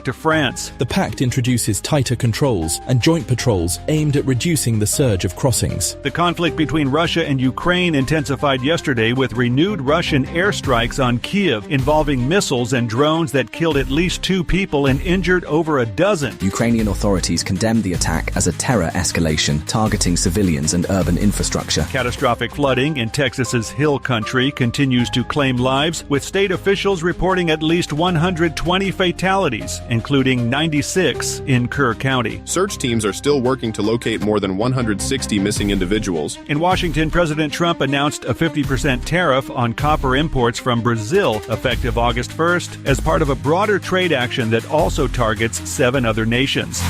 to France. The pact introduces tighter controls and joint patrols aimed at reducing the surge of crossings. The conflict between Russia and Ukraine intensified yesterday with renewed Russian airstrikes on Kyiv involving missiles and drones that killed at least 2 people and injured over a dozen. Ukrainian authorities condemned the attack as a terror escalation targeting civilians and urban infrastructure. Catastrophic flooding in Texas's Hill Country continues to claim lives, with state officials reporting at least 120 fatalities, including 96 in Kerr County. Search teams are still working to locate more than 160 missing individuals. In Washington, President Trump announced a 50% tariff on copper imports from Brazil effective August 1st as part of a broader trade action that also targets 7 other nations.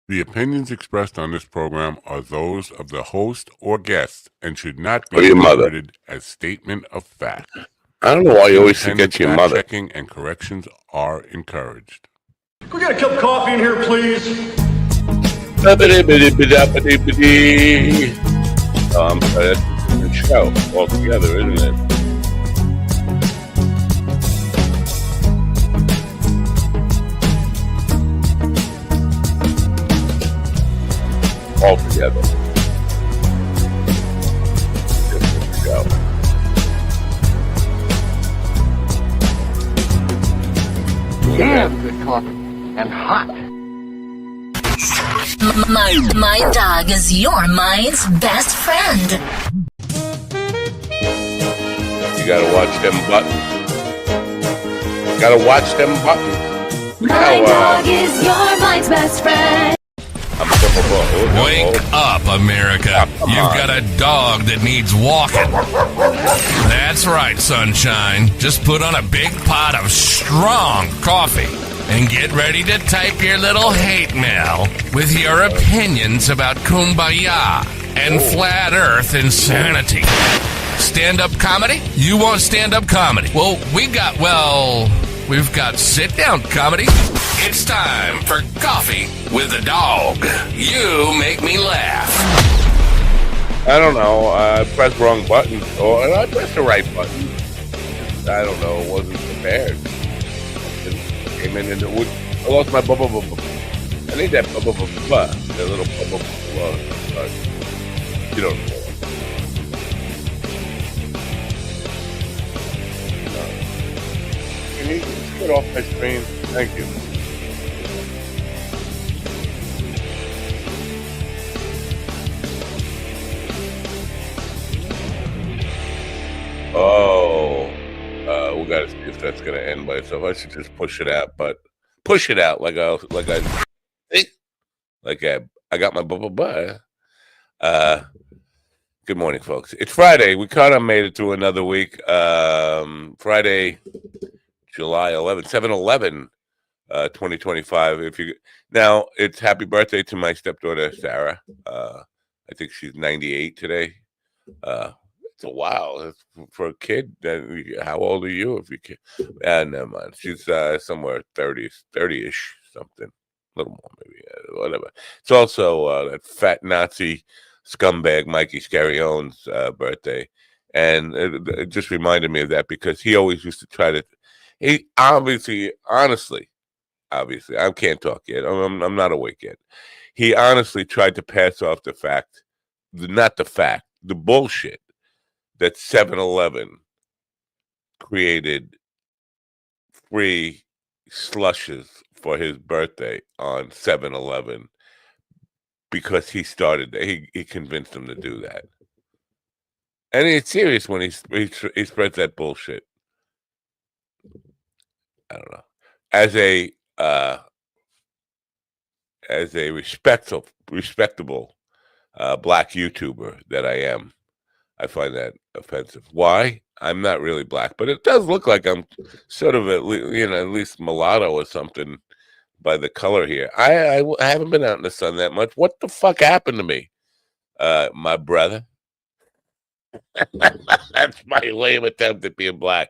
The opinions expressed on this program are those of the host or guest and should not be interpreted as statement of fact. I don't know why you always forget your mother. Checking and corrections are encouraged. Can we get a cup of coffee in here, please? That's a different show altogether, isn't it? Altogether. Different show. Damn good coffee. And hot. My dog is your mind's best friend. You gotta watch them buttons. Gotta watch them buttons. My dog is your mind's best friend. Wake up, America. You've got a dog that needs walking. That's right, sunshine. Just put on a big pot of strong coffee and get ready to type your little hate mail with your opinions about kumbaya and flat earth insanity. Stand-up comedy? You want stand-up comedy? Well, we've got sit-down comedy. It's time for Coffee with a Dog. You make me laugh. I don't know. I pressed wrong button. Or I pressed the right button. I don't know. Wasn't prepared. Came in and I lost my bubble. I need that bubble. That little bubble. You don't know. Can you just get off my screen? Thank you. We gotta see if that's gonna end by itself. I should just push it out, but push it out like I got my bubble. Good morning, folks. It's Friday. We kind of made it through another week. Friday, July 11th, 7/11, 2025. Now, it's happy birthday to my stepdaughter Sarah. I think she's 98 today. It's a wow for a kid. How old are you? If you can, never mind. She's somewhere 30-ish, something, a little more maybe, whatever. It's also that fat Nazi scumbag Mikey Scarione's birthday, and it just reminded me of that because he always used to try to. He honestly, I can't talk yet. I'm not awake yet. He honestly tried to pass off the bullshit that 7-Eleven created free slushes for his birthday on 7-Eleven because he convinced him to do that. And it's serious when he spreads that bullshit. I don't know. As a respectable black YouTuber that I am, I find that offensive. Why? I'm not really black, but it does look like I'm sort of at least mulatto or something by the color here. I haven't been out in the sun that much. What the fuck happened to me, my brother? That's my lame attempt at being black.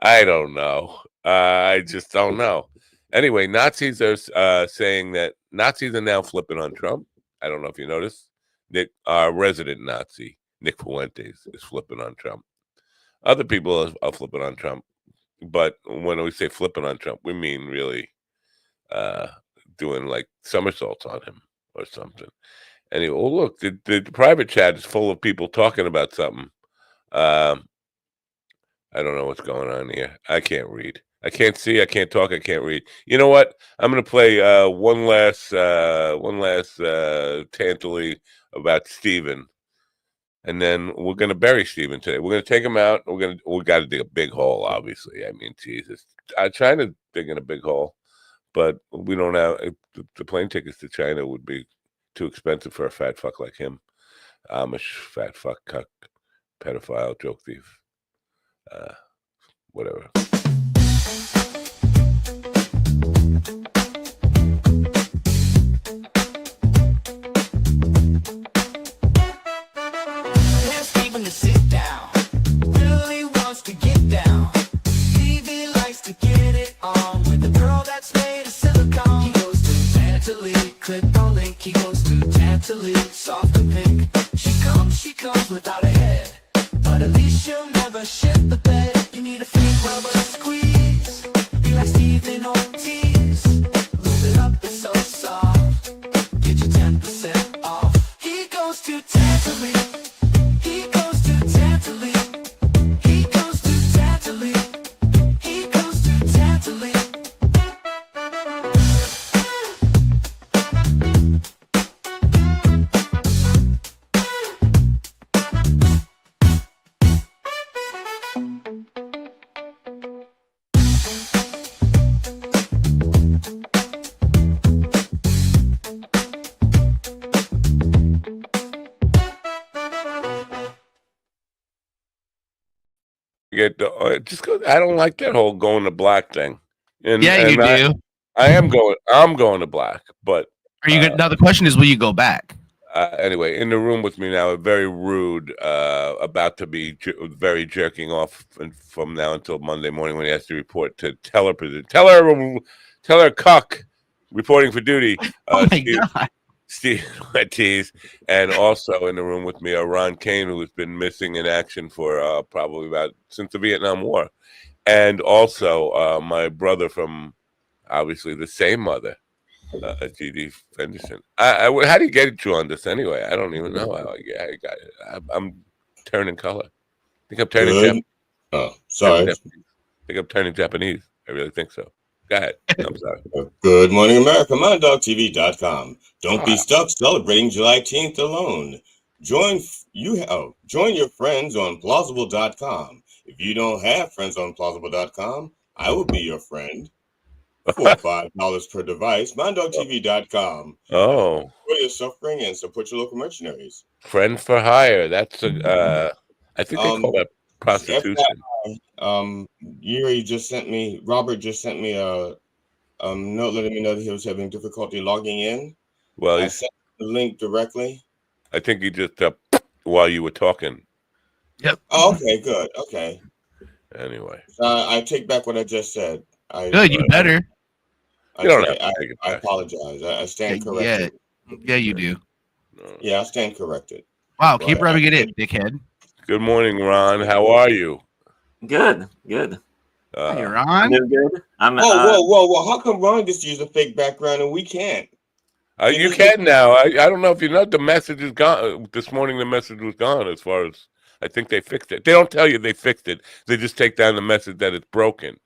I don't know. I just don't know. Anyway, Nazis are saying that Nazis are now flipping on Trump. I don't know if you noticed. Our resident Nazi, Nick Fuentes, is flipping on Trump. Other people are flipping on Trump. But when we say flipping on Trump, we mean really doing like somersaults on him or something. Anyway, well, look, the private chat is full of people talking about something. I don't know what's going on here. I can't read. I can't see. I can't talk. I can't read. You know what? I'm gonna play one last tantally about Steven. And then we're gonna bury Steven today. We're gonna take him out. We got to dig a big hole, obviously. I mean, Jesus, I'm trying to dig in a big hole, but we don't have the plane tickets to China would be too expensive for a fat fuck like him. Amish fat fuck cuck, pedophile, joke thief, whatever. He goes to Tantalene, soft and pink. She comes without a head, but at least she'll never shit the bed. You need a fake rubber squeeze, be like Stephen Ortiz. Lube it up, it's so soft. Get you 10% off. He goes to Tantalene. He goes to Tantalene. He goes to Tantalene. He goes to Tantalene. Just go. I don't like that whole going to black thing. And, yeah, you do. I'm going to black, but are you? Now the question is, will you go back? Anyway, in the room with me now, a very rude, about to be very jerking off from now until Monday morning when he has to report to Teller Cuck, reporting for duty. Oh my God. Steve Ortiz, and also in the room with me are Ron Kane, who has been missing in action for probably since the Vietnam War, and also my brother from obviously the same mother, G.D. Fenderson. How do you get you on this anyway? I don't even know how I got it. I'm turning color. I think I'm turning Japanese. Oh, sorry. I think I'm turning Japanese. I really think so. Go ahead. I'm sorry. Good morning, America. MindDogTV.com. Don't be stuck celebrating July 10th alone. Join your friends on Plausible.com. If you don't have friends on Plausible.com, I will be your friend. $4 or $5 per device. MindDogTV.com. Oh. For your suffering and support your local mercenaries. Friend for hire. That's I think they call that prostitution. Robert just sent me a note letting me know that he was having difficulty logging in. Well, I sent the link directly. I think he just while you were talking. Yep. Oh, okay, good. Okay. Anyway, I take back what I just said. Good, you better. I apologize. I stand corrected. Yeah, you do. Yeah, I stand corrected. Wow, keep rubbing it in, dickhead. Good morning, Ron. How are you? Good. Hey, Ron. I'm doing good. Whoa! How come Ron gets to use a fake background and we can't? You can now. I don't know if you know. The message is gone. This morning, the message was gone. As far as I think they fixed it. They don't tell you they fixed it. They just take down the message that it's broken.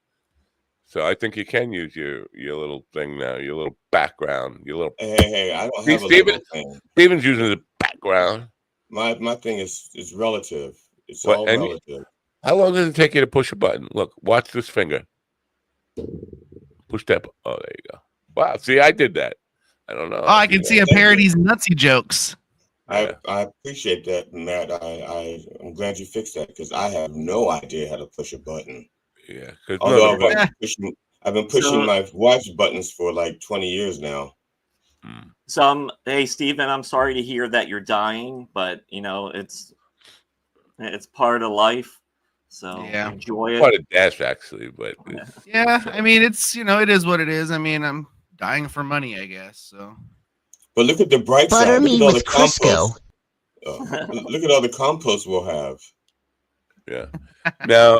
So I think you can use your little thing now. Your little background. Your little. Hey! I don't have a little thing. Steven's using the background. My thing is relative. It's all relative. How long does it take you to push a button? Look, watch this finger. Push that. Oh, there you go. Wow. See, I did that. I don't know. Oh, I can see a parodies nutsy jokes. I appreciate that, Matt. I'm glad you fixed that because I have no idea how to push a button. Yeah. Although I've been pushing my wife's buttons for like 20 years now. So, hey, Steven, I'm sorry to hear that you're dying, but it's part of life. So enjoy it. Part of death, actually, but yeah, I mean, it's it is what it is. I mean, I'm dying for money, I guess. So, but look at the bright side. Butter me with Crisco. Look at all the compost we'll have. Yeah. Now,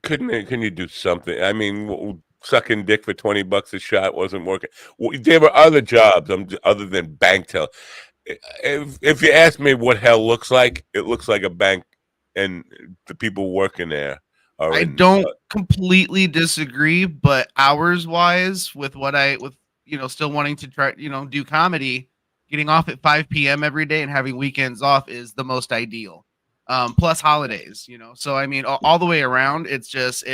can you do something? I mean, sucking dick for $20 a shot wasn't working. There were other jobs other than bank teller. If you ask me what hell looks like, it looks like a bank, and the people working there are I in. don't completely disagree, but hours wise, with still wanting to try, do comedy, getting off at 5 p.m. every day and having weekends off is the most ideal. Plus holidays, So I mean, all the way around, it's just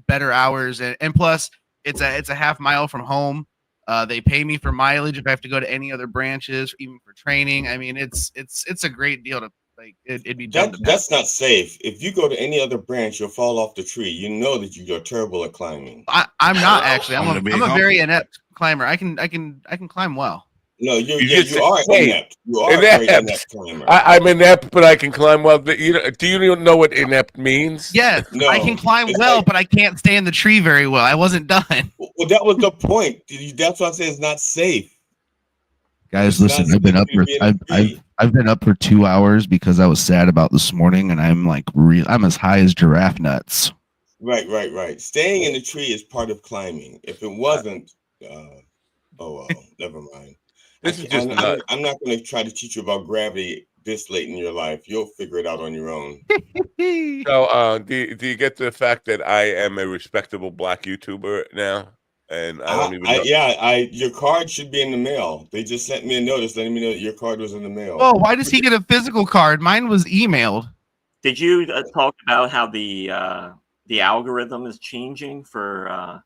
better hours, and plus it's a half mile from home. They pay me for mileage if I have to go to any other branches, even for training. I mean, it's a great deal to like. It'd be dumb to pass. That's not safe. If you go to any other branch, you'll fall off the tree. You know that you're terrible at climbing. I'm not actually. I'm a very inept climber. I can climb well. No, you are inept. You are a very inept climber. I'm inept, but I can climb well. Do you know what inept means? Yes, no, I can climb well, but I can't stay in the tree very well. I wasn't done. Well, that was the point. That's why I say it's not safe. Guys, listen. I've been up for I've been up for 2 hours because I was sad about this morning, and I'm like I'm as high as giraffe nuts. Right. Staying in the tree is part of climbing. If it wasn't, never mind. I'm not going to try to teach you about gravity this late in your life. You'll figure it out on your own. So, do you get the fact that I am a respectable black YouTuber now? And I don't even know. Your card should be in the mail. They just sent me a notice letting me know that your card was in the mail. Oh, why does he get a physical card? Mine was emailed. Did you talk about how the algorithm is changing for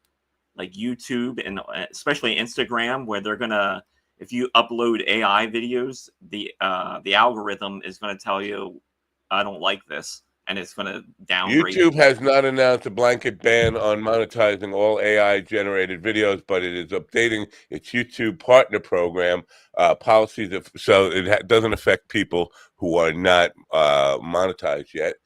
like YouTube and especially Instagram, where they're gonna, if you upload AI videos, the algorithm is going to tell you, I don't like this, and it's going to downgrade. YouTube has not announced a blanket ban on monetizing all AI-generated videos, but it is updating its YouTube partner program policies, so it doesn't affect people who are not monetized yet.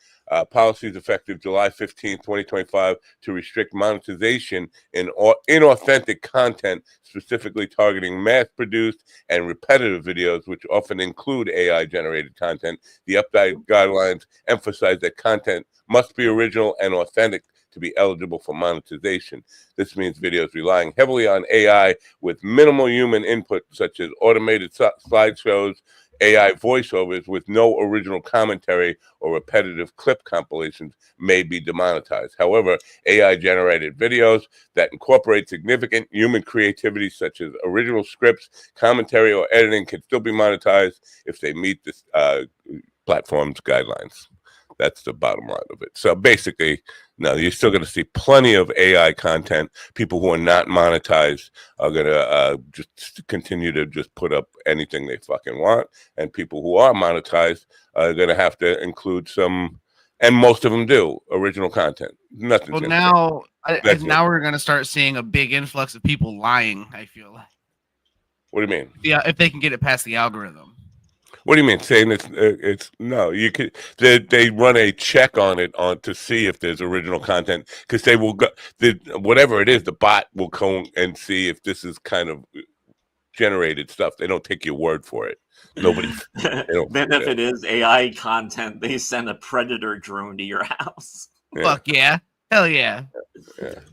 Policies effective July 15, 2025, to restrict monetization in inauthentic content, specifically targeting mass-produced and repetitive videos, which often include AI-generated content. The updated guidelines emphasize that content must be original and authentic to be eligible for monetization. This means videos relying heavily on AI with minimal human input, such as automated slideshows, AI voiceovers with no original commentary or repetitive clip compilations may be demonetized. However, AI-generated videos that incorporate significant human creativity, such as original scripts, commentary, or editing, can still be monetized if they meet this platform's guidelines. That's the bottom line of it. So basically, no, you're still going to see plenty of AI content. People who are not monetized are going to just continue to just put up anything they fucking want. And people who are monetized are going to have to include some, and most of them do, original content. Nothing. Well, now we're going to start seeing a big influx of people lying, I feel like. What do you mean? Yeah, if they can get it past the algorithm. What do you mean saying it's no? You could they run a check on it to see if there's original content, because they will go whatever it is, the bot will come and see if this is kind of generated stuff. They don't take your word for it. Nobody. Then if it is AI content, they send a predator drone to your house. Yeah. Fuck yeah, hell yeah.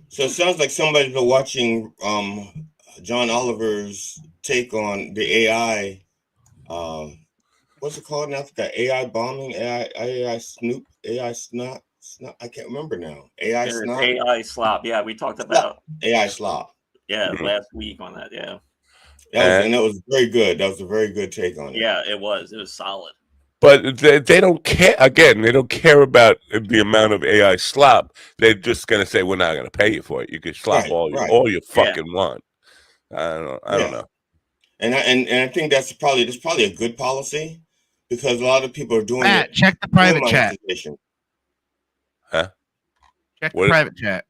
So it sounds like somebody's been watching John Oliver's take on the AI. What's it called now? I forgot. AI bombing, AI snoop, AI snot. I can't remember now. AI snot. AI slop. Yeah, we talked about AI slop. Yeah, last week on that. Yeah. And that was very good. That was a very good take on it. Yeah, it was. It was solid. But they don't care. Again, they don't care about the amount of AI slop. They're just going to say, we're not going to pay you for it. You can slop all you fucking want. I don't know. And I think that's probably a good policy, because a lot of people are doing Matt, check the private chat. Huh? Check the private chat.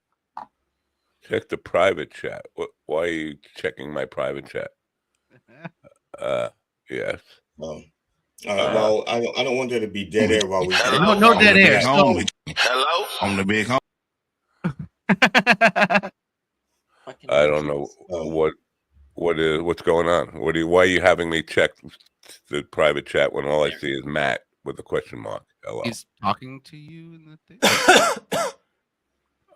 Check the private chat. Why are you checking my private chat? Yes. Well, I don't want there to be dead air while we. No dead air. Hello. On the big home. I don't know what's going on. Why are you having me check the private chat when all I see is Matt with a question mark. Hello. He's talking to you in the thing.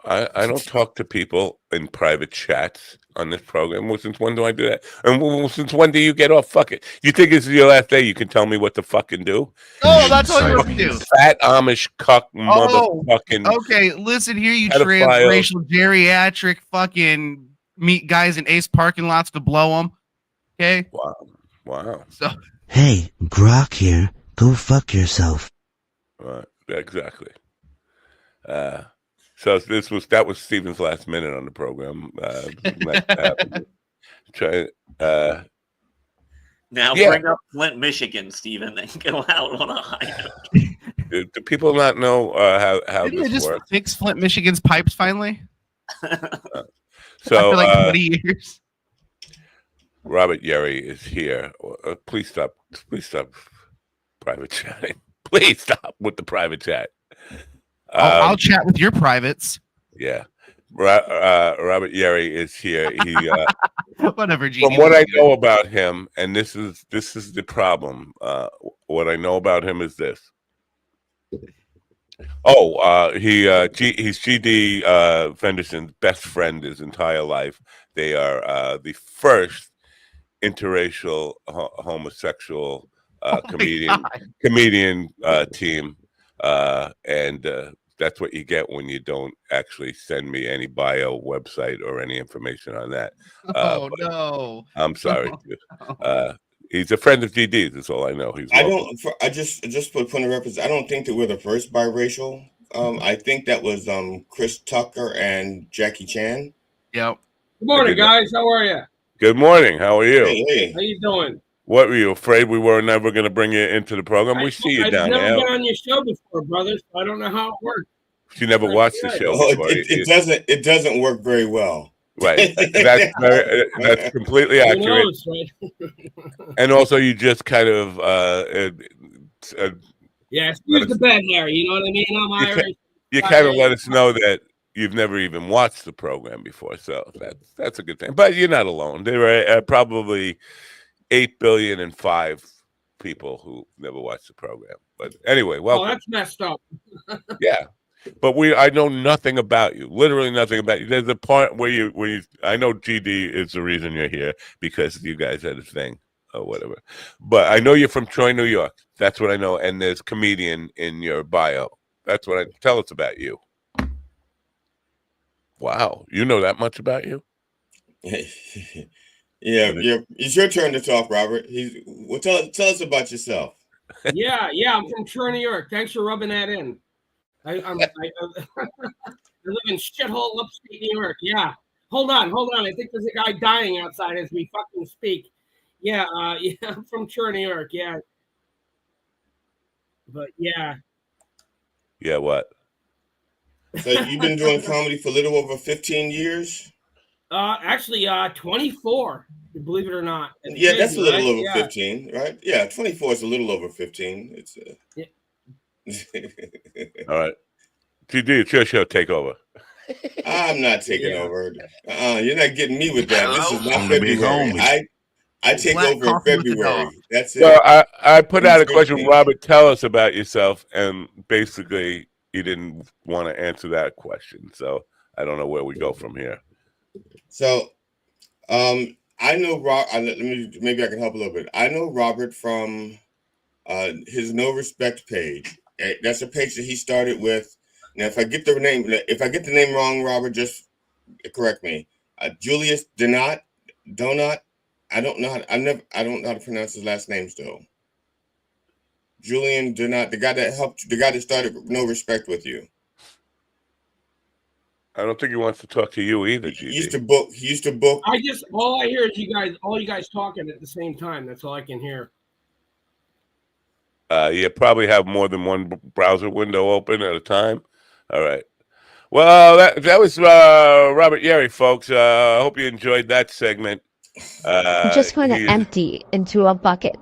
I don't talk to people in private chats on this program. Well, since when do I do that? And since when do you get off? Fuck it. You think it's your last day? You can tell me what to fucking do? Oh, that's all you have to do. Fat Amish cuck motherfucking. Okay, listen here, you pedophile. transracial geriatric fucking meet guys in Ace parking lots to blow them. Okay. Wow. So. Hey, Grok here. Go fuck yourself. Right. Exactly. So that was Steven's last minute on the program. Now bring up Flint, Michigan, Steven, and go out on a high note. Do people not know how Didn't this they just works? fix Flint, Michigan's pipes finally? So after 20 years. Robert Yerry is here. Please stop private chatting. Please stop with the private chat. I'll chat with your privates. Yeah. Robert Yerry is here. He whatever. From what I know about him, and this is the problem. What I know about him is this. He's GD Fenderson's best friend his entire life. They are the first interracial homosexual comedian team, and that's what you get when you don't actually send me any bio, website, or any information on that. No! I'm sorry. He's a friend of GD's. That's all I know. I just put point of reference. I don't think that we're the first biracial. I think that was Chris Tucker and Jackie Chan. Yep. Good morning, guys. How are you? Good morning. How are you? Hey. How you doing? What, were you afraid we were never going to bring you into the program? We see you down there. I've never been on your show before, brother, so I don't know how it works. She never watched the show before. It doesn't work very well. Right. That's completely accurate. Knows, right? And also, you just kind of excuse the bed there. You know what I mean? I'm Irish. You kind of let us know that you've never even watched the program before, so that's a good thing. But you're not alone. There are probably 8,000,000,005 people who never watched the program. But anyway, welcome. Oh, that's messed up. Yeah. But I know nothing about you, literally nothing about you. There's a part where you I know GD is the reason you're here because you guys had a thing or whatever. But I know you're from Troy, New York. That's what I know. And there's comedian in your bio. That's what tell us about you. Wow. You know that much about you? Yeah. It's your turn to talk, Robert. Tell us about yourself. Yeah. I'm from Troy, New York. Thanks for rubbing that in. I live in shithole upstate New York. Yeah. Hold on. I think there's a guy dying outside as we fucking speak. Yeah. I'm from Troy, New York. Yeah. But yeah. Yeah. What? So you've been doing comedy for a little over 15 years? Actually, 24. Believe it or not. Yeah, that's a little over 15, right? Yeah, 24 is a little over 15. It's all right. GD, it's your show. Take over. I'm not taking over. You're not getting me with that. This is not February. I take over in February. That's it. So I put out a question. Robert, tell us about yourself, and basically he didn't want to answer that question. So I don't know where we go from here. So I know maybe I can help a little bit. I know Robert from his No Respect page. That's a page that he started with. Now, if I get the name wrong, Robert, just correct me. Julius Donat. I don't know how to pronounce his last name still. Julian Donat, the guy that started No Respect with you. I don't think he wants to talk to you either, GD. He used to book. All I hear is you guys talking at the same time. That's all I can hear. You probably have more than one browser window open at a time. All right. Well, that was Robert Yerry, folks. I hope you enjoyed that segment. I just want to empty into a bucket.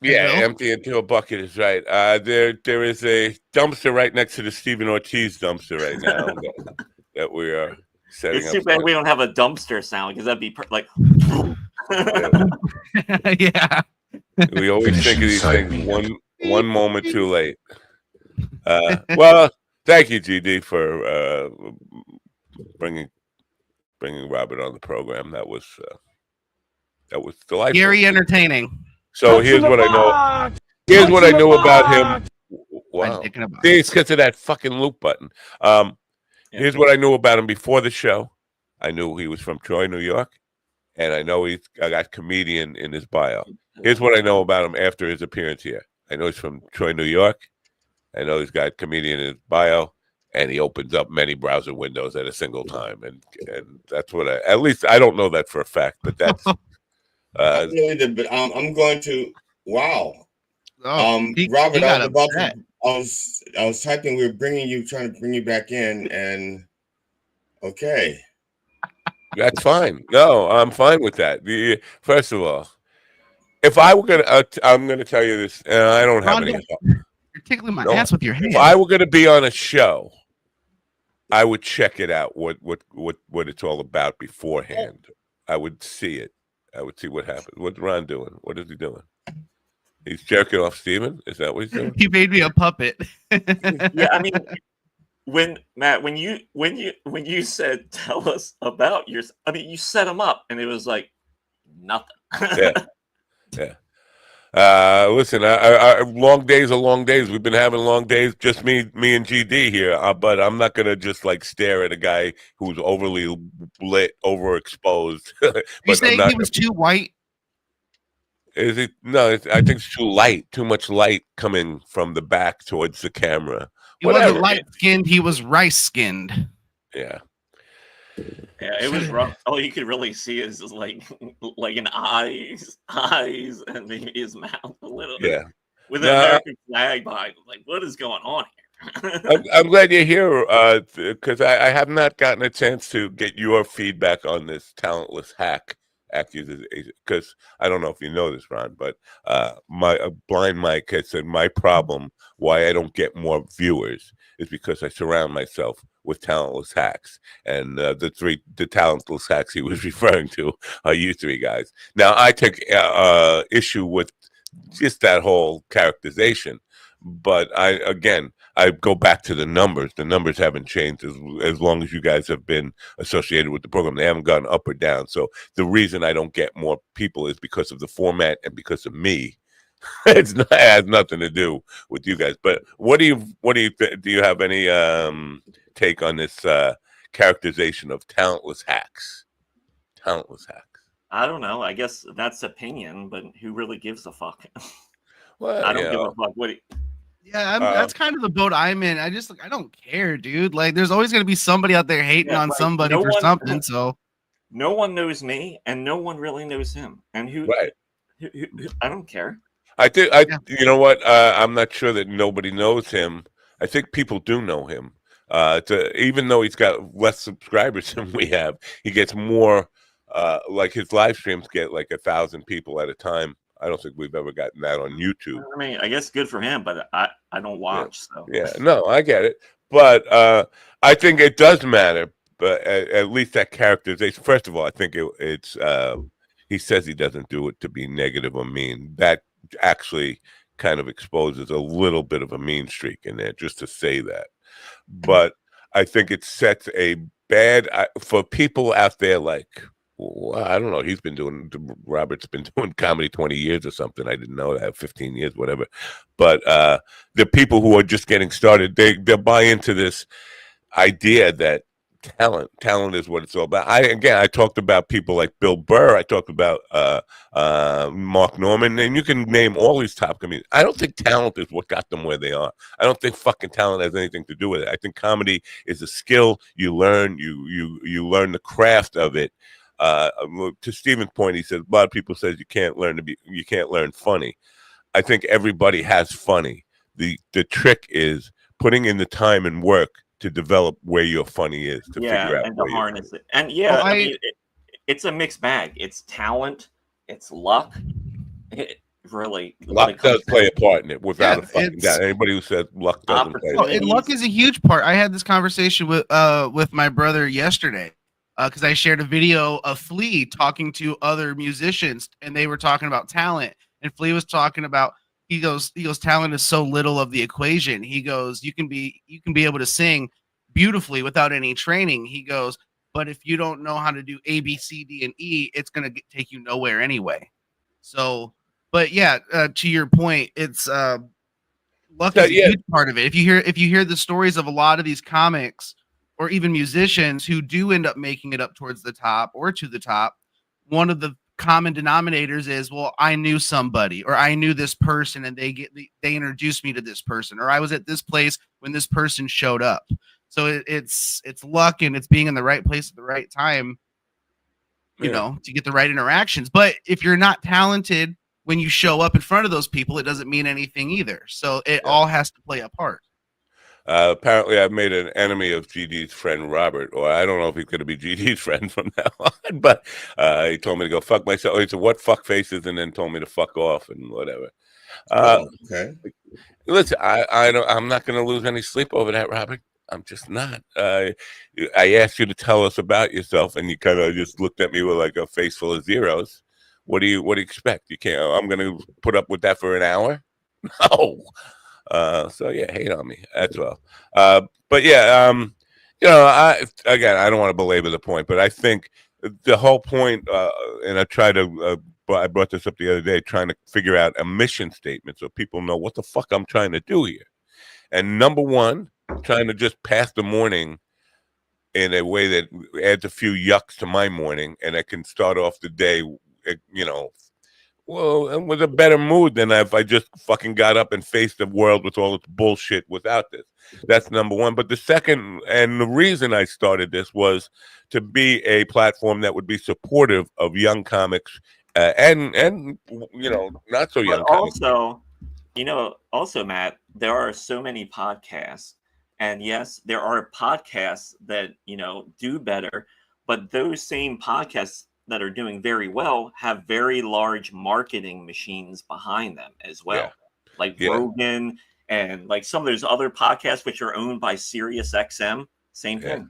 Yeah, empty into a bucket is right. There is a dumpster right next to the Stephen Ortiz dumpster right now that we are setting up. It's too bad we don't have a dumpster sound because that'd be like. Yeah. We always think of these things one moment too late. Well, thank you, GD, for bringing Robert on the program. That was delightful. Very entertaining. So here's what I know. Here's what I knew about him. Wow. See, it's because of that fucking loop button. Here's what I knew about him before the show. I knew he was from Troy, New York, and I know I got comedian in his bio. Here's what I know about him after his appearance here. I know he's from Troy, New York. I know he's got comedian in his bio, and he opens up many browser windows at a single time, and that's what at least I don't know that for a fact, but that's I'm going to wow. Robert, I was typing. We were trying to bring you back in, and okay, that's fine. No, I'm fine with that. First of all, if I were gonna, I'm gonna tell you this, and I don't have any. You're tickling my ass with your hand. If I were gonna be on a show, I would check it out. What it's all about beforehand. I would see it. I would see what happened. What's Ron doing? What is he doing? He's jerking off Steven? Is that what he's doing? He made me a puppet. Yeah, I mean, when you said tell us about yours, I mean, you set him up, and it was like nothing. Yeah. Listen, long days are long days. We've been having long days, just me and GD here. But I'm not gonna just like stare at a guy who's overly lit, overexposed. You saying he was too white? Is it? No, I think it's too light. Too much light coming from the back towards the camera. He wasn't light skinned. He was rice skinned. Yeah. Yeah, it was rough. All you could really see is like an eyes, and maybe his mouth a little. Yeah. With an American flag behind him. Like, what is going on here? I'm glad you're here, because I have not gotten a chance to get your feedback on this talentless hack accusation. Because I don't know if you know this, Ron, but my blind Mike has said my problem why I don't get more viewers is because I surround myself with talentless hacks, and the talentless hacks he was referring to are you three guys. Now I take issue with just that whole characterization, but I go back to the numbers. The numbers haven't changed as long as you guys have been associated with the program. They haven't gone up or down. So the reason I don't get more people is because of the format and because of me. It has nothing to do with you guys. But do you have any take on this characterization of talentless hacks? Talentless hacks. I don't know. I guess that's opinion, but who really gives a fuck? Well, I don't give a fuck. That's kind of the boat I'm in. I don't care, dude. Like, there's always gonna be somebody out there hating on somebody for something. So no one knows me, and no one really knows him. And who I don't care. I think you know what? I'm not sure that nobody knows him. I think people do know him. Even though he's got less subscribers than we have, he gets more. Like his live streams get like 1,000 people at a time. I don't think we've ever gotten that on YouTube. I mean, I guess good for him, but I don't watch. Yeah. So yeah, no, I get it, but I think it does matter. But at least that characterization. First of all, I think it's. He says he doesn't do it to be negative or mean. That actually kind of exposes a little bit of a mean streak in there, just to say that. But I think it sets a bad for people out there like. Well, I don't know. Robert's been doing comedy 20 years or something. I didn't know that, 15 years, whatever. But the people who are just getting started, they buy into this idea that talent is what it's all about. I talked about people like Bill Burr. I talked about Mark Norman, and you can name all these top comedians. I don't think talent is what got them where they are. I don't think fucking talent has anything to do with it. I think comedy is a skill you learn. You learn the craft of it. To Steven's point, he says a lot of people says you can't learn funny. I think everybody has funny. The trick is putting in the time and work to develop where your funny is to figure out and to harness it. And I mean, it's a mixed bag. It's talent, it's luck. Luck does play a part in it without a fucking doubt. Anybody who says luck doesn't play and luck is a huge part. I had this conversation with my brother yesterday. Because I shared a video of Flea talking to other musicians, and they were talking about talent. And Flea was talking about he goes, talent is so little of the equation. He goes, you can be able to sing beautifully without any training. He goes, but if you don't know how to do A, B, C, D, and E, it's going to take you nowhere anyway. So, but yeah, to your point, it's luck is a huge part of it. If you hear the stories of a lot of these comics or even musicians who do end up making it up towards the top or to the top, one of the common denominators is, well, I knew somebody, or I knew this person and they introduced me to this person, or I was at this place when this person showed up. So it's luck, and it's being in the right place at the right time, you know, to get the right interactions. But if you're not talented when you show up in front of those people, it doesn't mean anything either. So it all has to play a part. Apparently, I've made an enemy of GD's friend Robert, or I don't know if he's going to be GD's friend from now on. But he told me to go fuck myself. He said, "What fuck faces?" and then told me to fuck off and whatever. Okay. Listen, I'm not going to lose any sleep over that, Robert. I'm just not. I asked you to tell us about yourself, and you kind of just looked at me with like a face full of zeros. What do you expect? You can't. I'm going to put up with that for an hour? No. So yeah, hate on me as well. But yeah, you know, I don't want to belabor the point, but I think the whole point, and I brought this up the other day, trying to figure out a mission statement so people know what the fuck I'm trying to do here. And number one, trying to just pass the morning in a way that adds a few yucks to my morning, and I can start off the day, you know, well, with a better mood than if I just fucking got up and faced the world with all its bullshit without this. That's number one. But the second, and the reason I started this, was to be a platform that would be supportive of young comics and you know, not so young comics. Also, you know, also, Matt, there are so many podcasts, and yes, there are podcasts that, you know, do better, but those same podcasts that are doing very well have very large marketing machines behind them as well. Like Rogan and like some of those other podcasts which are owned by Sirius XM, same thing.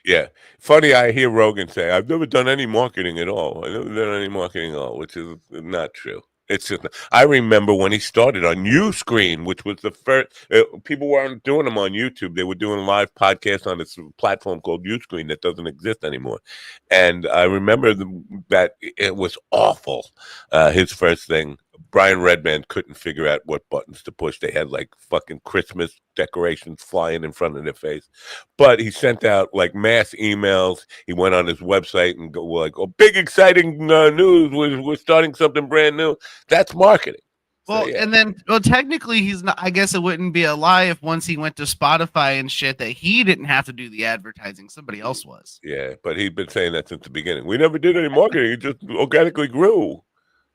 Yeah. Funny, I hear Rogan say, I've never done any marketing at all. I've never done any marketing at all, which is not true. It's just, I remember when he started on Uscreen, which was the first, people weren't doing them on YouTube. They were doing live podcasts on this platform called Uscreen that doesn't exist anymore. And I remember that it was awful. His first thing, Brian Redband couldn't figure out what buttons to push. They had like fucking Christmas decorations flying in front of their face. But he sent out like mass emails. He went on his website and go like, "Oh, big exciting news! We're starting something brand new." That's marketing. Well, So, yeah. and then, well, technically, he's not. I guess it wouldn't be a lie if once he went to Spotify and shit that he didn't have to do the advertising; somebody else was. Yeah, but he'd been saying that since the beginning. We never did any marketing; it just organically grew.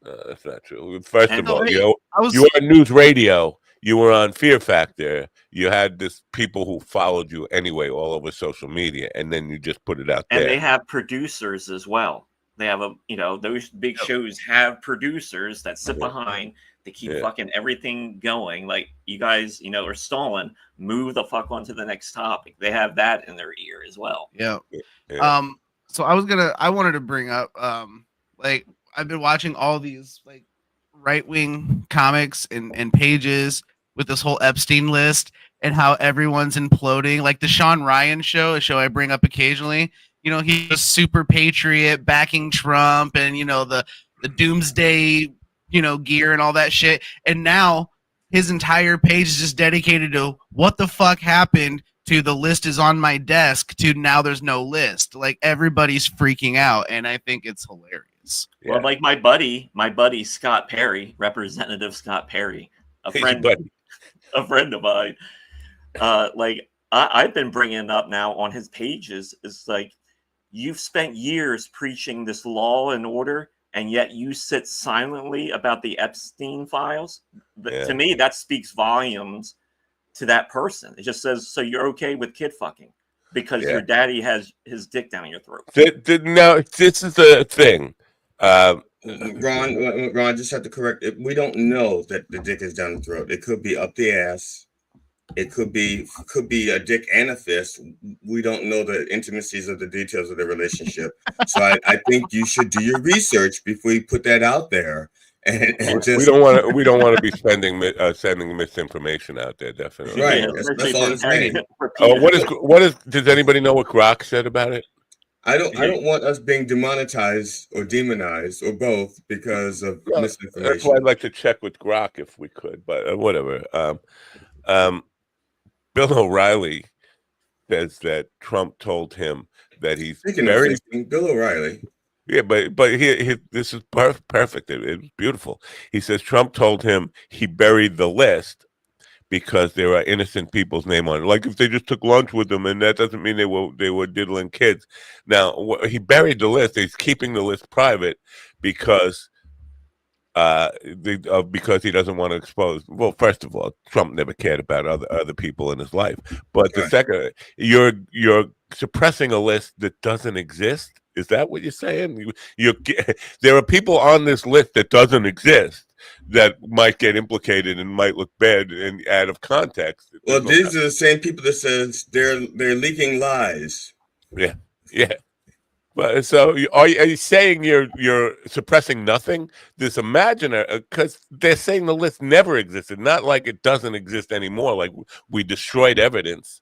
That's not true. First of all, you were on news radio. You were on Fear Factor. You had this people who followed you anyway all over social media, and then you just put it out there. And they have producers as well. They have those big shows have producers that sit behind. They keep fucking everything going. Like, you guys, are stalling. Move the fuck on to the next topic. They have that in their ear as well. Yeah. So I wanted to bring up, like, I've been watching all these like right-wing comics and pages with this whole Epstein list and how everyone's imploding. Like the Sean Ryan show, a show I bring up occasionally. He was super patriot, backing Trump, and the doomsday, gear and all that shit. And now his entire page is just dedicated to what the fuck happened to the list is on my desk to now there's no list. Like, everybody's freaking out, and I think it's hilarious. Well, like my buddy Scott Perry, Representative Scott Perry, a friend of mine. Like, I've been bringing up now on his pages. It's like, you've spent years preaching this law and order, and yet you sit silently about the Epstein files. To me, that speaks volumes to that person. It just says, so you're okay with kid fucking because your daddy has his dick down your throat. No, this is the thing. Ron, just have to correct it. We don't know that the dick is down the throat. It could be up the ass. It could be a dick and a fist. We don't know the intimacies of the details of the relationship. So I think you should do your research before you put that out there. and We just don't want to be sending misinformation out there. Definitely. right. That's all I'm saying. What is? Does anybody know what Grok said about it? I don't want us being demonetized or demonized or both because of misinformation. That's why I'd like to check with Grok if we could, but whatever. Bill O'Reilly says that Trump told him that he's Speaking very. of Bill O'Reilly. Yeah, but this is perfect. It's beautiful. He says Trump told him he buried the list because there are innocent people's name on it. Like if they just took lunch with them, and that doesn't mean they were diddling kids. Now he buried the list. He's keeping the list private because because he doesn't want to expose. Well, first of all, Trump never cared about other people in his life. But the second, you're suppressing a list that doesn't exist. Is that what you're saying? There are people on this list that doesn't exist that might get implicated and might look bad and out of context. Well, these are the same people that says they're leaking lies. Yeah. But so are you saying you're suppressing nothing? This imaginer, because they're saying the list never existed, not like it doesn't exist anymore, like we destroyed evidence.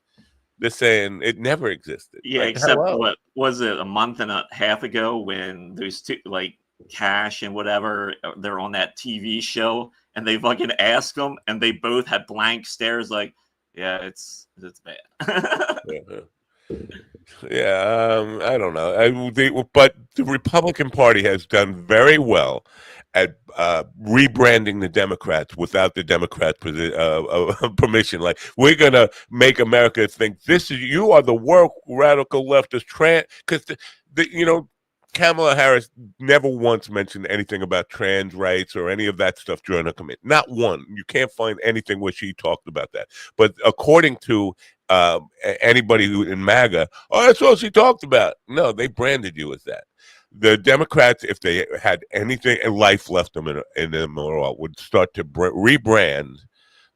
They're saying it never existed. Yeah, like, except what was it, a month and a half ago when those two, like Cash and whatever, they're on that TV show and they fucking asked them and they both had blank stares like, yeah, it's bad. Yeah, I don't know. But the Republican Party has done very well at rebranding the Democrats without the Democrats' permission. Like, we're gonna make America think you are the woke radical leftist because Kamala Harris never once mentioned anything about trans rights or any of that stuff during her commit. Not one. You can't find anything where she talked about that. But according to anybody who in MAGA, that's all she talked about. No, they branded you as that. The Democrats, if they had anything in life left them in them at all, would start to rebrand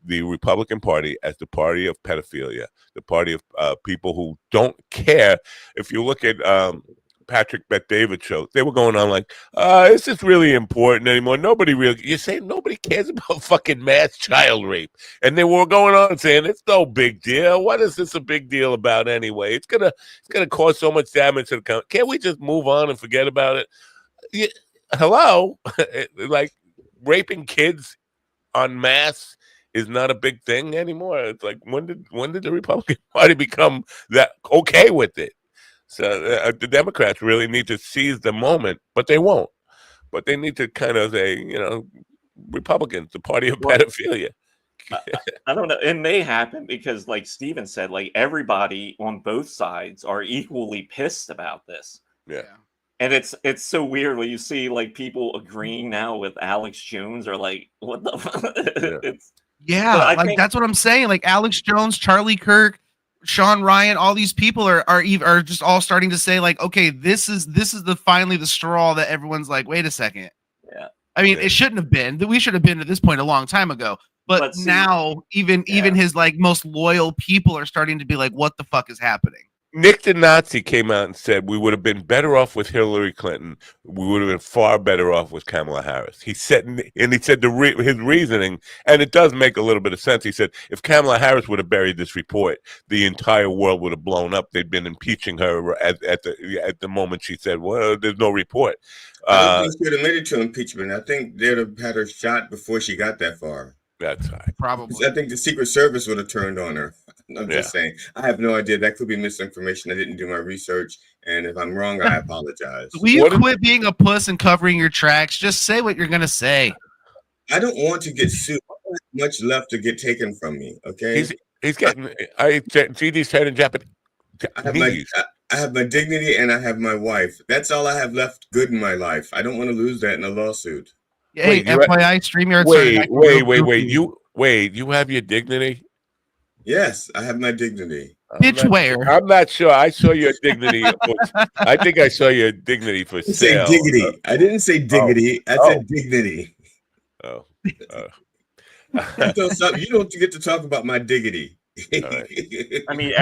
the Republican Party as the party of pedophilia, the party of people who don't care. If you look at Patrick Bet-David show, they were going on like, is this really important anymore? You're saying nobody cares about fucking mass child rape. And they were going on saying it's no big deal. What is this a big deal about anyway? It's gonna cause so much damage to the country. Can't we just move on and forget about it? Hello? Like raping kids en masse is not a big thing anymore. It's like when did the Republican Party become that okay with it? So the Democrats really need to seize the moment, but they won't. But they need to kind of say, Republicans, the party of pedophilia. I don't know. It may happen because, like Steven said, like everybody on both sides are equally pissed about this. Yeah. And it's so weird when you see like people agreeing now with Alex Jones or like what the that's what I'm saying. Like Alex Jones, Charlie Kirk, Sean Ryan, all these people are just all starting to say like, okay, this is finally the straw that everyone's like, wait a second. Yeah. I mean, it shouldn't have been. We should have been at this point a long time ago. But now even his like most loyal people are starting to be like, what the fuck is happening? Nick the Nazi came out and said we would have been better off with Hillary Clinton. We would have been far better off with Kamala Harris. He said, his reasoning, and it does make a little bit of sense. He said if Kamala Harris would have buried this report, the entire world would have blown up. They'd been impeaching her at the moment she said, "Well, there's no report." I don't think she would have made it to impeachment. I think they'd have had her shot before she got that far. That's right. Probably. I think the Secret Service would have turned on her. I'm just saying. I have no idea. That could be misinformation. I didn't do my research. And if I'm wrong, I apologize. Will you quit being a puss and covering your tracks? Just say what you're going to say. I don't want to get sued. I don't have much left to get taken from me. Okay. He's getting, GD's head in Japanese. I have my dignity and I have my wife. That's all I have left good in my life. I don't want to lose that in a lawsuit. Hey, FYI, StreamYard. Wait, you have your dignity? Yes, I have my dignity. Bitch, where? I'm not sure. I saw your dignity. I think I saw your dignity for sale. Say dignity. I didn't say dignity. I said dignity. Oh. You don't get to talk about my dignity. I mean,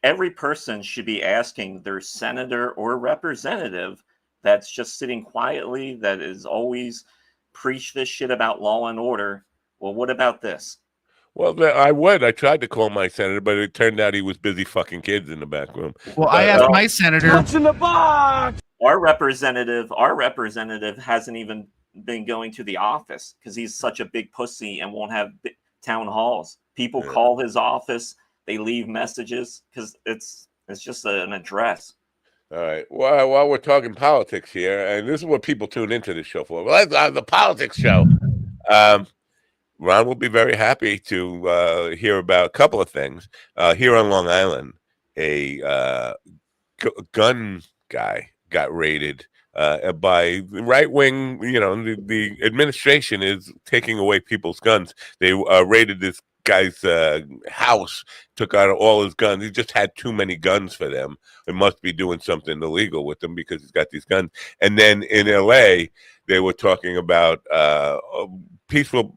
every person should be asking their senator or representative that's just sitting quietly, that is always preach this shit about law and order. Well, what about this? Well, I would. I tried to call my senator, but it turned out he was busy fucking kids in the back room. Well, I asked my senator. What's in the box? Our representative hasn't even been going to the office because he's such a big pussy and won't have town halls. People call his office, they leave messages because it's just an address. All right. Well, while we're talking politics here, and this is what people tune into this show for. Well, that's the politics show. Ron will be very happy to hear about a couple of things. Here on Long Island, a gun guy got raided by right wing. You know, the administration is taking away people's guns. They raided this guy's house, took out all his guns. He just had too many guns for them. They must be doing something illegal with them because he's got these guns. And then in LA, they were talking about peaceful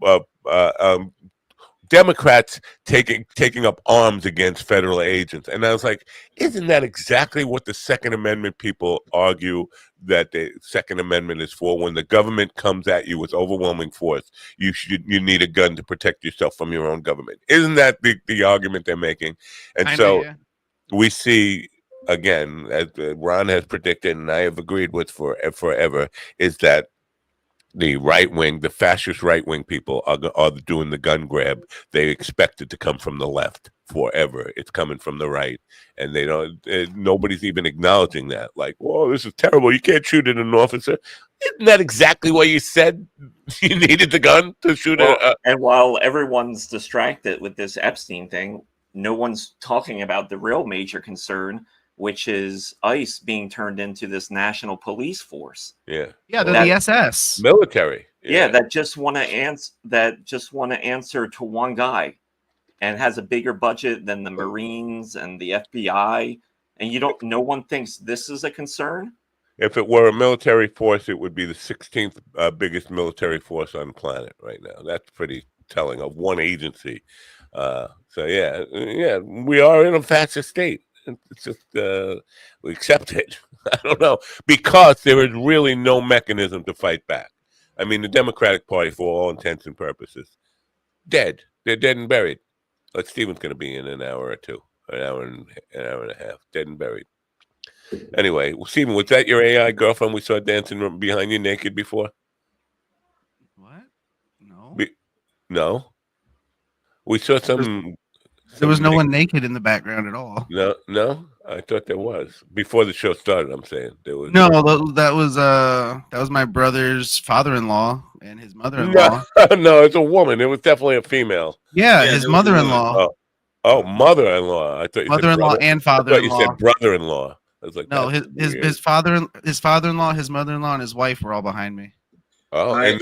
Democrats taking up arms against federal agents. And I was like, isn't that exactly what the Second Amendment people argue that the Second Amendment is for? When the government comes at you with overwhelming force, you need a gun to protect yourself from your own government. Isn't that the argument they're making? And we see, again, as Ron has predicted, and I have agreed with forever, is that the right wing, the fascist right wing people are doing the gun grab. They expect it to come from the left forever. It's coming from the right, and they don't. Nobody's even acknowledging that. Like, whoa, this is terrible. You can't shoot at an officer. Isn't that exactly what you said? You needed the gun to shoot at. And while everyone's distracted with this Epstein thing, no one's talking about the real major concern, which is ICE being turned into this national police force. Yeah, they're the SS military. Yeah, that just want to answer to one guy, and has a bigger budget than the Marines and the FBI. And no one thinks this is a concern. If it were a military force, it would be the 16th biggest military force on the planet right now. That's pretty telling of one agency. So yeah, we are in a fascist state. It's just we accept it. I don't know, because there is really no mechanism to fight back. I mean, the Democratic Party, for all intents and purposes, dead. They're dead and buried. Like Stephen's going to be in an hour or two, an hour and a half, dead and buried. Anyway, Stephen, was that your AI girlfriend we saw dancing behind you naked before? What? No. No. We saw some. There was no one naked in the background at all. No, I thought there was before the show started. I'm saying there was. No, that was my brother's father-in-law and his mother-in-law. No, it's a woman. It was definitely a female. Yeah, his mother-in-law. Oh, mother-in-law. I thought you mother-in-law said and father-in-law. I thought you said brother-in-law. I was like, no, his father-in-law, his mother-in-law, and his wife were all behind me. Oh, and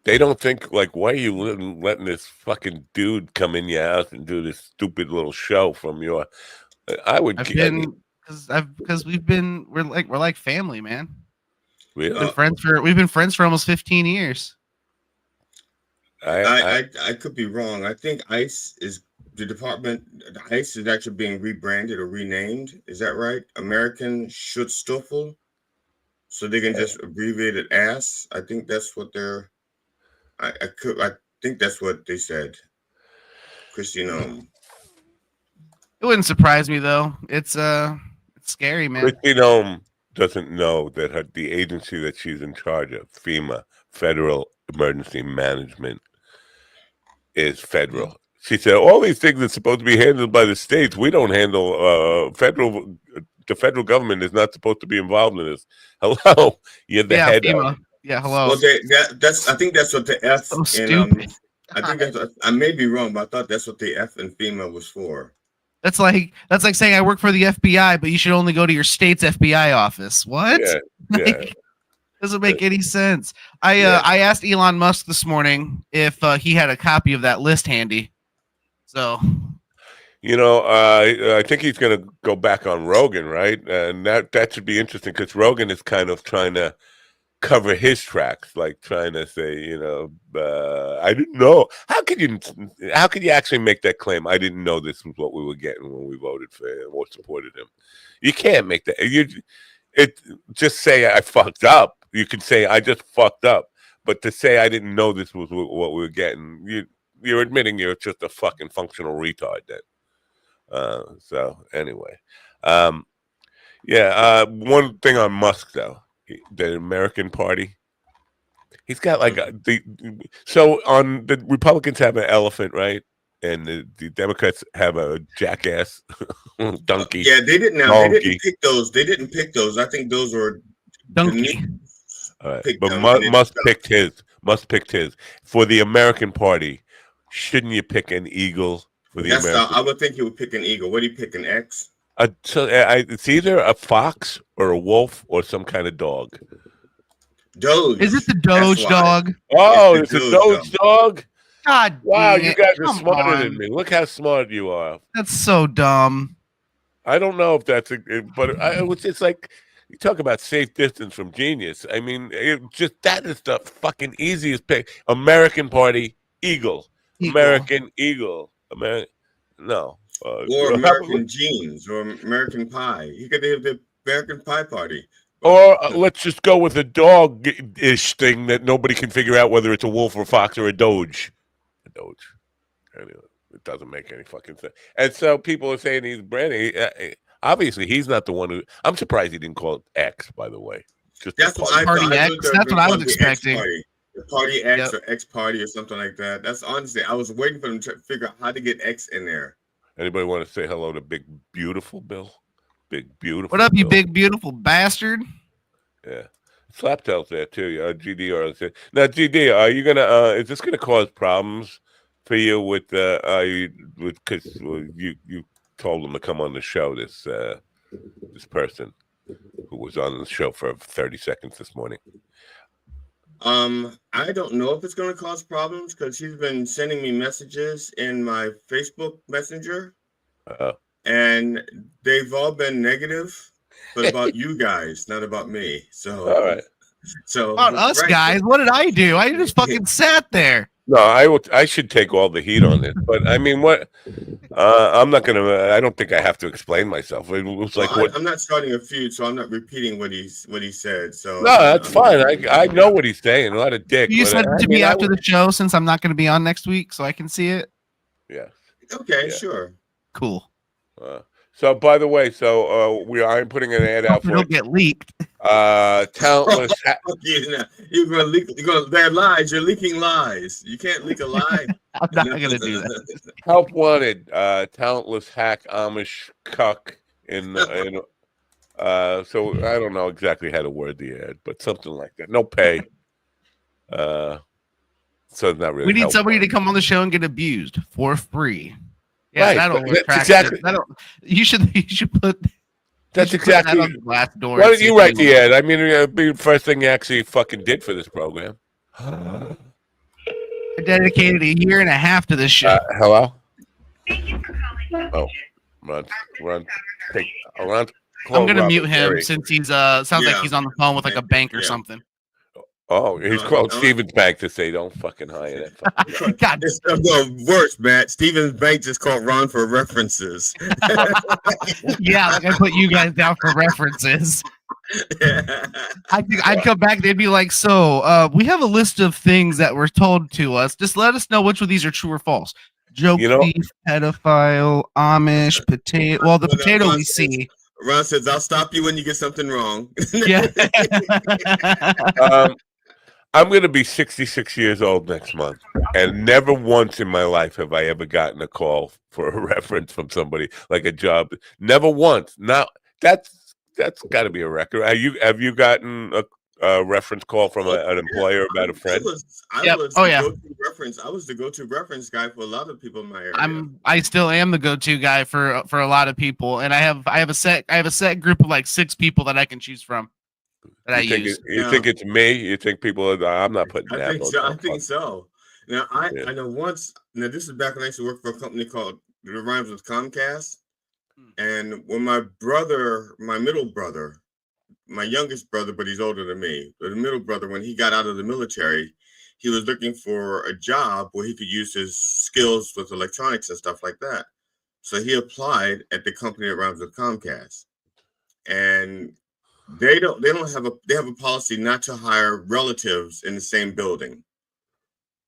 they don't think, like, why are you letting this fucking dude come in your house and do this stupid little show from your? Because we're like family, man. Really? We've been friends for almost 15 years. I could be wrong. I think ICE is ICE is actually being rebranded or renamed. Is that right? American Schutzstaffel. So they can just abbreviate it ASS. I think that's what they're. I think that's what they said. Christine. It wouldn't surprise me though. It's scary, man. Christine doesn't know that the agency that she's in charge of, FEMA, Federal Emergency Management, is federal. She said all these things are supposed to be handled by the states. We don't handle the federal government is not supposed to be involved in this. Hello, you're the head FEMA. of. Yeah, hello. Well, I think that's what the F. So stupid. I think that's. I may be wrong, but I thought that's what the F in FEMA was for. That's like saying I work for the FBI, but you should only go to your state's FBI office. What? Yeah. Doesn't make any sense. I asked Elon Musk this morning if he had a copy of that list handy. So. I think he's going to go back on Rogan, right? And that should be interesting because Rogan is kind of trying to cover his tracks, like trying to say, I didn't know. How could you actually make that claim? I didn't know this was what we were getting when we voted for him or supported him. You can't make that. Just say I fucked up. You can say I just fucked up. But to say I didn't know this was what we were getting, you're admitting you're just a fucking functional retard. Then. So anyway, one thing on Musk though, the American Party. He's got like so on the Republicans have an elephant, right? And the Democrats have a jackass donkey. Yeah, they didn't pick those. They didn't pick those. I think those were donkey. All right. But Musk picked his. Musk picked his for the American Party. Shouldn't you pick an eagle for the American? I would think he would pick an eagle. What do you pick, an X? It's either a fox or a wolf or some kind of dog. Doge. Is it the Doge dog? Oh, it's a Doge dog. God, wow, you guys are smarter than me. Look how smart you are. That's so dumb. I don't know if that's but it's like you talk about safe distance from genius. I mean, that is the fucking easiest pick. American Party Eagle. American Eagle. No. Or American Jeans or American Pie. You could have the American Pie Party. Or let's just go with a dog-ish thing that nobody can figure out whether it's a wolf or a fox or a doge. A doge. Anyway, it doesn't make any fucking sense. And so people are saying he's branding. Obviously, he's not the one who. I'm surprised he didn't call it X. By the way, that's what I thought. That's what I was expecting. The Party X or X Party or something like that. That's honestly, I was waiting for them to figure out how to get X in there. Anybody want to say hello to Big Beautiful Bill? Big Beautiful. What up, you big beautiful bastard? Yeah, Slaptail's there too. GD now, GD, are you gonna? Is this gonna cause problems for you with because you told him to come on the show? This person who was on the show for 30 seconds this morning. I don't know if it's going to cause problems because she's been sending me messages in my Facebook Messenger, and they've all been negative, but about you guys, not about me. So, all right. So about us guys, what did I do? I just fucking sat there. No, I should take all the heat on this, but I mean, what? I'm not gonna. I don't think I have to explain myself. It was like what? I'm not starting a feud, so I'm not repeating what he said. So no, that's fine. I know what he's saying. A lot of dick. You said it to me after the show, since I'm not going to be on next week, so I can see it. Yeah. Okay. Yeah. Sure. Cool. So, by the way, I'm putting an ad out for it'll get leaked. Talentless. You're gonna leak. They're lies. You're leaking lies. You can't leak a lie. I'm not gonna do that. Help wanted. Talentless hack Amish cuck so I don't know exactly how to word the ad, but something like that. No pay. So it's not really. We need somebody to come on the show and get abused for free. Yeah, right. that'll exactly. You should put. That's exactly. That glass door. Why don't you write the ad? I mean, it'd be the first thing you actually fucking did for this program. I dedicated a year and a half to this show. Hello. Oh, run. I'm gonna mute him since he's sounds like he's on the phone with like a bank or something. Oh, he's called Stevens Bank to say don't fucking hire that. God, it's worse, Matt. Stevens Bank just called Ron for references. Yeah, like I put you guys down for references. I'd come back. They'd be like, "So, we have a list of things that were told to us. Just let us know which of these are true or false." Joke thief, pedophile, Amish, potato. Well, the potato we see. Ron says, "I'll stop you when you get something wrong." Yeah. I'm going to be 66 years old next month, and never once in my life have I ever gotten a call for a reference from somebody, like a job. Never once. Now that's got to be a record. Have you gotten a reference call from an employer about a friend? I was the go-to reference guy for a lot of people in my area. I still am the go-to guy for a lot of people, and I have a set group of like 6 people that I can choose from. You think it's me? You think people are? I'm not putting that. I think so. Now I know once. Now this is back when I used to work for a company called It Rhymes with Comcast, and when my middle brother, my youngest brother, but he's older than me, but the middle brother, when he got out of the military, he was looking for a job where he could use his skills with electronics and stuff like that. So he applied at the company that rhymes with Comcast, and They have a policy not to hire relatives in the same building.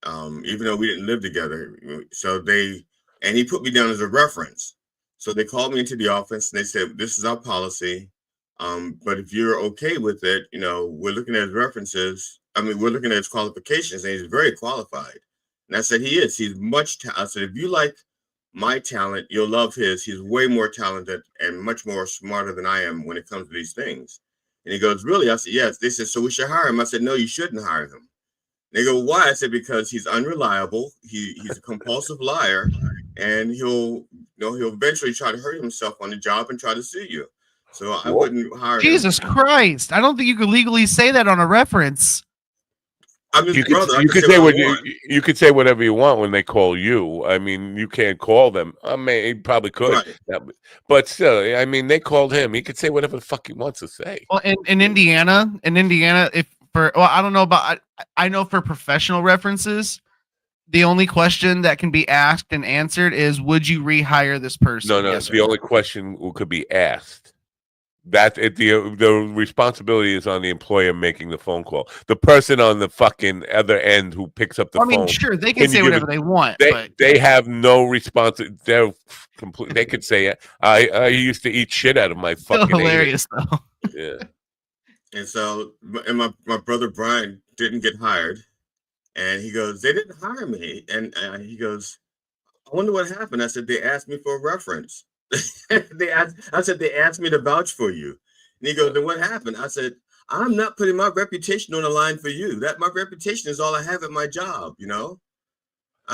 Even though we didn't live together. So and he put me down as a reference. So they called me into the office and they said, this is our policy. But if you're okay with it, we're looking at his references. I mean, we're looking at his qualifications, and he's very qualified. And I said, he is. He's I said, if you like my talent, you'll love his. He's way more talented and much more smarter than I am when it comes to these things. And he goes, really? I said, yes. They said, so we should hire him. I said, no, you shouldn't hire him. They go, why? I said, because he's unreliable. He's a compulsive liar, and he'll eventually try to hurt himself on the job and try to sue you. So I wouldn't hire him. Jesus Christ! I don't think you could legally say that on a reference. I'm his brother. You could say whatever you want when they call you. I mean, you can't call them. I mean, he probably could, right. But still, I mean, they called him. He could say whatever the fuck he wants to say. Well, in Indiana, I don't know about. I know for professional references, the only question that can be asked and answered is, "Would you rehire this person?" No, yes, the only question could be asked. The responsibility is on the employer making the phone call. The person on the fucking other end who picks up the phone. I mean, sure, they can say whatever they want. They have no response. They're complete. They could say, "I used to eat shit out of my fucking." Still hilarious though. Yeah. And so, my brother Brian didn't get hired, and he goes, "They didn't hire me," and he goes, "I wonder what happened." I said, "They asked me for a reference." I said, they asked me to vouch for you. And he goes, then what happened? I said, I'm not putting my reputation on the line for you. My reputation is all I have at my job, I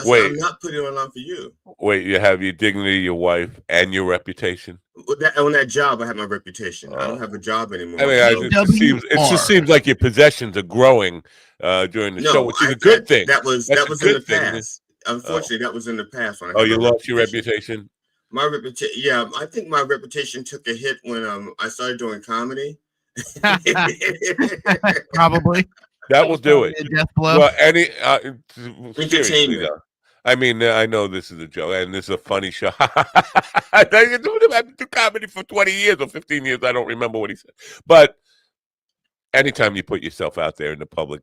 said, I'm not putting it on the line for you. Wait, you have your dignity, your wife, and your reputation? On that job, I have my reputation. I don't have a job anymore. I mean, it just seems like your possessions are growing during the show, which is a good thing. That was in the past. Unfortunately, that was in the past. When you lost your reputation? My reputation, yeah, I think my reputation took a hit when I started doing comedy. Probably that will do it. Death blow. Well, entertainment. I mean, I know this is a joke, and this is a funny show. I've been doing comedy for 20 years or 15 years. I don't remember what he said, but anytime you put yourself out there in the public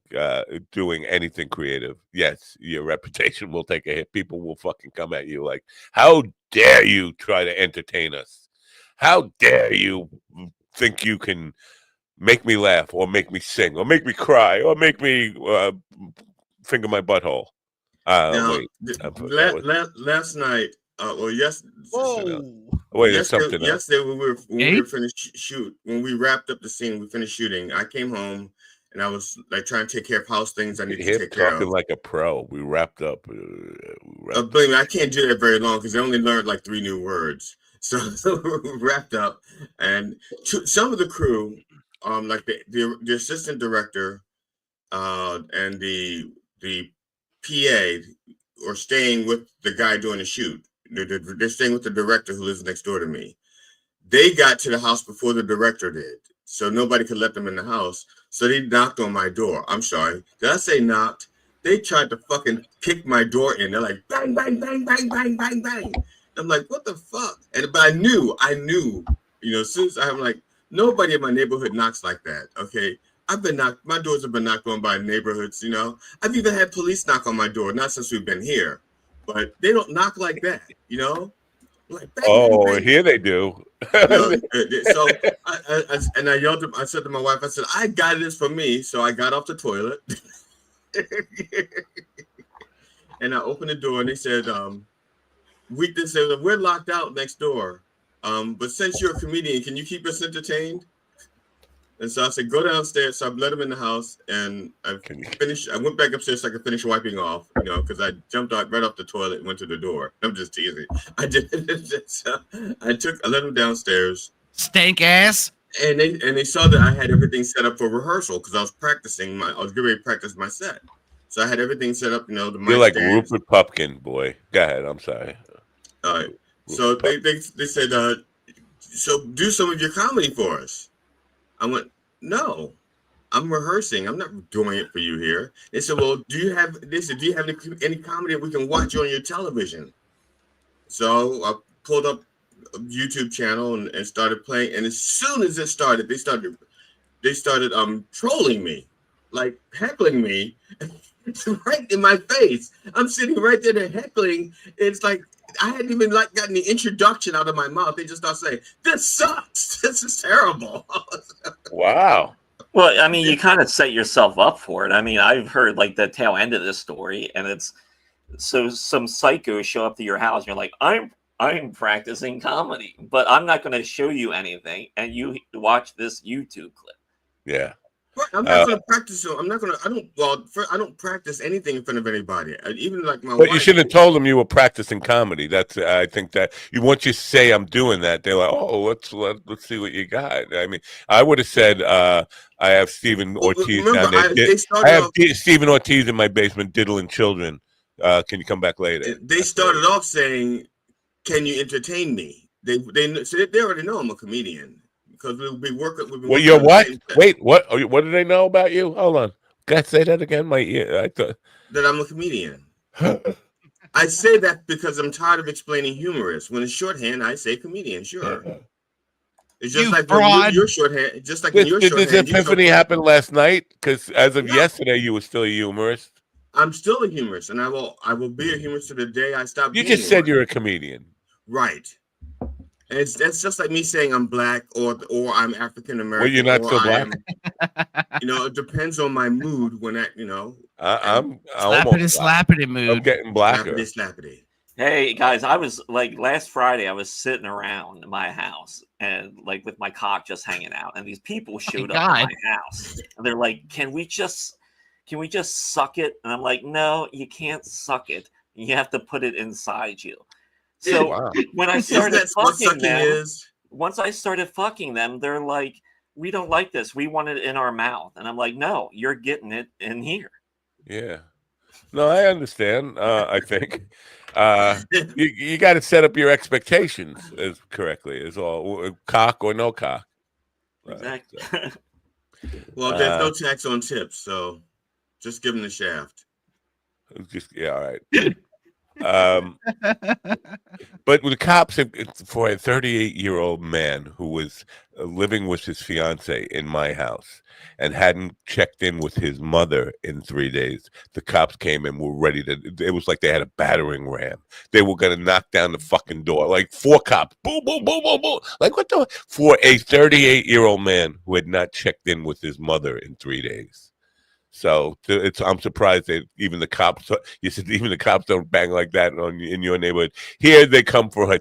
doing anything creative, yes, your reputation will take a hit. People will fucking come at you like, how dare you try to entertain us? How dare you think you can make me laugh or make me sing or make me cry or make me finger my butthole? Last night, yesterday when we were finished when we wrapped up the scene, we finished shooting. I came home and I was like trying to take care of house things I needed to take care of. Talking like a pro. We wrapped up. Believe me, I can't do that very long because I only learned like 3 new words. So we wrapped up, and some of the crew, like the assistant director, and the PA, are staying with the guy doing the shoot. They're staying with the director who lives next door to me. They got to the house before the director did, so nobody could let them in the house. So they knocked on my door. I'm sorry. Did I say knocked? They tried to fucking kick my door in. They're like, bang, bang, bang, bang, bang, bang, bang. I'm like, what the fuck? But I knew, as soon as I'm like, nobody in my neighborhood knocks like that. Okay. My doors have been knocked on by neighborhoods, I've even had police knock on my door, not since we've been here, but they don't knock like that, Like, bang, bang, bang. Here they do. So I yelled. I said to my wife, I said, I got this for me. So I got off the toilet and I opened the door, and they said, we're locked out next door. But since you're a comedian, can you keep us entertained? And so I said, go downstairs. So I let him in the house, and I finished. I went back upstairs so I could finish wiping off, because I jumped out right off the toilet and went to the door. I'm just teasing. I did. So I let him downstairs. Stank ass. And they saw that I had everything set up for rehearsal because I was practicing I was getting ready to practice my set. So I had everything set up, the mic You're like stands. Rupert Pupkin, boy. Go ahead. I'm sorry. All right. So they said, so do some of your comedy for us. I went, no, I'm rehearsing. I'm not doing it for you here. They said, well, do you have any comedy that we can watch on your television? So I pulled up a YouTube channel and started playing. And as soon as it started, they started they started trolling me, like heckling me right in my face. I'm sitting right there, they're heckling. It's like I hadn't even like gotten the introduction out of my mouth. They just start saying, "This sucks. This is terrible." Wow. Well, I mean, you kind of set yourself up for it. I mean, I've heard like the tail end of this story, and it's so some psychos show up to your house, and you're like, I'm practicing comedy, but I'm not going to show you anything, and you watch this YouTube clip. Yeah. I'm not going to practice. I'm not going to. I don't. Well, I don't practice anything in front of anybody. Even like my But wife. you should have told them you were practicing comedy. That's I think that you once you say I'm doing that, they're like, oh, let's see what you got. I mean, I would have said I have Stephen Ortiz down there. I have Stephen Ortiz in my basement diddling children. Can you come back later? They started off saying, "Can you entertain me?" They already know I'm a comedian because we'll be working. Well, you're what? Wait, what? What do they know about you? Hold on. Gotta say that again. My ear. I thought that I'm a comedian. I say that because I'm tired of explaining humorist. When it's shorthand, I say comedian. Sure. It's just like your shorthand. Just like in your shorthand. Did this epiphany happen last night? Because as of yesterday, you were still a humorist. I'm still a humorist, and I will be a humorist to the day I stop. You just said you're a comedian, right? And that's just like me saying I'm black or I'm African American. Well, you're not so black. It depends on my mood when I'm slappity mood. I'm getting blacker. Slappity. Hey guys, I was like last Friday. I was sitting around my house and like with my cock just hanging out, and these people showed up at my house, and they're like, "Can we just suck it?" And I'm like, "No, you can't suck it. You have to put it inside you." So when I started fucking them, once I started fucking them, they're like, "We don't like this. We want it in our mouth." And I'm like, "No, you're getting it in here." Yeah. No, I understand. I think you got to set up your expectations as correctly as all cock or no cock. Exactly. Well, there's no tax on tips, so just give them the shaft. All right. But with the cops, for a 38-year-old man who was living with his fiance in my house and hadn't checked in with his mother in 3 days, the cops came and were ready to. It was like they had a battering ram. They were going to knock down the fucking door. Like 4 cops, boom, boom, boom, boom, boom. Like what the for a 38-year-old man who had not checked in with his mother in 3 days. So I'm surprised that even the cops. You said even the cops don't bang like that in your neighborhood. Here they come for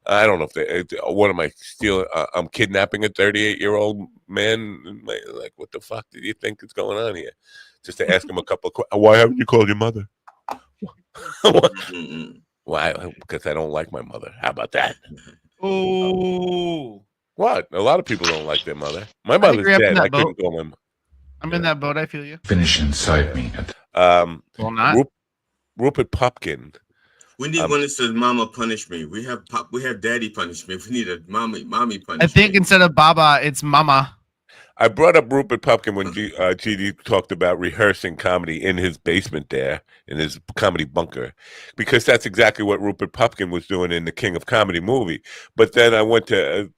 I don't know if what am I stealing? I'm kidnapping a 38-year-old man. Like what the fuck do you think is going on here? Just to ask him a couple of questions. Why haven't you called your mother? Why? Because I don't like my mother. How about that? Oh, what? A lot of people don't like their mother. My mother's dead. I couldn't call my mother. I'm in that boat. I feel you. Finish inside me. Well, not Rupert Pupkin. We need one that says "Mama punish me." We have Daddy punish me. We need a mommy punish me. I think instead of Baba, it's Mama. I brought up Rupert Pupkin when GD talked about rehearsing comedy in his basement there, in his comedy bunker, because that's exactly what Rupert Pupkin was doing in the King of Comedy movie. But then I went to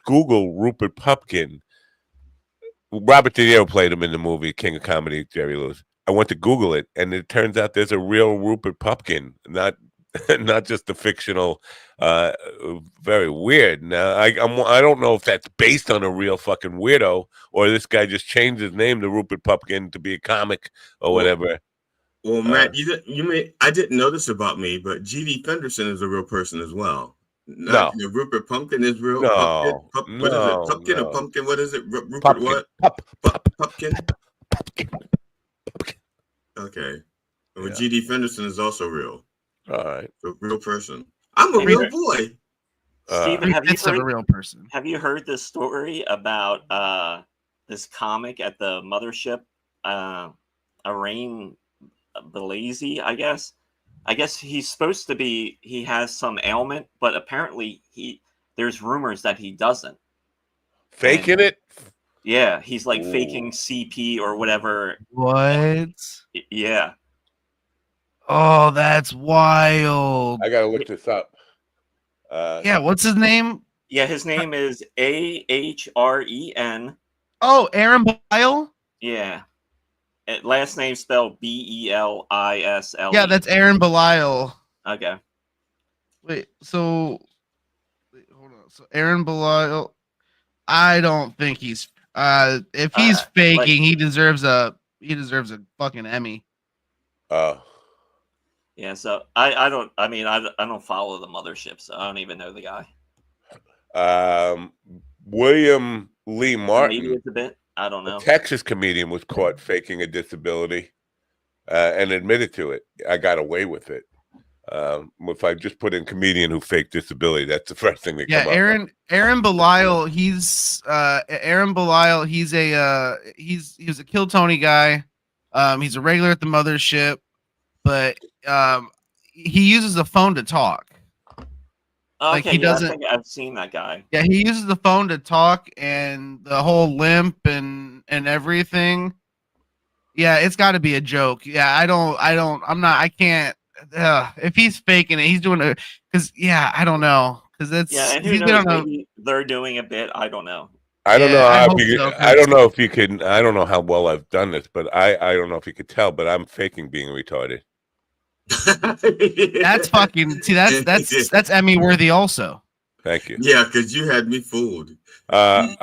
Google Rupert Pupkin. Robert De Niro played him in the movie King of Comedy, Jerry Lewis. I went to Google it, and it turns out there's a real Rupert Pupkin, not just the fictional. Very weird. Now I don't know if that's based on a real fucking weirdo, or this guy just changed his name to Rupert Pupkin to be a comic or whatever. Well, Matt, I didn't know this about me, but G.D. Fenderson is a real person as well. No, Rupert Pumpkin is real. No, Pumpkin. What is it? Pumpkin or pumpkin? What is it? Rupert Pumpkin. what? Pumpkin. Okay. Well, G.D. Fenderson is also real. All right. A real person. I'm a real boy. Stephen, have you heard a real person? Have you heard this story about this comic at the mothership, Arain Belize, I guess? I guess he's supposed to be. He has some ailment, but apparently there's rumors that he doesn't. Faking it? Yeah, he's like faking CP or whatever. What? Yeah. Oh, that's wild. I gotta look this up. Yeah, what's his name? Yeah, his name is AHREN Oh, Aaron Bile? Yeah. Last name spelled Belisle. Yeah, that's Aaron Belial. Okay. Wait, hold on. So Aaron Belial, I don't think he's if he's faking, he deserves a fucking Emmy. Yeah, so I don't follow the mothership, so I don't even know the guy. William Lee Martin, Maybe it's a bit. I don't know. a Texas comedian, was caught faking a disability and admitted to it. I got away with it. If I just put in comedian who faked disability, that's the first thing that Yeah, come up. Aaron Belial, he's Aaron Belial, he was a Kill Tony guy. He's a regular at the mothership, but he uses the phone to talk. Like Okay, he yeah, I doesn't. think I've seen that guy. Yeah, he uses the phone to talk, and the whole limp and everything. Yeah, it's got to be a joke. Yeah, I can't. If he's faking it, he's doing it because I don't know because that's And who he's been knows? on a. Maybe they're doing a bit. I don't know. I don't know I how hope you, so, I don't know if you can. I don't know how well I've done this, but I don't know if you could tell, but I'm faking being retarded. That's fucking. See, that's Emmy worthy also. Thank you. Yeah, because you had me fooled. Matt,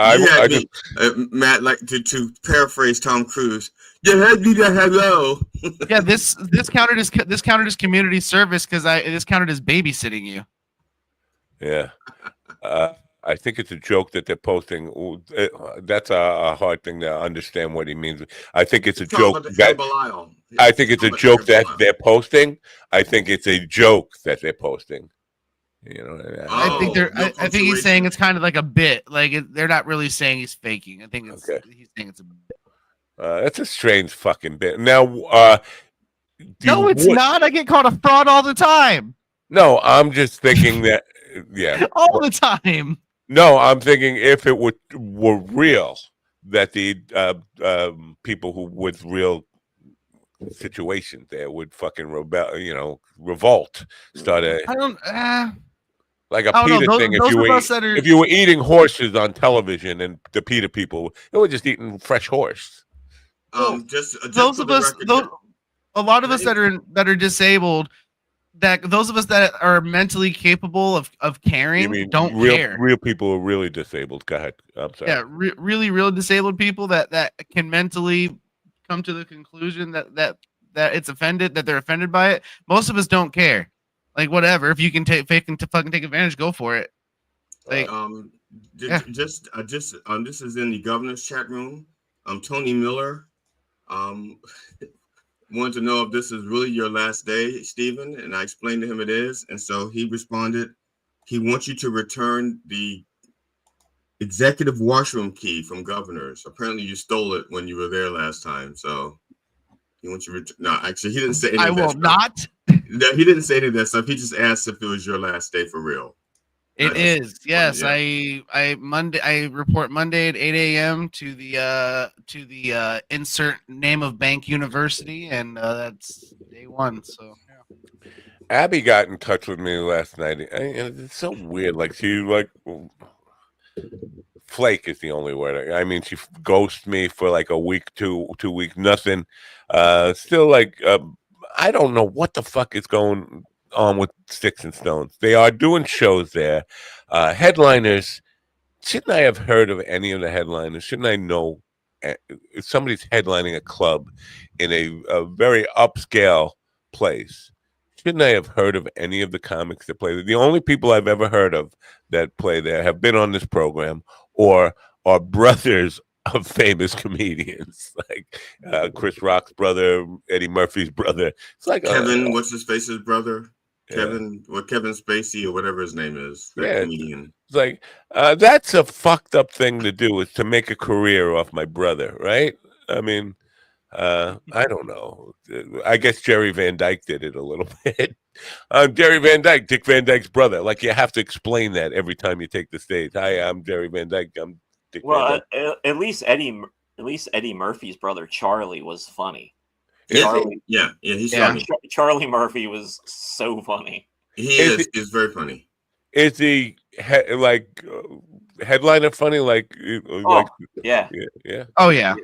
like to paraphrase Tom Cruise. You had me to hello. Yeah, this counted as community service because this counted as babysitting you. Yeah. I think it's a joke that they're posting. That's a hard thing to understand what he means. I think it's a joke that I think it's a joke that they're posting. I think it's a joke that they're posting. You know, I think he's saying it's kind of like a bit. Like they're not really saying he's faking. I think he's saying it's a bit. That's a strange fucking bit. Now, no, it's not. I get called a fraud all the time. No, I'm just thinking that. Yeah, all the time. No, I'm thinking if it were real, that the people who with real situations there would fucking revolt, start like a PETA thing. If you were eating horses on television and the PETA people, they were just eating fresh horse. Those of us, a lot of us that are disabled, those of us that are mentally capable of caring don't care. Real people are really disabled. Go ahead. I'm sorry. Yeah, really disabled people that can mentally come to the conclusion that it's offended, that they're offended by it. Most of us don't care. Like whatever, if you can fucking take advantage, go for it. Like, this is in the governor's chat room. Tony Miller wanted to know if this is really your last day, Stephen, and I explained to him it is, and so he responded, he wants you to return the executive washroom key from Governor's. Apparently, you stole it when you were there last time, so he wants you to no, actually, he didn't say any of that stuff. Not. No, he didn't say any of that stuff. He just asked if it was your last day for real. It is, yes. Yeah. I report Monday at 8 a.m. to the insert name of bank university, and that's day one. So yeah. Abby got in touch with me last night. It's so weird. Like flake is the only word. I mean, she ghosted me for like a week, 2 weeks, nothing. Still like I don't know what the fuck is going on with Sticks and Stones. They are doing shows there. Headliners, shouldn't I have heard of any of the headliners? Shouldn't I know if somebody's headlining a club in a very upscale place? Shouldn't I have heard of any of the comics that play there? The only people I've ever heard of that play there have been on this program or are brothers of famous comedians, like Chris Rock's brother, Eddie Murphy's brother. It's like Kevin, what's his face's brother? Kevin Spacey or whatever his name is. That comedian. It's like that's a fucked up thing to do, is to make a career off my brother, right? I mean, I don't know. I guess Jerry Van Dyke did it a little bit. Jerry Van Dyke, Dick Van Dyke's brother. Like you have to explain that every time you take the stage. Hi, I'm Jerry Van Dyke. I'm Dick Van Dyke. At least Eddie Murphy's brother Charlie was funny. Charlie, he's funny. Charlie Murphy was so funny. He's very funny. Is he headliner funny, like yeah. yeah. Oh yeah.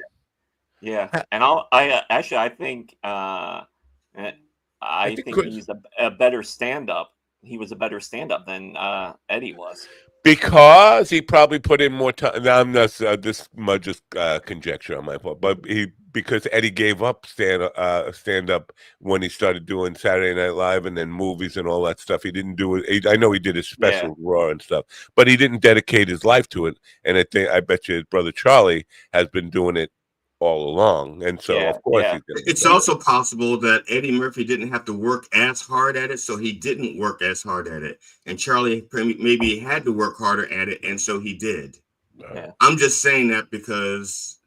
Yeah, and I think I think think Chris- he's a better stand-up. He was a better stand-up than Eddie was. Because he probably put in more time. Now, I'm not this much just conjecture on my part, but because Eddie gave up stand up when he started doing Saturday Night Live and then movies and all that stuff. He didn't do it. I know he did his special Raw and stuff, but he didn't dedicate his life to it. And I bet you his brother Charlie has been doing it all along, and so of course he's gonna It's also possible that Eddie Murphy didn't have to work as hard at it, so he didn't work as hard at it, and Charlie maybe had to work harder at it, and so he did. I'm just saying that because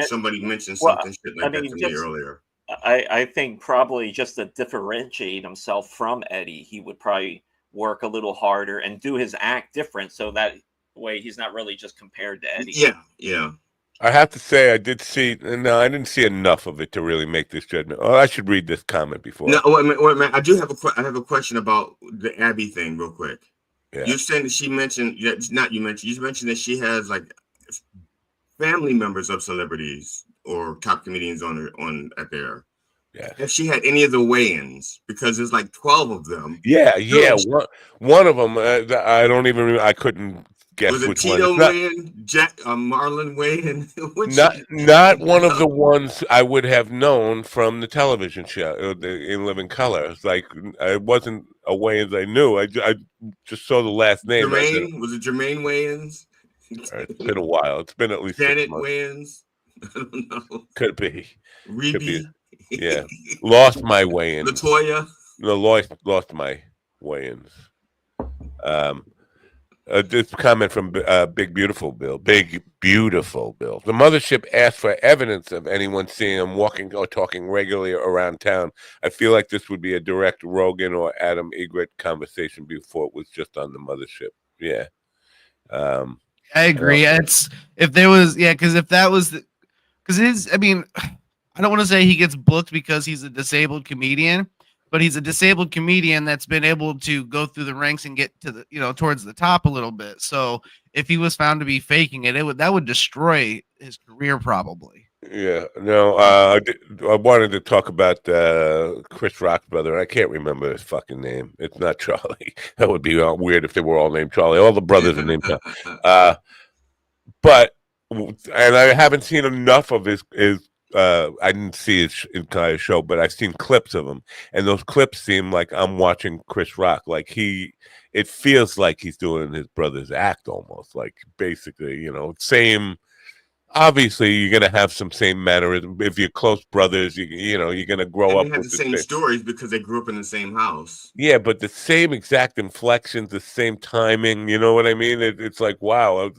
somebody mentioned something shit like that to me earlier. I think probably just to differentiate himself from Eddie, he would probably work a little harder and do his act different, so that way he's not really just compared to Eddie. Yeah. I have to say, I did see. No, I didn't see enough of it to really make this judgment. Oh, I should read this comment before. No, wait a minute. I do have I have a question about the Abby thing, real quick. Yeah. You're saying that she mentioned, not you mentioned. You mentioned that she has like family members of celebrities or top comedians on at there. Yeah. If she had any of the weigh-ins, because there's like 12 of them. Yeah. One of them. I don't even. I couldn't guess was it which Tito one. weigh-in, Jack Marlon weigh-in? Not one of the ones I would have known from the television show in Living Color. It's like it wasn't a weigh-ins I knew. I just saw the last name. Jermaine, was it Jermaine weigh-ins? It's been a while. It's been at least Janet 6 months. weigh-ins. I don't know. Could be. Reby. Yeah. Lost my weigh-ins. Latoya. No, lost my weigh-ins. This comment from Big Beautiful Bill. Big Beautiful Bill. The mothership asked for evidence of anyone seeing him walking or talking regularly around town. I feel like this would be a direct Rogan or Adam Egret conversation before it was just on the mothership. Yeah. I agree. It's if there was, because if that was, because it is. I mean, I don't want to say he gets booked because he's a disabled comedian, but he's a disabled comedian that's been able to go through the ranks and get to the, towards the top a little bit. So if he was found to be faking it, that would destroy his career probably. Yeah, no, I wanted to talk about Chris Rock's brother. I can't remember his fucking name. It's not Charlie. That would be weird if they were all named Charlie. All the brothers are named Charlie. But I haven't seen enough of his I didn't see his entire show, but I've seen clips of him, and those clips seem like I'm watching Chris Rock. Like it feels like he's doing his brother's act almost. Like basically, same. Obviously, you're gonna have some same mannerism. If you're close brothers, you're gonna grow up with the same stories because they grew up in the same house. Yeah, but the same exact inflections, the same timing. You know what I mean? It's like wow.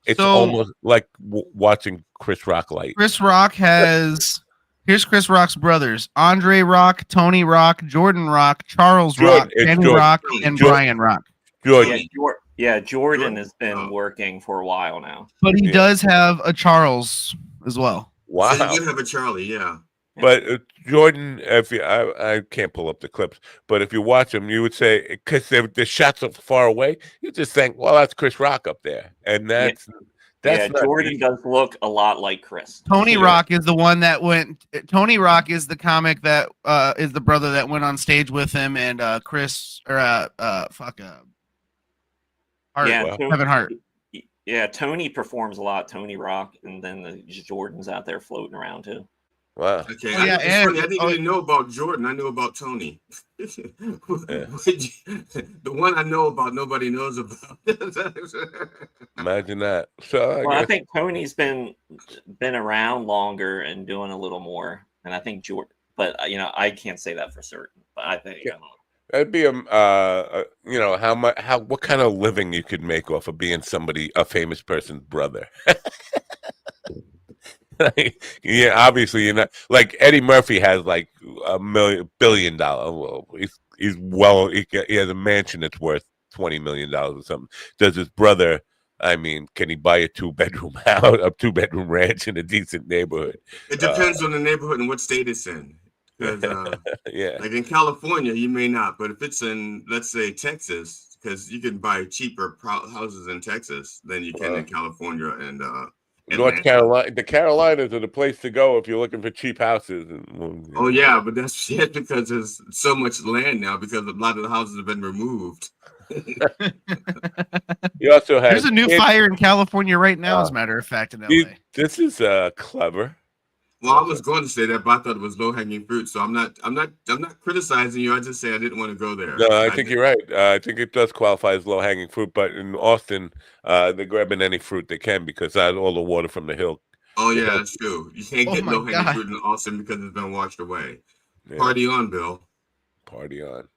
It's almost like watching Chris Rock light. Chris Rock here's Chris Rock's brothers: Andre Rock, Tony Rock, Jordan Rock, Charles Rock, Kenny Rock, and Brian Rock. Jordan has been working for a while now. But he does have a Charles as well. Wow. So he did have a Charlie, yeah. But Jordan, I can't pull up the clips, but if you watch them, you would say, because the shots are far away, you just think, well, that's Chris Rock up there. And that's Jordan does look a lot like Chris. Tony Rock is the one that went. Tony Rock is the comic that is the brother that went on stage with him and Chris or Hart, Kevin Hart. Yeah, Tony performs a lot. Tony Rock, and then the Jordan's out there floating around too. Wow. Okay. I didn't even know about Jordan. I knew about Tony. The one I know about, nobody knows about. Imagine that. So I think Tony's been around longer and doing a little more, and I think Jordan. But I can't say that for certain. But I think that'd be what kind of living you could make off of being a famous person's brother. Yeah, obviously you're not like Eddie Murphy has like $1 billion. Well, he has a mansion that's worth $20 million or something. Does his brother? I mean, can he buy a 2-bedroom house, a 2-bedroom ranch in a decent neighborhood? It depends on the neighborhood and what state it's in. Because yeah, like in California, you may not, but if it's in, let's say, Texas, because you can buy cheaper houses in Texas than you can in California and North Carolina. The Carolinas are the place to go if you're looking for cheap houses. Oh yeah, but that's because there's so much land now because a lot of the houses have been removed. You also have There's a new fire in California right now, as a matter of fact, in LA. This is clever. Well, I was going to say that, but I thought it was low hanging fruit. So I'm not criticizing you. I just say I didn't want to go there. No, I think you're right. I think it does qualify as low hanging fruit. But in Austin, they're grabbing any fruit they can because all the water from the hill. Oh yeah, that's true. You can't get low hanging fruit in Austin because it's been washed away. Yeah. Party on, Bill. Party on.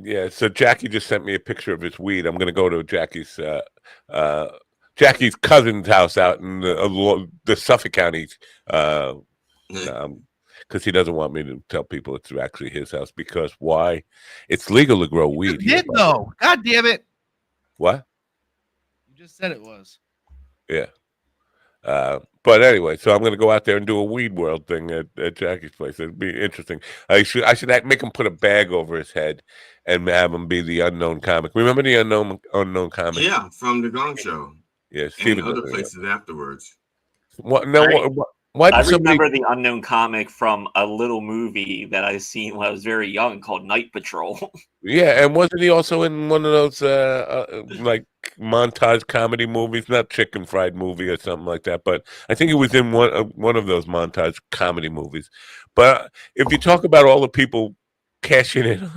Yeah. So Jackie just sent me a picture of his weed. I'm gonna go to Jackie's cousin's house out in the Suffolk County, because he doesn't want me to tell people it's actually his house. Because why? It's legal to grow weed. You did though. God damn it! What? You just said it was. Yeah. But anyway, so I'm going to go out there and do a weed world thing at Jackie's place. It'd be interesting. I should make him put a bag over his head and have him be the unknown comic. Remember the unknown comic? Yeah, from the Gong Show. Yeah, and other places afterwards. What? No. Why I remember the unknown comic from a little movie that I seen when I was very young called Night Patrol. Yeah, and wasn't he also in one of those like montage comedy movies? Not Chicken Fried Movie or something like that, but I think he was in one of those montage comedy movies. But if you talk about all the people cashing in,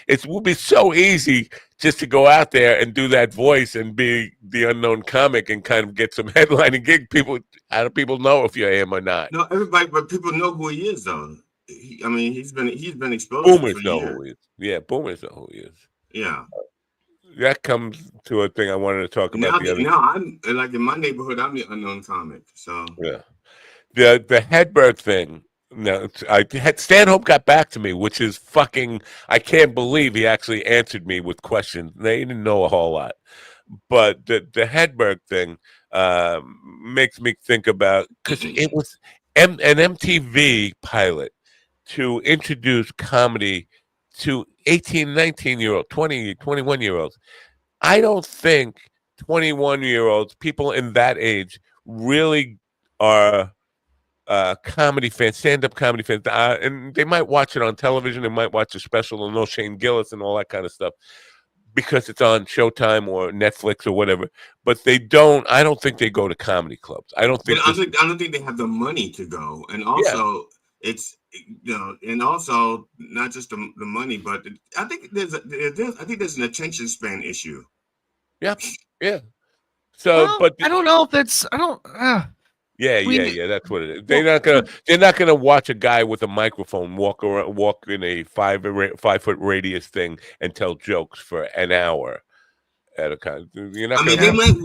it would be so easy just to go out there and do that voice and be the unknown comic and kind of get some headlining gig. How do people know if you're him or not? No, everybody, but people know who he is, though. He's been exposed. Boomers know who he is. Yeah, boomers know who he is. Yeah. That comes to a thing I wanted to talk about. Now I'm like in my neighborhood, I'm the unknown comic. So yeah, the Hedberg thing. No, Stanhope got back to me, which is fucking. I can't believe he actually answered me with questions. They didn't know a whole lot, but the Hedberg thing makes me think about, because it was an MTV pilot to introduce comedy to 18, 19-year-old, 20, 21-year-olds. I don't think 21-year-olds, people in that age, really are comedy fans, stand-up comedy fans, and they might watch it on television. They might watch a special and know Shane Gillis and all that kind of stuff because it's on Showtime or Netflix or whatever. But they don't. I don't think they go to comedy clubs. I don't think. I don't think they have the money to go, and also it's and also not just the money, but I think there's an attention span issue. Yeah. So, but I don't know if that's. I don't. Yeah. That's what it is. They're not gonna watch a guy with a microphone walk in a 5 foot radius thing and tell jokes for an hour at a time. You're not. They might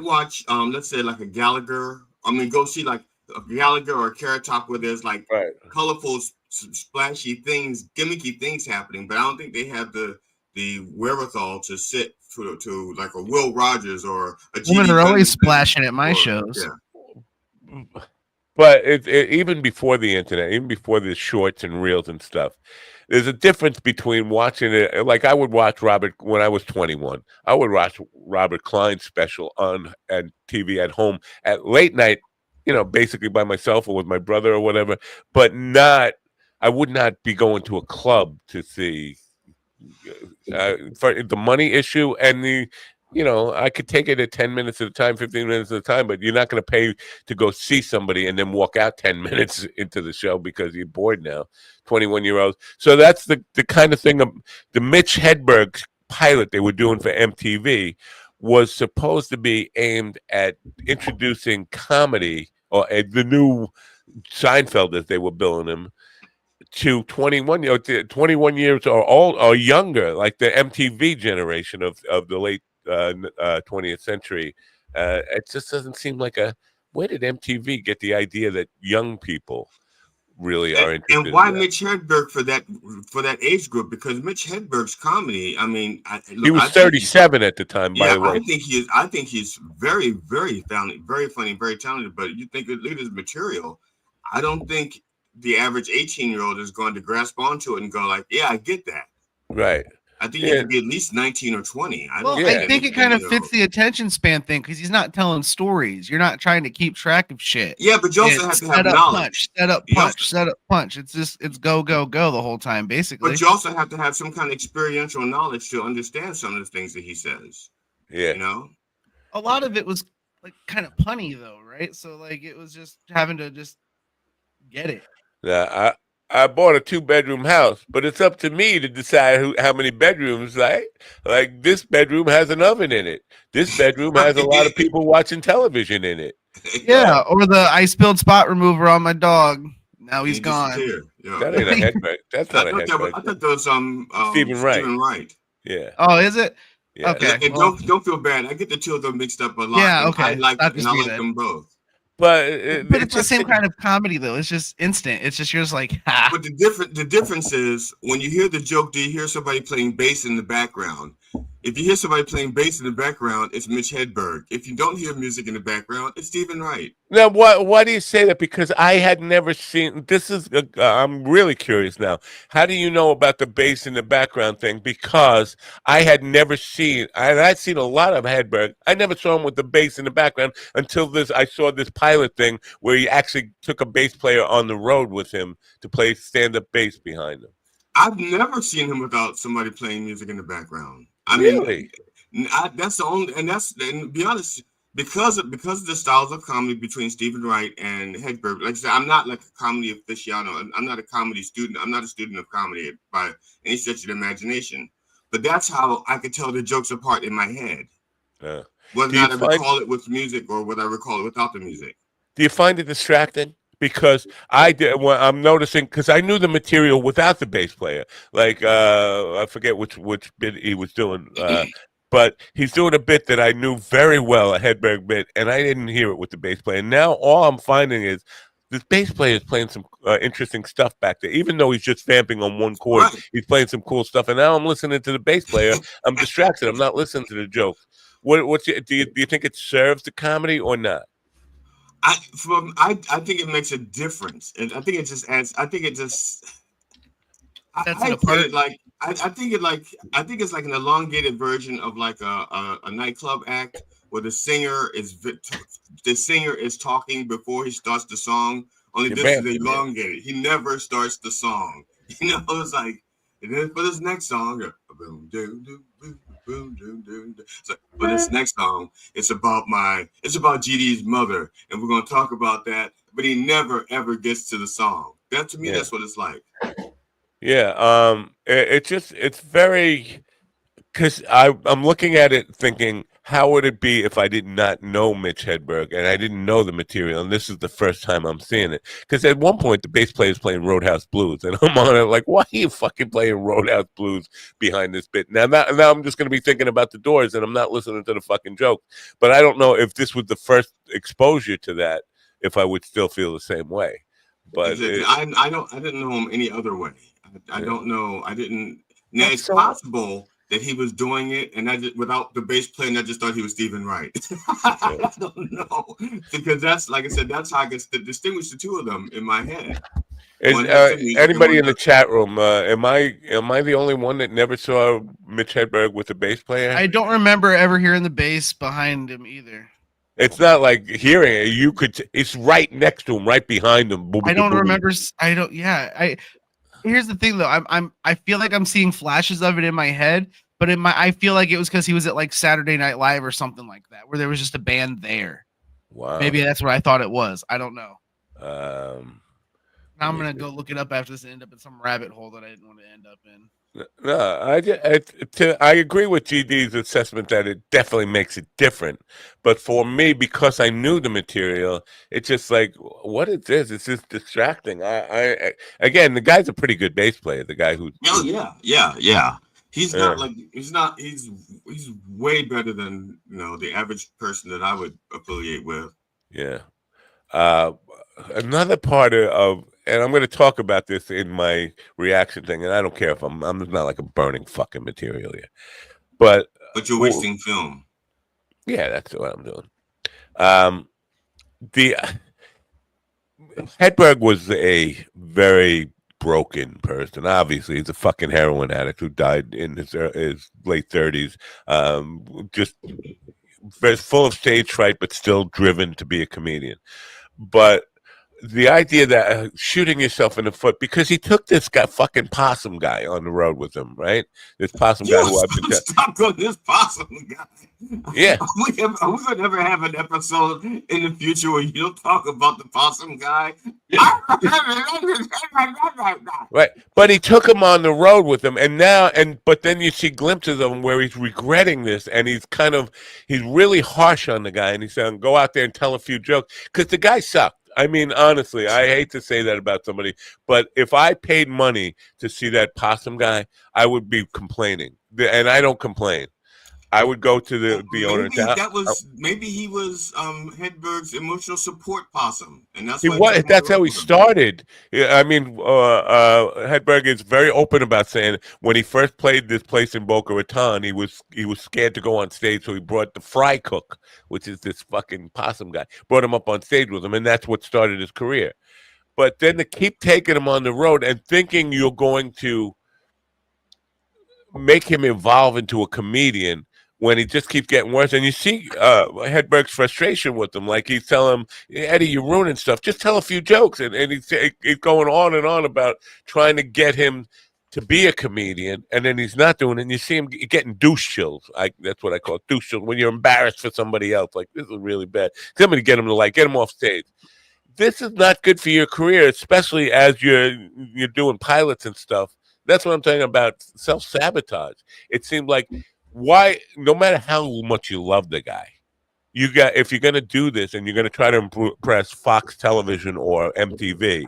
watch let's say like a Gallagher. Go see like a Gallagher or a Carrot Top where there's like colorful, splashy things, gimmicky things happening. But I don't think they have the wherewithal to sit to like a Will Rogers or a. Women are always splashing at my shows. Yeah. But even before the internet, even before the shorts and reels and stuff, there's a difference between watching it. Like I would watch when I was 21. I would watch Robert Klein's special on TV at home at late night, basically by myself or with my brother or whatever. But I would not be going to a club to see for the money issue and I could take it at 10 minutes at a time, 15 minutes at a time, but you're not going to pay to go see somebody and then walk out 10 minutes into the show because you're bored now, 21-year-olds. So that's the kind of thing. The Mitch Hedberg pilot they were doing for MTV was supposed to be aimed at introducing comedy or the new Seinfeld, as they were billing him, to 21 years or old or younger, like the MTV generation of the late 20th century. It just doesn't seem like where did MTV get the idea that young people really are interested? And why Mitch Hedberg for that age group? Because Mitch Hedberg's comedy, he was 37 at the time. By the way, I think he's very, very talented, very funny, very talented. But you think look at his material, I don't think the average 18-year-old is going to grasp onto it and go like, yeah, I get that. Right. I think you could be at least 19 or 20. Well, I think it kind of fits the attention span thing because he's not telling stories. You're not trying to keep track of shit. Yeah, but you also have to have knowledge. Set up, punch, set up, punch. It's go, go, go the whole time, basically. But you also have to have some kind of experiential knowledge to understand some of the things that he says. Yeah. You know? A lot of it was like kind of punny though, right? So like it was just having to just get it. Yeah, I bought a 2-bedroom house, but it's up to me to decide how many bedrooms. Like this bedroom has an oven in it. This bedroom has a lot of people watching television in it. Yeah, or I spilled spot remover on my dog. Now he's gone. Yeah. That ain't a head bag. That's not a head bag. I thought that was Stephen Wright. Stephen Wright. Yeah. Oh, is it? Yeah. Okay. And don't feel bad. I get the two of them mixed up a lot. Yeah. Okay. I like them both. But it's the same kind of comedy though. It's just instant. It's just you're just like, ha. But the difference is when you hear the joke, do you hear somebody playing bass in the background? If you hear somebody playing bass in the background, it's Mitch Hedberg. If you don't hear music in the background, it's Stephen Wright. Now, why do you say that? Because I had never seen this. I'm really curious now. How do you know about the bass in the background thing? Because I had never seen. I'd seen a lot of Hedberg. I never saw him with the bass in the background until this. I saw this pilot thing where he actually took a bass player on the road with him to play stand-up bass behind him. I've never seen him without somebody playing music in the background. Really? That's the only, and to be honest, because of the styles of comedy between Stephen Wright and Hedberg. Like I said, I'm not like a comedy aficionado. I'm not a comedy student. I'm not a student of comedy by any stretch of the imagination. But that's how I could tell the jokes apart in my head. Whether or not I recall it with music or whether I recall it without the music. Do you find it distracting? Because I'm noticing, because I knew the material without the bass player. Like I forget which bit he was doing, but he's doing a bit that I knew very well, a Hedberg bit, and I didn't hear it with the bass player. Now all I'm finding is this bass player is playing some interesting stuff back there. Even though he's just vamping on one chord, he's playing some cool stuff. And now I'm listening to the bass player. I'm distracted. I'm not listening to the jokes. Do you think it serves the comedy or not? I think it makes a difference, and I think it just adds. I think it just. I think it's like an elongated version of like a nightclub act where the singer is talking before he starts the song. Only this is elongated. He never starts the song. You know, it's like, and then for this next song, boom, boom, boom, boom, boom, boom, boom. So for this next song, it's about GD's mother, and we're gonna talk about that. But he never ever gets to the song. That to me, that's what it's like. Yeah, it's very, because I'm looking at it thinking, how would it be if I did not know Mitch Hedberg and I didn't know the material, and this is the first time I'm seeing it? Because at one point the bass player is playing Roadhouse Blues, and I'm on it like, why are you fucking playing Roadhouse Blues behind this bit? Now I'm just going to be thinking about the Doors, and I'm not listening to the fucking joke. But I don't know if this was the first exposure to that, if I would still feel the same way. But I didn't know him any other way. I don't know. I didn't. Now it's possible that he was doing it, and without the bass player, and I just thought he was Stephen Wright. I don't know, because that's, like I said, that's how I can distinguish the two of them in my head. Anybody in the chat room? Am I the only one that never saw Mitch Hedberg with a bass player? I don't remember ever hearing the bass behind him either. It's not like hearing it. It's right next to him, right behind him. Boom, I don't boom, remember. I don't. Yeah. Here's the thing, though. I feel like I'm seeing flashes of it in my head, but I feel like it was because he was at like Saturday Night Live or something like that, where there was just a band there. Wow. Maybe that's what I thought it was. I don't know. Now I'm gonna go look it up after this and end up in some rabbit hole that I didn't want to end up in. No, I agree with GD's assessment that it definitely makes it different. But for me, because I knew the material, it's just like, what is this? It's just distracting. Again, the guy's a pretty good bass player. The guy who. Oh yeah. He's way better than the average person that I would affiliate with. Yeah. Another part of, and I'm going to talk about this in my reaction thing, and I don't care if I'm not like a burning fucking material here, but you're wasting film. Yeah, that's what I'm doing. The Hedberg was a very broken person. Obviously, he's a fucking heroin addict who died in his late 30s. Just very full of stage fright, but still driven to be a comedian. But the idea that shooting yourself in the foot, because he took this fucking possum guy on the road with him, right? This possum guy who I've been stop on this possum guy. Yeah. Are we going to ever have an episode in the future where you don't talk about the possum guy? Right, but he took him on the road with him, but then you see glimpses of him where he's regretting this, and he's really harsh on the guy, and he's saying, "Go out there and tell a few jokes," because the guy sucked. I mean, honestly, I hate to say that about somebody, but if I paid money to see that possum guy, I would be complaining, and I don't complain. I would go to the owner. Maybe he was Hedberg's emotional support possum, and that's that's how he started. I mean, Hedberg is very open about saying when he first played this place in Boca Raton, he was scared to go on stage, so he brought the fry cook, which is this fucking possum guy, brought him up on stage with him, and that's what started his career. But then to keep taking him on the road and thinking you're going to make him evolve into a comedian, when he just keeps getting worse, and you see Hedberg's frustration with him, like he's telling him, "Eddie, you're ruining stuff. Just tell a few jokes," and he's going on and on about trying to get him to be a comedian, and then he's not doing it. And you see him getting douche chills. That's what I call it, douche chills. When you're embarrassed for somebody else, like this is really bad. Somebody get him off stage. This is not good for your career, especially as you're doing pilots and stuff. That's what I'm talking about. Self-sabotage. It seemed like. Why, no matter how much you love the guy, if you're going to do this and you're going to try to impress Fox Television or MTV,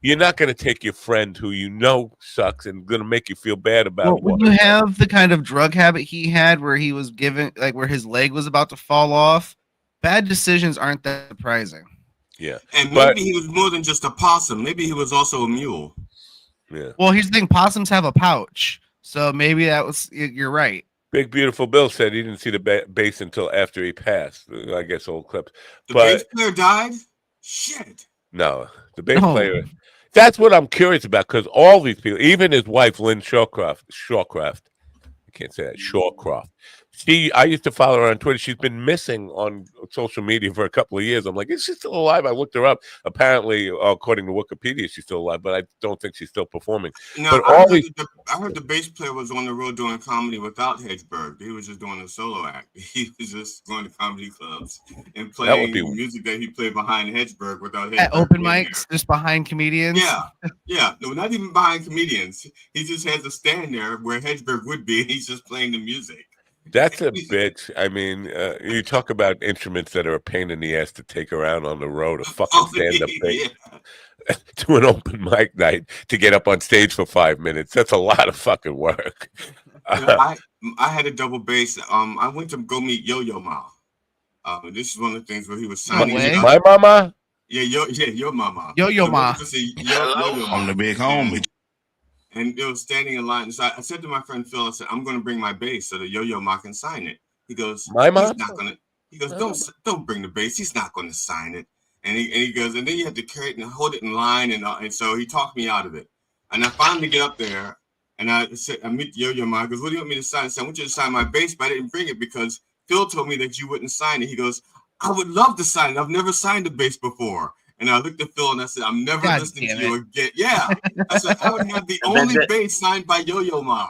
you're not going to take your friend who you know sucks and going to make you feel bad about it. When you have the kind of drug habit he had where he was where his leg was about to fall off, bad decisions aren't that surprising. Yeah. And maybe he was more than just a possum. Maybe he was also a mule. Yeah. Well, here's the thing. Possums have a pouch. So maybe you're right. Big Beautiful Bill said he didn't see the bass until after he passed. I guess old clips. The bass player died? Shit. No, the bass player. That's what I'm curious about, because all these people, even his wife, Lynn Shawcroft, I can't say that, Shawcroft. I used to follow her on Twitter. She's been missing on social media for a couple of years. I'm like, is she still alive? I looked her up. Apparently, according to Wikipedia, she's still alive, but I don't think she's still performing. No, but I heard the bass player was on the road doing comedy without Hedberg. He was just doing a solo act. He was just going to comedy clubs and playing music that he played behind Hedberg without Hedberg. At open mics, just behind comedians? Yeah. No, not even behind comedians. He just has a stand there where Hedberg would be. He's just playing the music. That's a bitch. I mean, you talk about instruments that are a pain in the ass to take around on the road, a fucking stand-up thing. To an open mic night to get up on stage for 5 minutes. That's a lot of fucking work. I had a double bass. I went to go meet Yo-Yo Ma. This is one of the things where he was signing. My mama? Yeah, your mama. Yo-Yo Ma. I'm the big homie. And it was standing in line. So I said to my friend Phil, I said, "I'm going to bring my bass so that Yo-Yo Ma can sign it." He goes, "My ma?" He's not going to. He goes, "Don't bring the bass. He's not going to sign it." And he goes, and then you have to carry it and hold it in line, and so he talked me out of it. And I finally get up there, and I said, I meet Yo-Yo Ma. He goes, "What do you want me to sign?" I said, "I want you to sign my bass, but I didn't bring it because Phil told me that you wouldn't sign it." He goes, "I would love to sign it. I've never signed a bass before." And I looked at Phil and I said, "I'm never listening to you again." Yeah. I said, I would have the only bass signed by Yo-Yo Ma.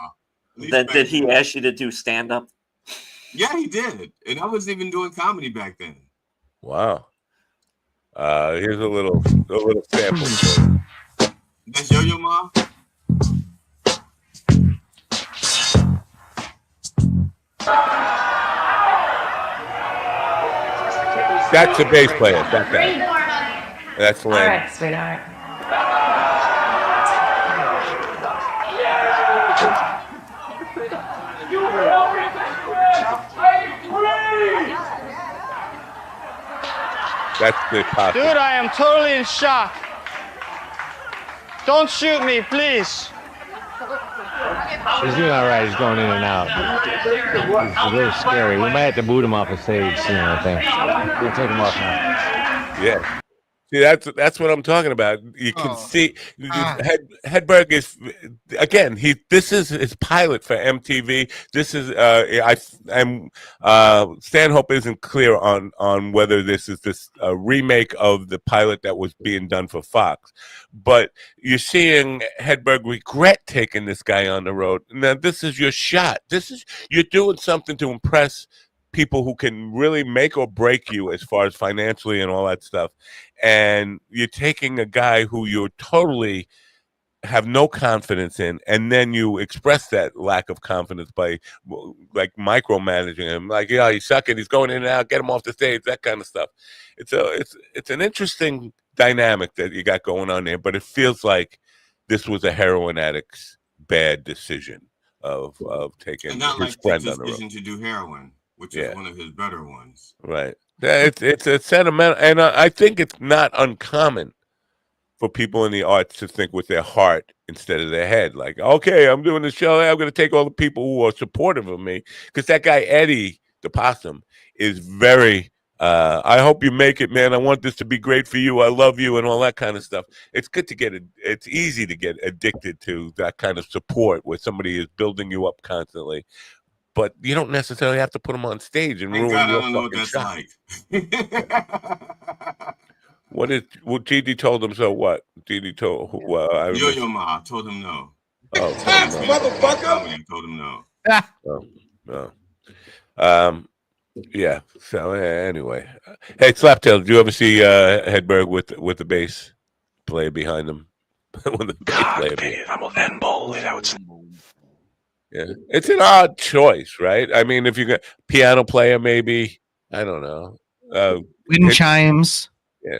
Did he ask you to do stand-up? Yeah, he did. And I wasn't even doing comedy back then. Wow. Here's a little sample. That's Yo-Yo Ma? That's the bass player. That's Lynn. All right, sweetheart. That's the posse. Dude, I am totally in shock. Don't shoot me, please. He's doing all right. He's going in and out. It's a little scary. We might have to boot him off the stage soon, I think. We'll take him off now. Yeah. See, that's what I'm talking about. You can see Hedberg is again. This is his pilot for MTV. This is Stanhope isn't clear on whether this is this remake of the pilot that was being done for Fox, but you're seeing Hedberg regret taking this guy on the road. Now this is your shot. You're doing something to impress people who can really make or break you as far as financially and all that stuff. And you're taking a guy who you're totally have no confidence in, and then you express that lack of confidence by like micromanaging him, like, yeah, he's sucking, he's going in and out, get him off the stage, that kind of stuff. It's an interesting dynamic that you got going on there, but it feels like this was a heroin addict's bad decision of taking and not his like friend his on the road. decision to do heroin, which is one of his better ones. Right. It's a sentimental, and I think it's not uncommon for people in the arts to think with their heart instead of their head. Like, okay, I'm doing the show, I'm going to take all the people who are supportive of me, because that guy Eddie the Possum is very. I hope you make it, man. I want this to be great for you. I love you, and all that kind of stuff. It's good to get it. It's easy to get addicted to that kind of support where somebody is building you up constantly. But you don't necessarily have to put them on stage and ruin God, your I don't know what fucking that's shot. What Gigi told him? So what? Gigi told Yo-Yo Ma told him no. Oh, motherfucker! I told him no. Yeah. So anyway, hey, Slaptail, did you ever see Hedberg with the bass player behind him? When the bass player yeah, it's an odd choice, right? I mean, if you got piano player, maybe, I don't know. Wind chimes. Yeah.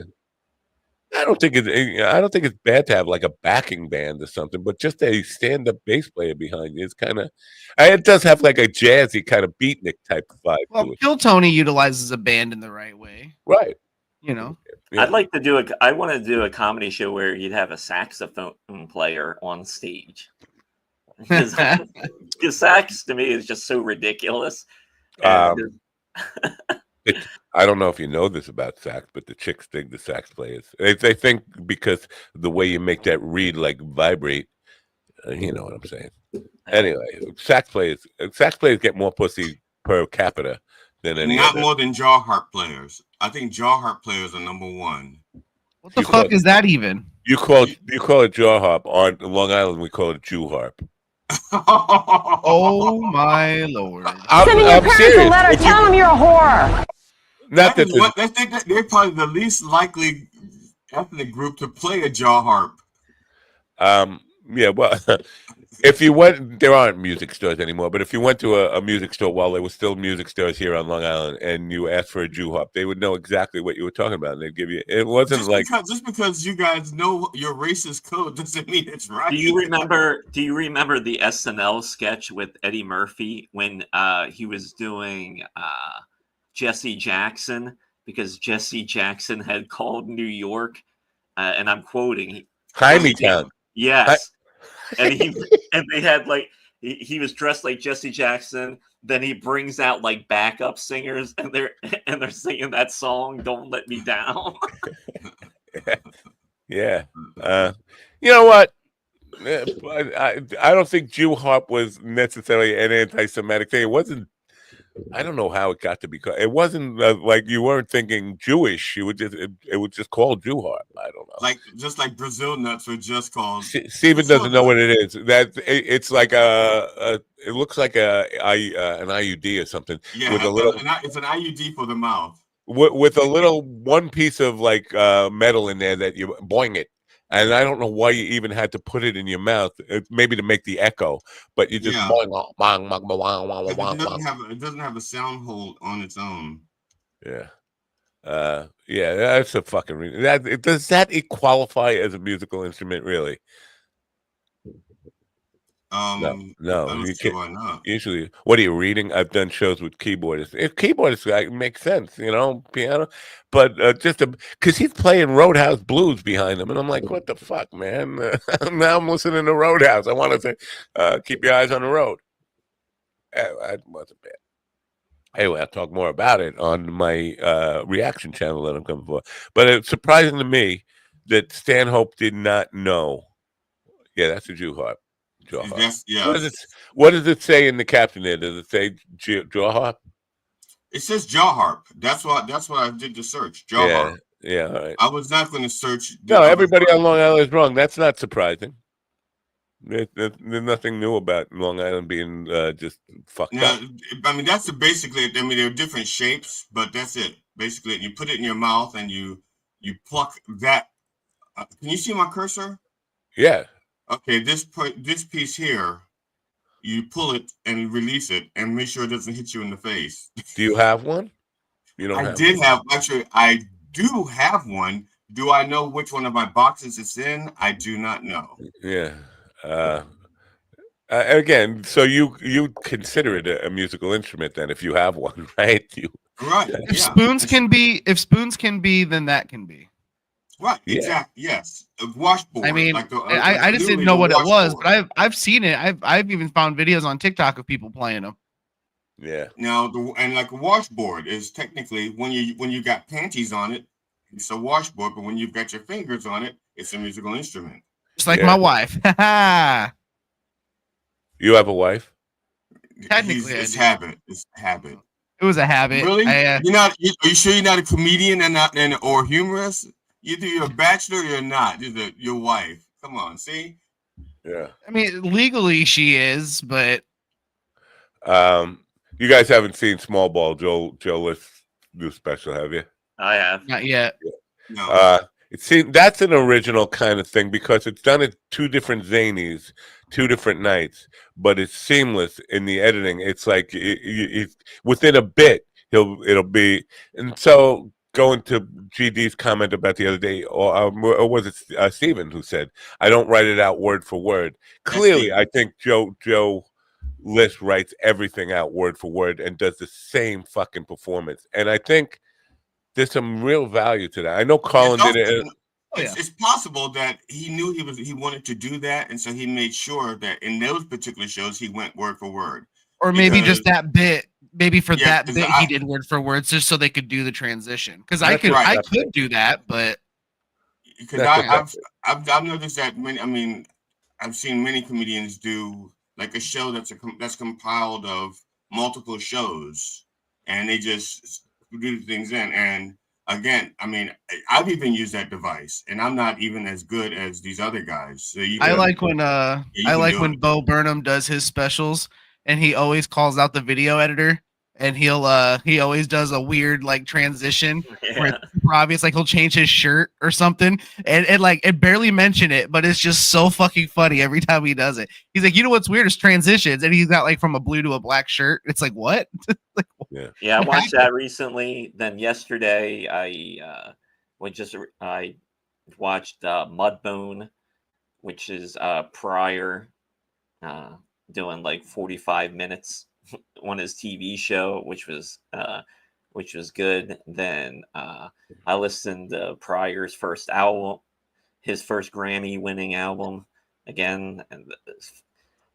I don't think it's bad to have like a backing band or something, but just a stand-up bass player behind you is kind of. It does have like a jazzy kind of beatnik type vibe Well, to it. Kill Tony utilizes a band in the right way, right? You know. I'd like to do I want to do a comedy show where you'd have a saxophone player on stage. Because sax to me is just so ridiculous. I don't know if you know this about sax, but the chicks dig the sax players. They think because the way you make that reed like vibrate, you know what I'm saying. Anyway, sax players get more pussy per capita than any Not other. more than jaw harp players. I think jaw harp players are number one. What the fuck is that even? You call it jaw harp. On Long Island, we call it Jew harp. Oh my lord! Send your parents a letter. Tell them you're a whore. Not that they're probably the least likely ethnic group to play a jaw harp. Yeah, well, if you went, there aren't music stores anymore, but if you went to a music store while there were still music stores here on Long Island and you asked for a Jew harp, they would know exactly what you were talking about, and they'd give you. It wasn't just because you guys know your racist code doesn't mean it's right. Do you remember the SNL sketch with Eddie Murphy when he was doing Jesse Jackson, because Jesse Jackson had called New York, and I'm quoting, Jaime Town. Yes. And they had like he was dressed like Jesse Jackson. Then he brings out like backup singers, and they're singing that song "Don't Let Me Down." Yeah. You know what? I don't think Jew harp was necessarily an anti-Semitic thing. It wasn't. I don't know how it got to be called. It wasn't like you weren't thinking Jewish. You would just it was just called Jew harp. I don't know. Just like Brazil nuts were just called. Steven doesn't know what it is. It's like it looks like an IUD or something. Yeah, with a little. It's an IUD for the mouth. With a little one piece of like metal in there that you boing it. And I don't know why you even had to put it in your mouth, maybe to make the echo, but you just bong, it doesn't have a sound hole on its own. Yeah. Yeah, that's a fucking reason. Does that qualify as a musical instrument, really? No, you can't. Why not? Usually, what are you reading? I've done shows with keyboardists. If keyboardists, it makes sense, piano, but just because he's playing Roadhouse blues behind him, and I'm like, what the fuck, man? Now I'm listening to Roadhouse. I want to say, keep your eyes on the road. That wasn't bad. Anyway, I'll talk more about it on my reaction channel that I'm coming for. But it's surprising to me that Stanhope did not know. Yeah, that's a Jew harp. Jaw harp. What does it say in the caption there? Does it say jaw harp? It says jaw harp. That's what I did the search. Jaw harp. Yeah, all right. I was not going to search. No, everybody on Long Island is wrong. That's not surprising. There's nothing new about Long Island being just fucked up. I mean, that's basically. I mean, there are different shapes, but that's it. Basically, you put it in your mouth and you pluck that. Can you see my cursor? Yeah. Okay, this piece here, you pull it and release it, and make sure it doesn't hit you in the face. Do you have one? You don't. I do have one. Do I know which one of my boxes it's in? I do not know. Yeah. Again, so you consider it a musical instrument then, if you have one, right? Right. If spoons can be, then that can be. Right. Yeah. Exactly. Yes. A washboard. I mean, I just didn't know what it was, but I've seen it. I've even found videos on TikTok of people playing them. Yeah. Now like a washboard is technically when you got panties on it, it's a washboard, but when you've got your fingers on it, it's a musical instrument. Just like my wife. You have a wife? Technically, it's habit. It's habit. It was a habit. Really? Are you sure you're not a comedian or humorist? Either you're a bachelor or you're not. You're your wife. Come on, see? Yeah. I mean, legally she is, but you guys haven't seen Small Ball, Joe List's new special, have you? I have. Not yet. No. It seems that's an original kind of thing because it's done at two different zanies, 2 different nights, but it's seamless in the editing. It's like within a bit it'll be. And so going to GD's comment about the other day, or was it Steven who said, "I don't write it out word for word." Clearly, I think Joe List writes everything out word for word and does the same fucking performance, and I think there's some real value to that. I know Colin did it. It's possible that he knew he wanted to do that, and so he made sure that in those particular shows he went word for word. Or maybe just that bit. Maybe for that bit he did word for word just so they could do the transition. Because I could do that, but because I've noticed that many. I mean, I've seen many comedians do like a show that's compiled of multiple shows, and they just do things in. And again, I mean, I've even used that device, and I'm not even as good as these other guys. So I like when Bo Burnham does his specials, and he always calls out the video editor, and he always does a weird like transition where it's super obvious, like he'll change his shirt or something, and like it barely mention it, but it's just so fucking funny every time he does it. He's like, you know what's weird is transitions, and he's got like from a blue to a black shirt. It's like what? Like, yeah, I watched that recently. Then yesterday, I watched Mudbone, which is Pryor doing like 45 minutes on his TV show, which was good. Then I listened to Pryor's first album, his first Grammy-winning album again, and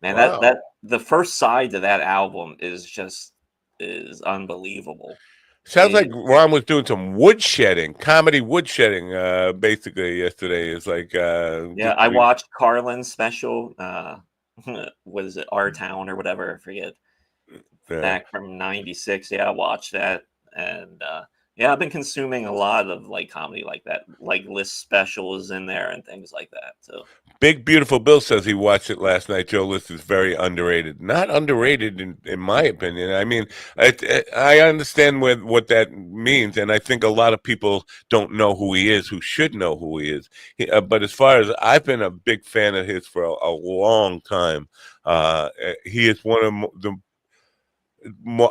man, that the first side to that album is unbelievable. Sounds like Ron was doing some comedy woodshedding, basically yesterday. It's like I watched Carlin's special. What is it, Our Town or whatever? I forget. Back from '96. Yeah, I watched that, and I've been consuming a lot of like comedy like that, like List specials in there and things like that. So Big Beautiful Bill says he watched it last night. Joe List is very underrated. Not underrated in my opinion. I mean, I understand what that means, and I think a lot of people don't know who he is, who should know who he is. But as far as I've been a big fan of his for a long time, he is one of the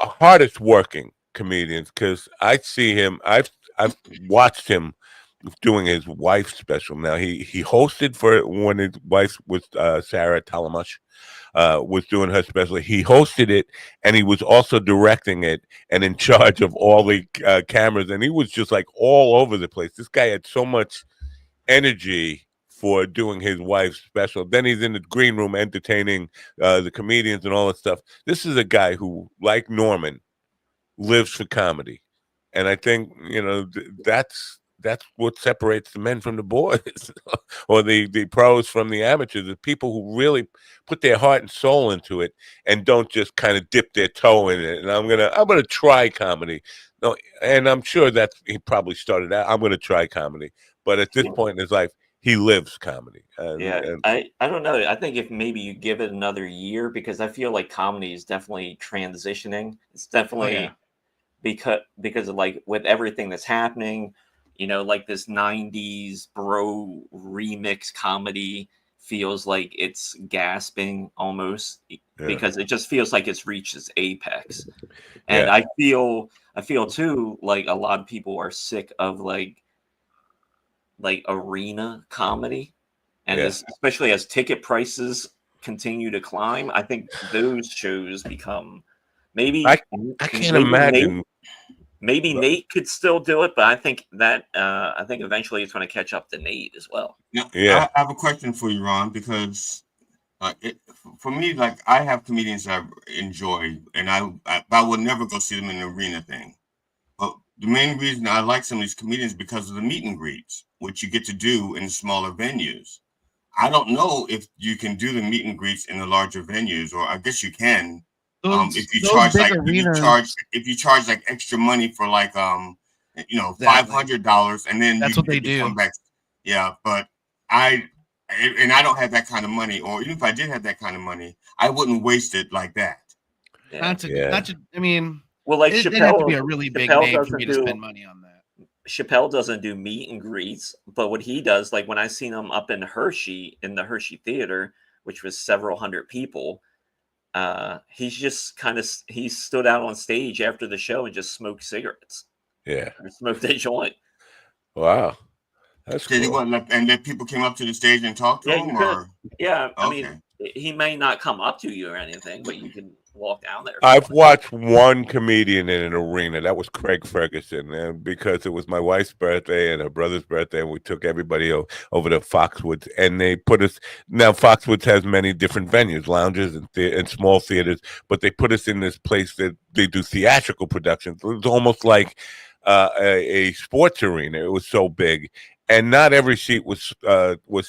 hardest working comedians because I see him. I've watched him doing his wife's special. Now he hosted for when his wife was Sarah Talamash was doing her special. He hosted it, and he was also directing it and in charge of all the cameras. And he was just like all over the place. This guy had so much energy for doing his wife's special. Then he's in the green room entertaining the comedians and all that stuff. This is a guy who, like Norman, lives for comedy, and I think that's what separates the men from the boys, or the pros from the amateurs. The people who really put their heart and soul into it and don't just kind of dip their toe in it. And I'm gonna try comedy. No, and I'm sure that he probably started out. I'm gonna try comedy, but at this point in his life, he lives comedy. And I don't know. I think if maybe you give it another year, because I feel like comedy is definitely transitioning. It's definitely because of like with everything that's happening, like this 90s bro remix comedy feels like it's gasping almost because it just feels like it's reached its apex. And I feel too like a lot of people are sick of like arena comedy. And especially as ticket prices continue to climb, I think those shows become maybe I can't imagine. Maybe Nate could still do it, but I think eventually it's going to catch up to Nate as well. I have a question for you, Ron, because for me, like I have comedians that I enjoy, and I would never go see them in an arena thing. But the main reason I like some of these comedians is because of the meet and greets, which you get to do in smaller venues. I don't know if you can do the meet and greets in the larger venues, or I guess you can. If you charge like extra money for like $500, and then that's what they do. Come back. Yeah, but I don't have that kind of money, or even if I did have that kind of money, I wouldn't waste it like that. I mean, well, like it'd have to be a really big name for me to spend money on that. Chappelle doesn't do meet and greets, but what he does, like when I seen him up in the Hershey Theater, which was several hundred people, he's just he stood out on stage after the show and just smoked cigarettes. Yeah, or smoked a joint. Wow, that's cool. And then people came up to the stage and talked to him, or I mean, he may not come up to you or anything, but you can walk down there. I've watched one comedian in an arena. That was Craig Ferguson, and because it was my wife's birthday and her brother's birthday, and we took everybody over to Foxwoods, and they put us. Now Foxwoods has many different venues, lounges, and small theaters, but they put us in this place that they do theatrical productions. It was almost like a sports arena. It was so big. And not every seat was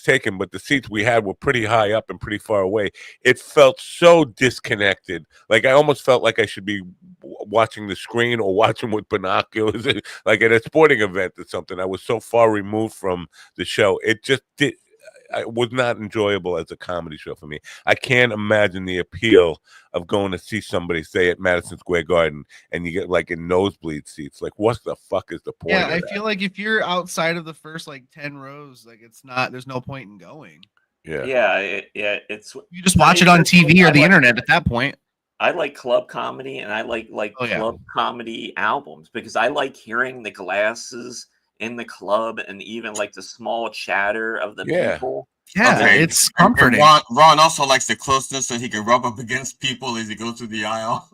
taken, but the seats we had were pretty high up and pretty far away. It felt so disconnected. Like I almost felt like I should be watching the screen or watching with binoculars, like at a sporting event or something. I was so far removed from the show. It was not enjoyable as a comedy show for me. I can't imagine the appeal of going to see somebody, say, at Madison Square Garden, and you get like in nosebleed seats. Like, what the fuck is the point? Yeah, I feel like if you're outside of the first like 10 rows, like there's no point in going. It's you just watch it on TV or the internet at that point. I like club comedy, and I like club comedy albums because I like hearing the glasses in the club and even like the small chatter of the people. Yeah, it's comforting. Ron also likes the closeness so he can rub up against people as he goes through the aisle.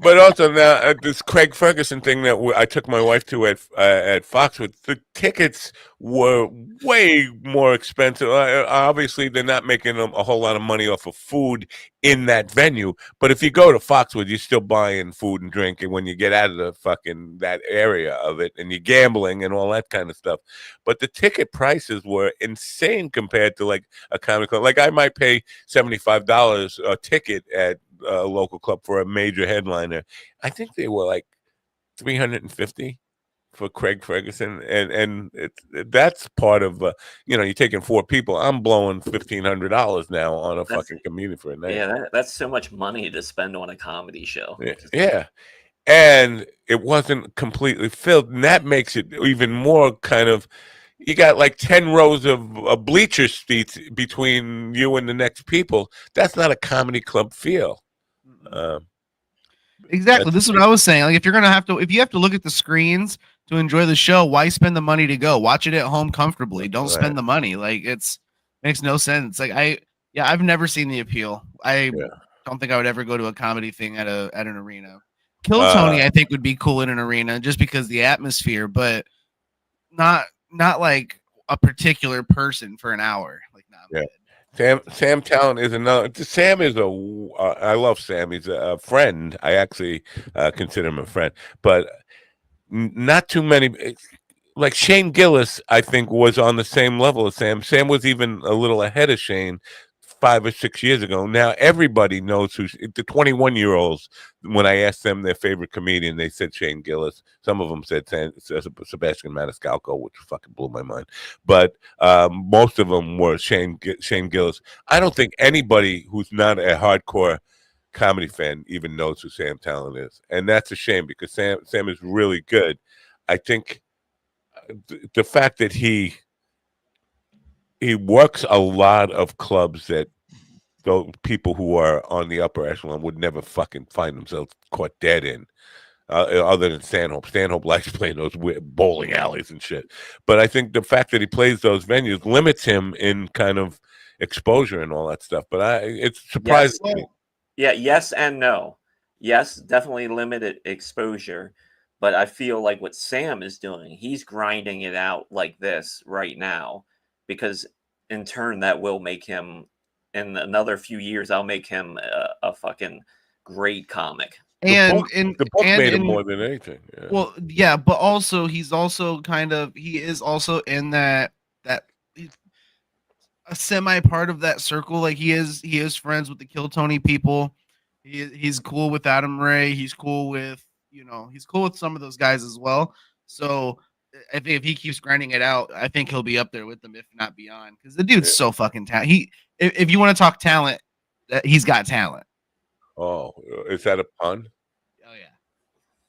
But also now this Craig Ferguson thing that I took my wife to at Foxwood, the tickets were way more expensive. Obviously, they're not making a whole lot of money off of food in that venue. But if you go to Foxwood, you're still buying food and drink. And when you get out of the fucking that area of it, and you're gambling and all that kind of stuff. But the ticket prices were insane compared to like a comedy club. Like I might pay $75 a ticket at a local club for a major headliner. I think they were like $350 for Craig Ferguson, and that's part of you're taking 4 people. I'm blowing $1,500 now on a fucking comedian for a night. Yeah, that's so much money to spend on a comedy show. Yeah. And it wasn't completely filled, and that makes it even more kind of. You got like 10 rows of bleacher seats between you and the next people. That's not a comedy club feel. Exactly. This is what I was saying. Like if you have to look at the screens to enjoy the show, why spend the money to go? Watch it at home comfortably. Don't spend the money. Like makes no sense. Like I've never seen the appeal. I don't think I would ever go to a comedy thing at an arena. Kill Tony, I think would be cool in an arena just because the atmosphere, but not like a particular person for an hour. Like Sam Talent is another. Sam is I love Sam. He's a friend. I actually consider him a friend, but not too many. Like Shane Gillis, I think, was on the same level as Sam. Sam was even a little ahead of Shane 5 or 6 years ago. Now everybody knows who the 21-year-olds. When I asked them their favorite comedian, they said Shane Gillis. Some of them said Sebastian Maniscalco, which fucking blew my mind. But most of them were Shane Gillis. I don't think anybody who's not a hardcore comedy fan even knows who Sam Talent is, and that's a shame because Sam is really good. I think the fact that he works a lot of clubs that those people who are on the upper echelon would never fucking find themselves caught dead in, other than Stanhope. Stanhope likes playing those bowling alleys and shit. But I think the fact that he plays those venues limits him in kind of exposure and all that stuff. But it's surprising. Yes. Yeah, yes and no. Yes, definitely limited exposure. But I feel like what Sam is doing, he's grinding it out like this right now, because in turn that will make him, in another few years, I'll make him a fucking great comic. The book made him more than anything. Yeah. Well, yeah, but also he is also in that a semi part of that circle. Like he is friends with the Kill Tony people. He's cool with Adam Ray. He's cool with some of those guys as well. So I think if he keeps grinding it out, I think he'll be up there with them, if not beyond. Because the dude's so fucking talented. If you want to talk talent, he's got talent. Oh, is that a pun? Oh yeah.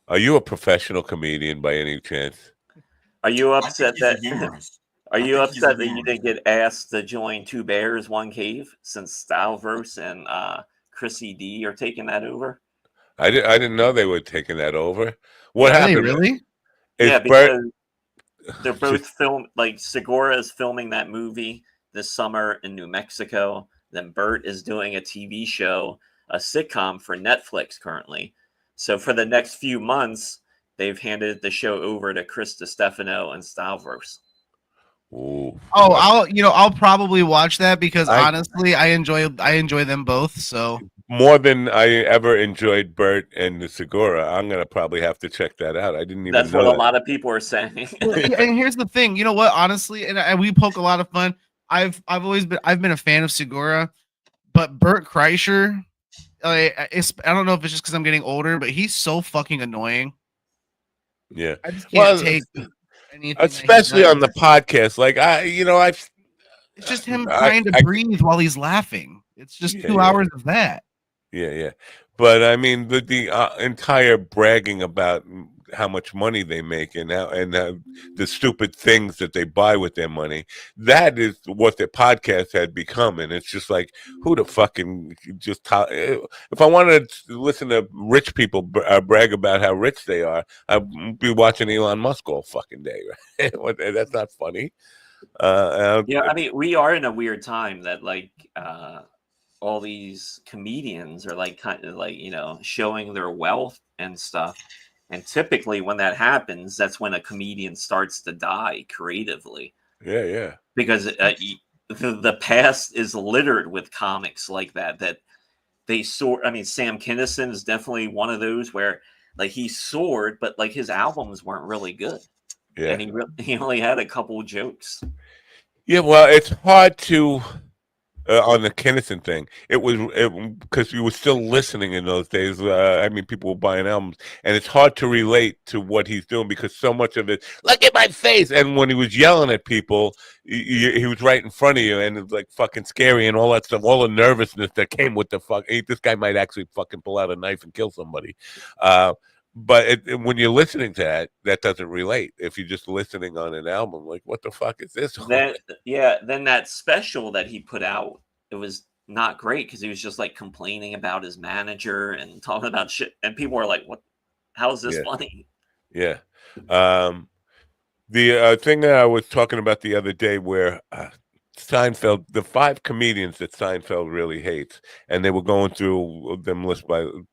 Are you a professional comedian by any chance? Are you upset that? Are you upset that you didn't get asked to join Two Bears, One Cave since Stavros and Chrissy D are taking that over? I didn't know they were taking that over. What happened? Really? Yeah, because they're both like Segura is filming that movie this summer in New Mexico. Then Bert is doing a TV show, a sitcom for Netflix currently. So for the next few months, they've handed the show over to Chris DiStefano and Stavros. Ooh. Oh, I'll probably watch that because honestly, I enjoy them both. So more than I ever enjoyed Bert and the Segura, I'm gonna probably have to check that out. I didn't even. That's know what that. a lot of people are saying. And here's the thing, you know what? Honestly, and we poke a lot of fun. I've been a fan of Segura, but Bert Kreischer, I don't know if it's just because I'm getting older, but he's so fucking annoying. Yeah, I just can't take anything, especially on the podcast. Like it's just him trying to breathe while he's laughing. It's just 2 hours of that. Yeah. But I mean, the entire bragging about how much money they make and the stupid things that they buy with their money, that is what their podcast had become. And it's just like, who the fucking if I wanted to listen to rich people brag about how rich they are, I'd be watching Elon Musk all fucking day, right? That's not funny. Yeah, I mean, we are in a weird time that like all these comedians are like kind of like, showing their wealth and stuff. And typically when that happens, that's when a comedian starts to die creatively. Yeah. Because the past is littered with comics like that they soar. I mean, Sam Kinison is definitely one of those where like he soared, but like his albums weren't really good. Yeah. And he only had a couple of jokes. Yeah, well, it's hard to on the Kinnison thing. It was because you were still listening in those days. I mean, people were buying albums, and it's hard to relate to what he's doing because so much of it, look at my face. And when he was yelling at people, he was right in front of you, and it's like fucking scary and all that stuff. All the nervousness that came with the fuck. This guy might actually fucking pull out a knife and kill somebody. But when you're listening to that doesn't relate. If you're just listening on an album, like, what the fuck is this? Then that special that he put out, it was not great because he was just like complaining about his manager and talking about shit. And people were like, what? How is this funny? Yeah. The thing that I was talking about the other day where Seinfeld, the 5 comedians that Seinfeld really hates, and they were going through them list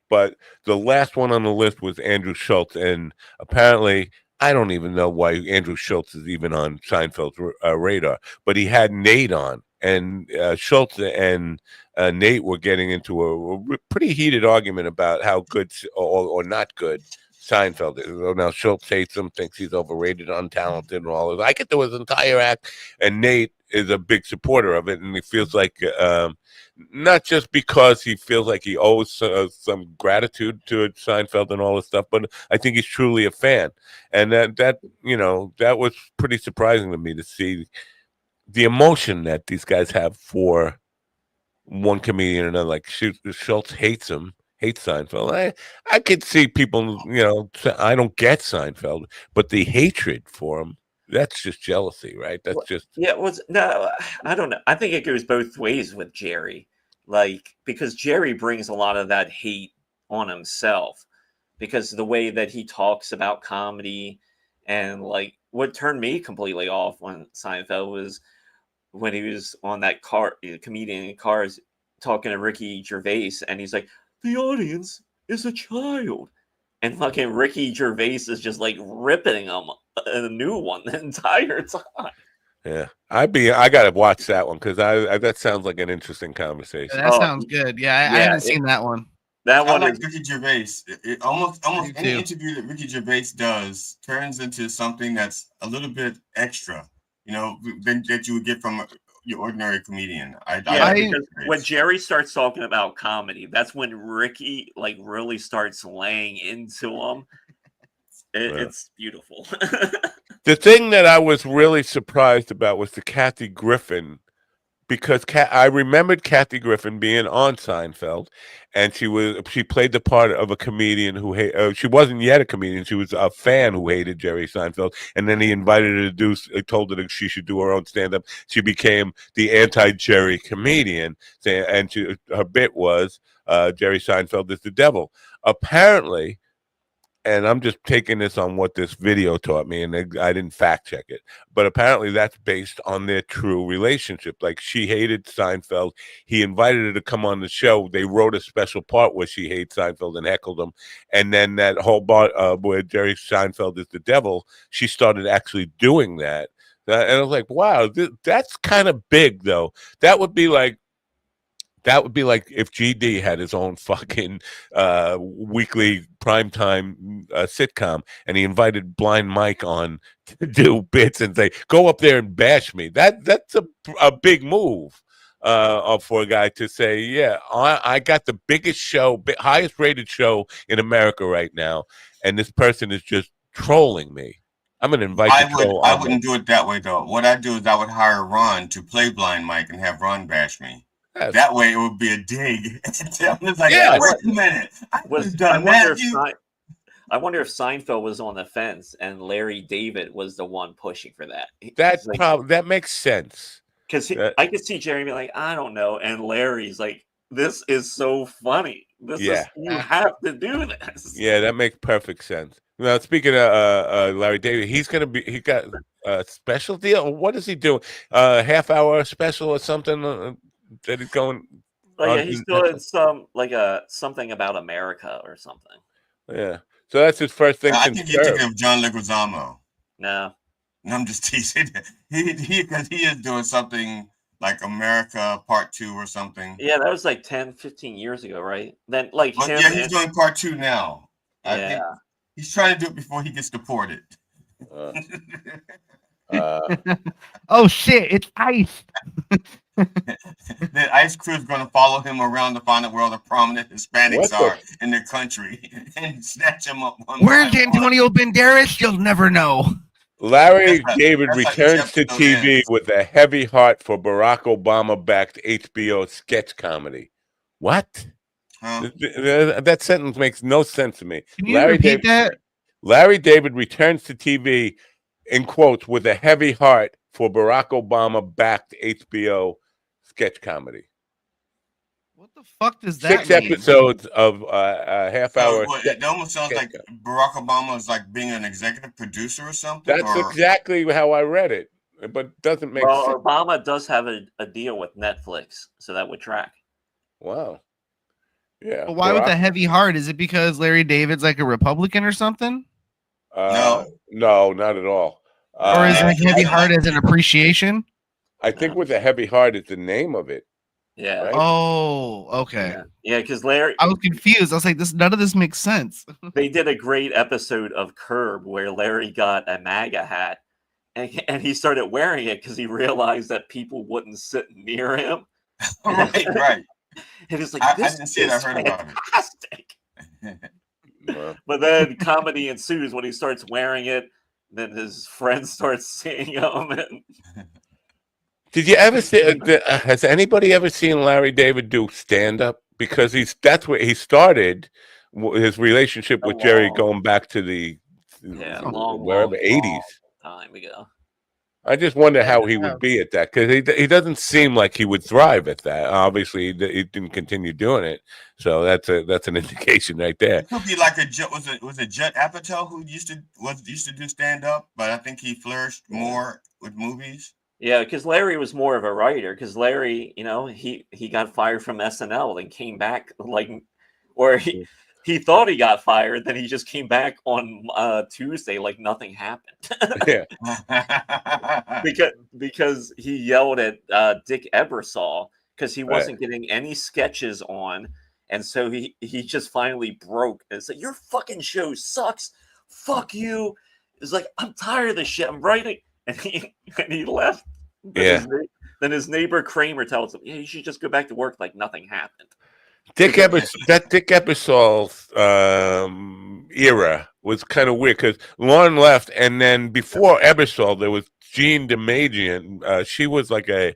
but the last one on the list was Andrew Schultz, and apparently I don't even know why Andrew Schultz is even on Seinfeld's radar, but he had Nate on, and Schultz and Nate were getting into a pretty heated argument about how good or not good Seinfeld is. Now Schultz hates him, thinks he's overrated, untalented, and all of that. I get through his entire act, and Nate is a big supporter of it, and he feels like not just because he feels like he owes some gratitude to Seinfeld and all this stuff, but I think he's truly a fan, and that was pretty surprising to me to see the emotion that these guys have for one comedian or another. Like Schultz hates Seinfeld. I could see people, I don't get Seinfeld, but the hatred for him, that's just jealousy, right? That's just no, I don't know. I think it goes both ways with Jerry, because Jerry brings a lot of that hate on himself because the way that he talks about comedy, and what turned me completely off on Seinfeld was when he was on that comedian in Cars talking to Ricky Gervais, and he's like, the audience is a child. And fucking Ricky Gervais is just ripping him a new one the entire time. Yeah. I got to watch that one because that sounds like an interesting conversation. That sounds good. Yeah, I haven't seen that one. That one, like Ricky Gervais. Almost any interview that Ricky Gervais does turns into something that's a little bit extra, than that you would get from your ordinary comedian. Because when Jerry starts talking about comedy, that's when Ricky really starts laying into him. It's beautiful. The thing that I was really surprised about was the Kathy Griffin, because I remembered Kathy Griffin being on Seinfeld, and she played the part of a comedian who she wasn't yet a comedian. She was a fan who hated Jerry Seinfeld, and then he invited her told her that she should do her own stand-up. She became the anti-Jerry comedian, and her bit was Jerry Seinfeld is the devil. Apparently, and I'm just taking this on what this video taught me, and I didn't fact check it, but apparently that's based on their true relationship. Like, she hated Seinfeld. He invited her to come on the show. They wrote a special part where she hates Seinfeld and heckled him. And then that whole part where Jerry Seinfeld is the devil, she started actually doing that. And I was like, wow, that's kind of big, though. That would be like if GD had his own fucking weekly primetime sitcom, and he invited Blind Mike on to do bits and say, "Go up there and bash me." That's a big move for a guy to say, "Yeah, I got the biggest show, highest rated show in America right now, and this person is just trolling me." I'm gonna invite the troll. I wouldn't do it that way though. What I do is I would hire Ron to play Blind Mike and have Ron bash me. Yes. That way it would be a dig. I'm just like, wait a minute. I wonder if Seinfeld was on the fence and Larry David was the one pushing for that. That makes sense. Because I could see Jerry be like, I don't know. And Larry's like, this is so funny. You have to do this. Yeah, that makes perfect sense. Now, speaking of Larry David, he got a special deal. What is he doing? Half-hour special or something? That he's going. He's doing something about America or something. Yeah, so that's his first thing. I think you're thinking of John Leguizamo. No, I'm just teasing. Because he is doing something like America Part 2 or something. Yeah, that was 10, 15 years ago, right? Then he's doing Part 2 now. I think he's trying to do it before he gets deported. Oh shit! It's ICE. The ICE crew is going to follow him around to find out where all the prominent Hispanics are in the country and snatch him up. Where's Antonio Banderas? You'll never know. Larry David returns to TV with a heavy heart for Barack Obama-backed HBO sketch comedy. What? That sentence makes no sense to me. Can you repeat that? Larry David returns to TV, in quotes, with a heavy heart for Barack Obama-backed HBO sketch comedy. What the fuck does that 6 mean? episodes of a half-hour. It almost sounds like Barack Obama is like being an executive producer or something. That's exactly how I read it, but it doesn't make sense. Obama does have a deal with Netflix, so that would track. Wow. Yeah. But why with the heavy heart? Is it because Larry David's like a Republican or something? No, not at all. Or is it like heavy heart as an appreciation? I think with a heavy heart is the name of it. Yeah. Right? Oh, okay. Yeah, because Larry, I was confused. I was like, none of this makes sense. they did a great episode of Curb where Larry got a MAGA hat, and he started wearing it because he realized that people wouldn't sit near him. Right. And it's like, I this didn't see it. I heard about it. fantastic. But then comedy ensues when he starts wearing it. Then his friends start seeing him. And Did you ever see? Has anybody ever seen Larry David do stand up? Because that's where he started his relationship with Jerry, going back to the wherever 80s time ago. I just wonder how he would be at that, because he doesn't seem like he would thrive at that. Obviously, he didn't continue doing it, so that's an indication right there. It could be like was it Judd Apatow who used to do stand up, but I think he flourished more with movies. Yeah, because Larry was more of a writer. Because Larry, he got fired from SNL and came back or he thought he got fired, then he just came back on Tuesday like nothing happened. Yeah, because he yelled at Dick Ebersol because he wasn't getting any sketches on, and so he just finally broke and said, "Your fucking show sucks. Fuck you." It's like, I'm tired of this shit. I'm writing, and he left. Then his neighbor Kramer tells him, "Yeah, you should just go back to work like nothing happened." Dick Ebersol's era was kind of weird because Lauren left, and then before Ebersol, there was Jean DeMagian. She was like I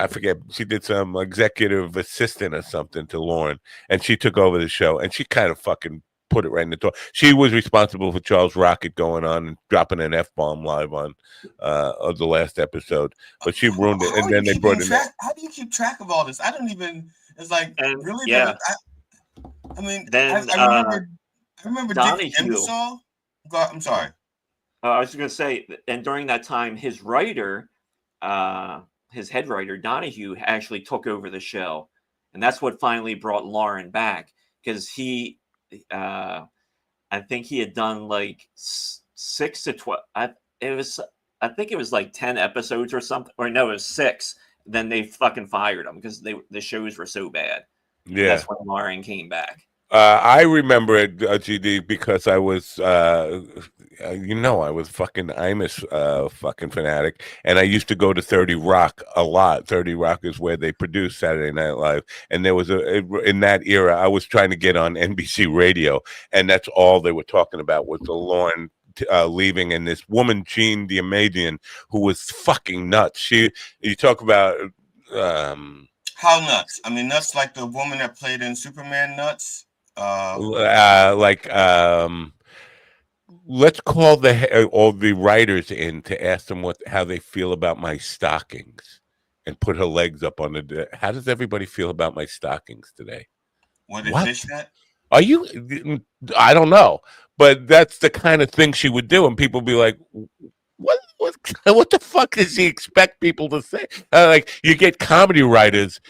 forget, she did some executive assistant or something to Lauren, and she took over the show, and she kind of fucking put it right in the door. She was responsible for Charles Rocket going on and dropping an F-bomb live on of the last episode, but she ruined it, and then they brought in. How do you keep track of all this? I don't even. It's like really. Yeah. I mean, then I remember Donahue. Dick Ebersol. I'm sorry. I was going to say, and during that time, his writer, his head writer Donahue, actually took over the show, and that's what finally brought Lauren back, because he. I think he had done like 6 to 12. I think it was like 10 episodes or something, or no, it was 6. Then they fucking fired him because the shows were so bad. Yeah, that's when Lauren came back. I remember it, GD, because I was, I was fucking Imus fucking fanatic, and I used to go to 30 Rock a lot. 30 Rock is where they produced Saturday Night Live, and there was in that era, I was trying to get on NBC Radio, and that's all they were talking about was the Lauren leaving, and this woman Jean DeMagian, who was fucking nuts. You talk about how nuts? I mean, nuts like the woman that played in Superman nuts. Let's call all the writers in to ask them how they feel about my stockings, and put her legs up on the. How does everybody feel about my stockings today? What? Fishnet? Are you? I don't know, but that's the kind of thing she would do, and people be like, "What the fuck does she expect people to say?" Like, you get comedy writers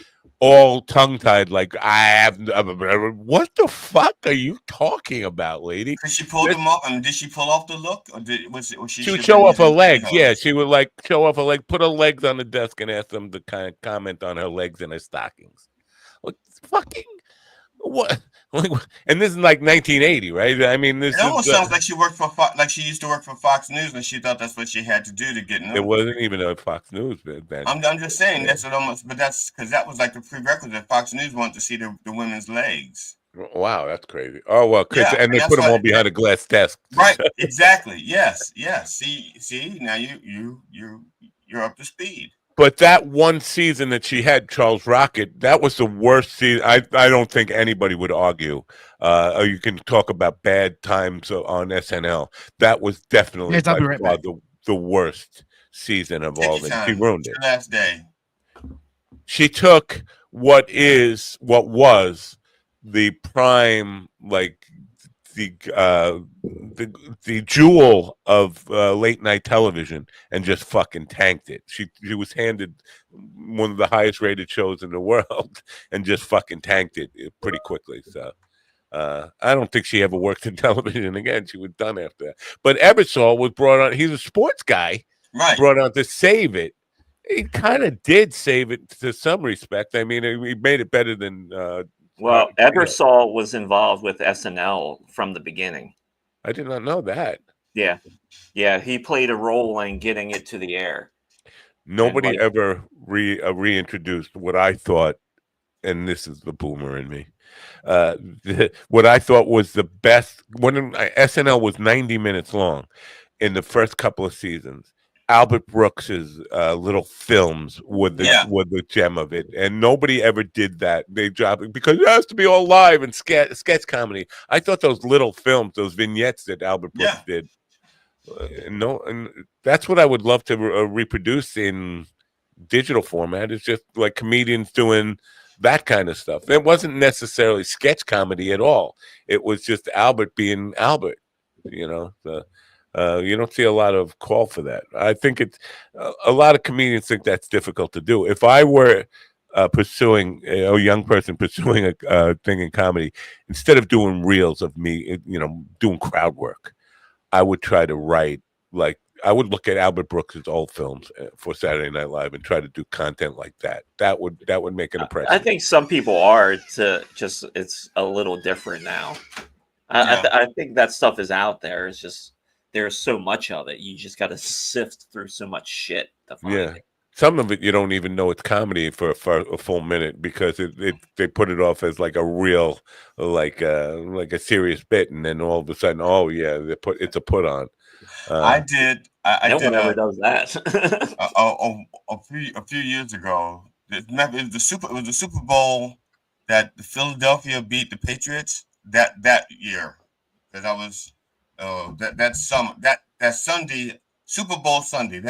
all tongue-tied, like, what the fuck are you talking about, lady? Because she pulled them off, and did she pull off the look, or was she would show off her legs? Yeah, she would like show off her leg, put her legs on the desk, and ask them to kind of comment on her legs and her stockings. What fucking what? And this is like 1980, right? I mean, this almost sounds like she worked for like she used to work for Fox News, and she thought that's what she had to do to get known. It wasn't even a Fox News then. I'm just saying that's what almost, but that's because that was like the prerequisite. Fox News wanted to see the women's legs. Wow, that's crazy. Oh well, and they put them all behind a glass desk. Right? Exactly. Yes. See. Now you're up to speed. But that one season that she had, Charles Rocket, that was the worst season. I don't think anybody would argue. Or you can talk about bad times on SNL. That was definitely the worst season of all of them. She ruined it. Last day. She took what was the prime, like the jewel of late night television, and just fucking tanked it. She was handed one of the highest rated shows in the world and just fucking tanked it pretty quickly. So I don't think she ever worked in television again. She was done after that. But Ebersol was brought on. He's a sports guy, brought on to save it. He kind of did save it to some respect. I mean, he made it better than. Well, Ebersol was involved with SNL from the beginning. I did not know that. Yeah, yeah, he played a role in getting it to the air. Nobody ever reintroduced what I thought, and this is the boomer in me. What I thought was the best when SNL was 90 minutes long in the first couple of seasons. Albert Brooks's little films were the gem of it, and nobody ever did that. They dropped it because it has to be all live and sketch comedy. I thought those little films, those vignettes that Albert Brooks did, and that's what I would love to reproduce in digital format. It's just like comedians doing that kind of stuff. It wasn't necessarily sketch comedy at all. It was just Albert being Albert. You know, you don't see a lot of call for that. I think it's a lot of comedians think that's difficult to do. If I were pursuing a young person pursuing a thing in comedy, instead of doing reels of me, doing crowd work, I would try to write I would look at Albert Brooks' old films for Saturday Night Live and try to do content like that. That would make an impression. I think some people are it's a little different now. I think that stuff is out there. It's just there's so much of it. You just got to sift through so much shit to find it. Some of it you don't even know it's comedy for a full minute because they put it off as like a real like a serious bit, and then all of a sudden, oh yeah, it's a put on. I did. No one ever does that. a few years ago, it was the Super Bowl that Philadelphia beat the Patriots that year. Because I was that Sunday, Super Bowl Sunday.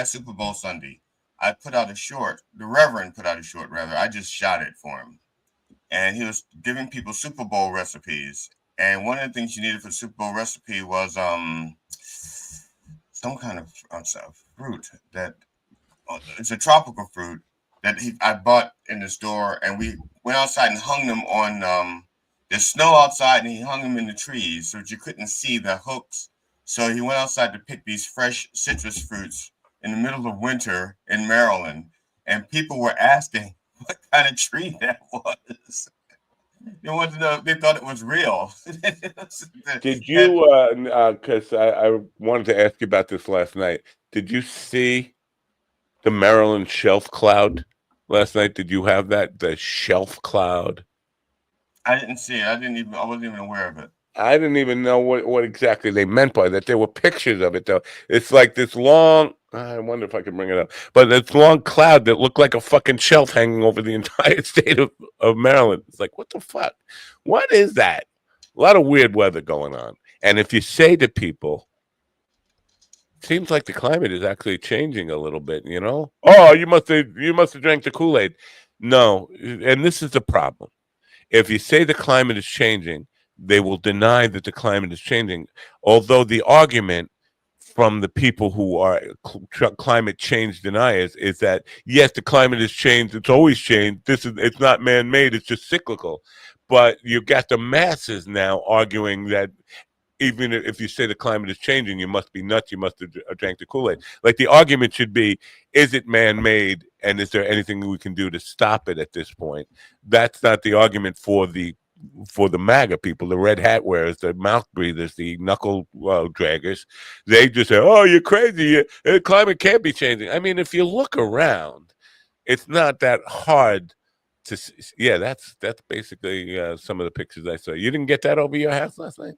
I put out a short. The Reverend put out a short. Rather, I just shot it for him, and he was giving people Super Bowl recipes. And one of the things you needed for the Super Bowl recipe was some kind of fruit that it's a tropical fruit that I bought in the store, and we went outside and hung them on. There's snow outside, and he hung them in the trees so that you couldn't see the hooks. So he went outside to pick these fresh citrus fruits in the middle of winter in Maryland, and people were asking what kind of tree that was. They wanted to know. They thought it was real. Did you? Because I wanted to ask you about this last night. Did you see the Maryland shelf cloud last night? Did you have that? The shelf cloud. I didn't see it. I wasn't even aware of it. I didn't even know what exactly they meant by that. There were pictures of it though. It's like this long. I wonder if I can bring it up. But this long cloud that looked like a fucking shelf hanging over the entire state of Maryland. It's like, what the fuck? What is that? A lot of weird weather going on. And if you say to people, it seems like the climate is actually changing a little bit, you know? Oh, you must have drank the Kool-Aid. No, and this is the problem. If you say the climate is changing, they will deny that the climate is changing. Although the argument from the people who are climate change deniers is that, yes, the climate has changed. It's always changed. It's not man-made. It's just cyclical. But you got the masses now arguing that even if you say the climate is changing, you must be nuts. You must have drank the Kool-Aid. Like the argument should be, is it man-made? And is there anything we can do to stop it at this point? That's not the argument for the MAGA people, the red hat wearers, the mouth breathers, the knuckle draggers. They just say, oh, you're crazy. The climate can't be changing. I mean, if you look around, it's not that hard to see. Yeah, that's basically some of the pictures I saw. You didn't get that over your house last night?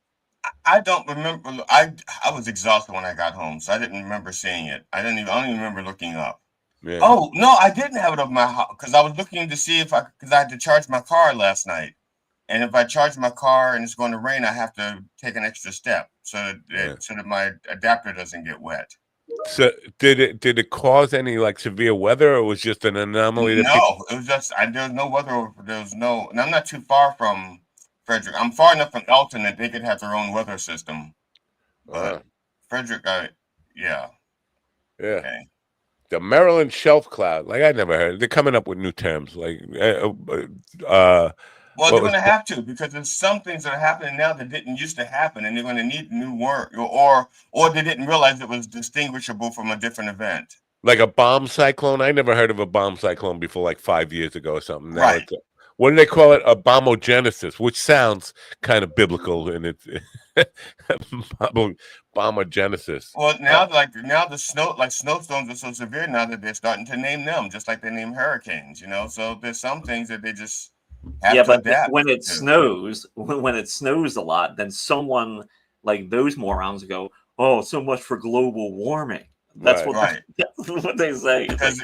I don't remember. I was exhausted when I got home, so I didn't remember seeing it. I don't even remember looking up. Yeah. Oh, no, I didn't have it over my house because I was looking to see because I had to charge my car last night. And if I charge my car and it's going to rain, I have to take an extra step so that my adapter doesn't get wet. So did it cause any like severe weather, or was just an anomaly? No, it was just there was no weather. There was no, and I'm not too far from Frederick. I'm far enough from Elton that they could have their own weather system. But Frederick, yeah. Okay. The Maryland shelf cloud, like I never heard. They're coming up with new terms, like Well, they're going to have to, because there's some things that are happening now that didn't used to happen, and they're going to need new word, or they didn't realize it was distinguishable from a different event. Like a bomb cyclone? I never heard of a bomb cyclone before, like 5 years ago or something. Now Right. it's what do they call it? A bombogenesis, which sounds kind of biblical in its bombogenesis. Well, now now the snowstorms are so severe now that they're starting to name them, just like they name hurricanes. So there's some things that they just have to but adapt. when it snows, when it snows a lot, then someone like those morons go, "Oh, so much for global warming." That's Right. That's what they say. Because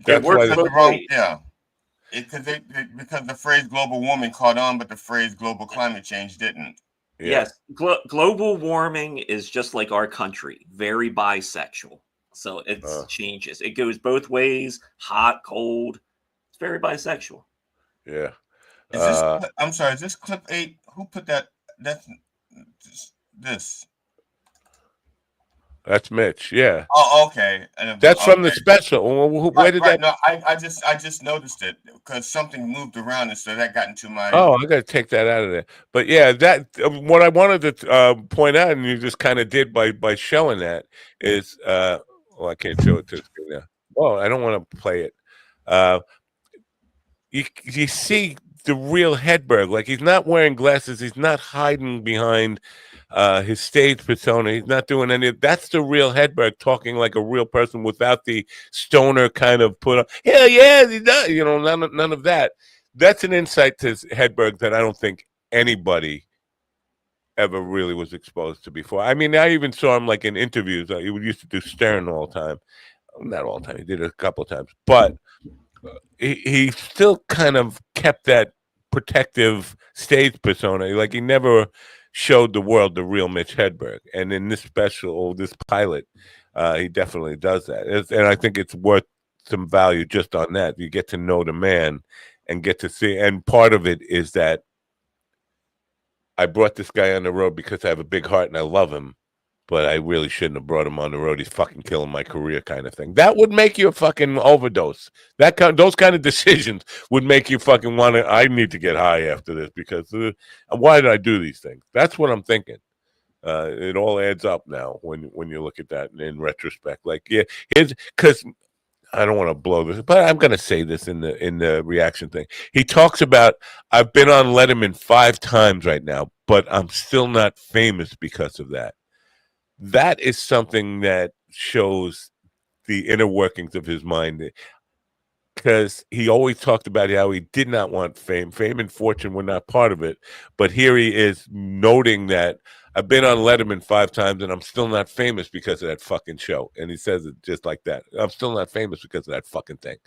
it works because both ways. because the phrase global warming caught on, but the phrase global climate change didn't. Yes, global warming is just like our country, very bisexual. So it changes. It goes both ways, hot, cold. It's very bisexual. Yeah. I'm sorry. Is this clip 8? Who put that? That's this. That's Mitch. Yeah. Oh, okay. That's from the special. Where did that? No, I just noticed it because something moved around, and so that got into my. Oh, I got to take that out of there. But yeah, that what I wanted to point out, and you just kind of did by showing that is, well, I can't show it to the screen now. Oh, I don't want to play it. You see the real Hedberg, like he's not wearing glasses, he's not hiding behind his stage persona, he's not doing any. That's the real Hedberg, talking like a real person without the stoner kind of put on. Hell yeah, he's not. None of that. That's an insight to Hedberg that I don't think anybody ever really was exposed to before. I mean, I even saw him like in interviews. He used to do Stern all the time. Not all the time. He did it a couple of times, but he still kind of kept that protective stage persona. Like he never showed the world the real Mitch Hedberg. And in this special, this pilot, he definitely does that. And I think it's worth some value just on that. You get to know the man and get to see. And part of it is that I brought this guy on the road because I have a big heart and I love him, but I really shouldn't have brought him on the road. He's fucking killing my career, kind of thing. That would make you a fucking overdose. Those kind of decisions would make you fucking want to. I need to get high after this because why did I do these things? That's what I'm thinking. It all adds up now when you look at that in retrospect. Like, yeah, because I don't want to blow this, but I'm going to say this in the reaction thing. He talks about, I've been on Letterman 5 times right now, but I'm still not famous because of that. That is something that shows the inner workings of his mind, because he always talked about how he did not want fame. Fame and fortune were not part of it. But here he is noting that I've been on Letterman 5 times and I'm still not famous because of that fucking show. And he says it just like that. I'm still not famous because of that fucking thing.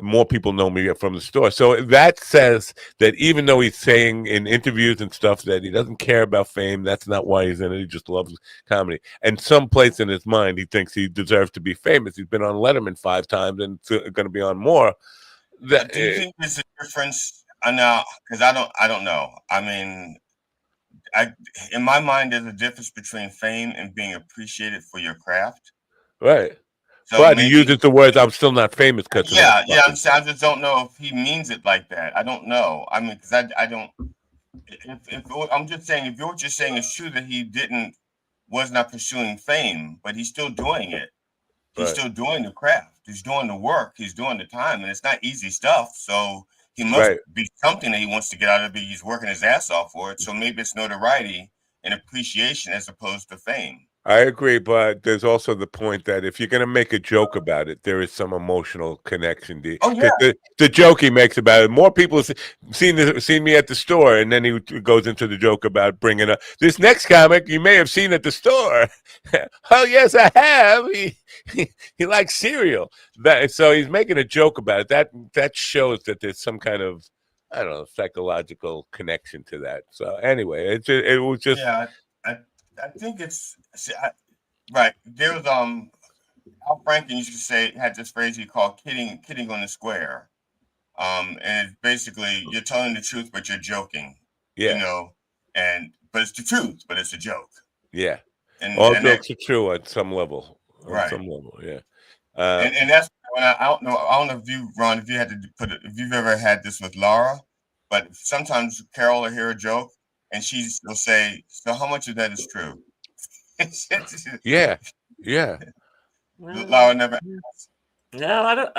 More people know me from the store. So that says that even though he's saying in interviews and stuff that he doesn't care about fame, that's not why he's in it. He just loves comedy. And someplace in his mind, he thinks he deserves to be famous. He's been on Letterman 5 times and going to be on more. Do you think there's a difference now? Because I don't know. I mean, in my mind, there's a difference between fame and being appreciated for your craft. Right. So but he uses the words, I'm still not famous because I just don't know if he means it like that. I don't know. I mean, because I don't. If I'm just saying, if what you're saying is true, that he was not pursuing fame, but he's still doing it. He's still doing the craft. He's doing the work. He's doing the time, and it's not easy stuff. So he must be something that he wants to get out of it. He's working his ass off for it. So maybe it's notoriety and appreciation as opposed to fame. I agree, but there's also the point that if you're going to make a joke about it, there is some emotional connection. The joke he makes about it, more people have seen me at the store, and then he goes into the joke about bringing up this next comic you may have seen at the store. Oh, yes, I have. He likes cereal. So he's making a joke about it. That shows that there's some kind of, I don't know, psychological connection to that. So anyway, it was just... Yeah, I think it's right. There was Al Franken used to say, had this phrase he called kidding on the square. And it's basically you're telling the truth, but you're joking. Yeah. But it's the truth, but it's a joke. Yeah. All jokes are true at some level. Right. Some level, yeah. And that's when I don't know if you, Ron, if you've ever had this with Laura. But sometimes Carol will hear a joke and will say, "So how much of that is true?" Yeah, yeah. Laura never. No,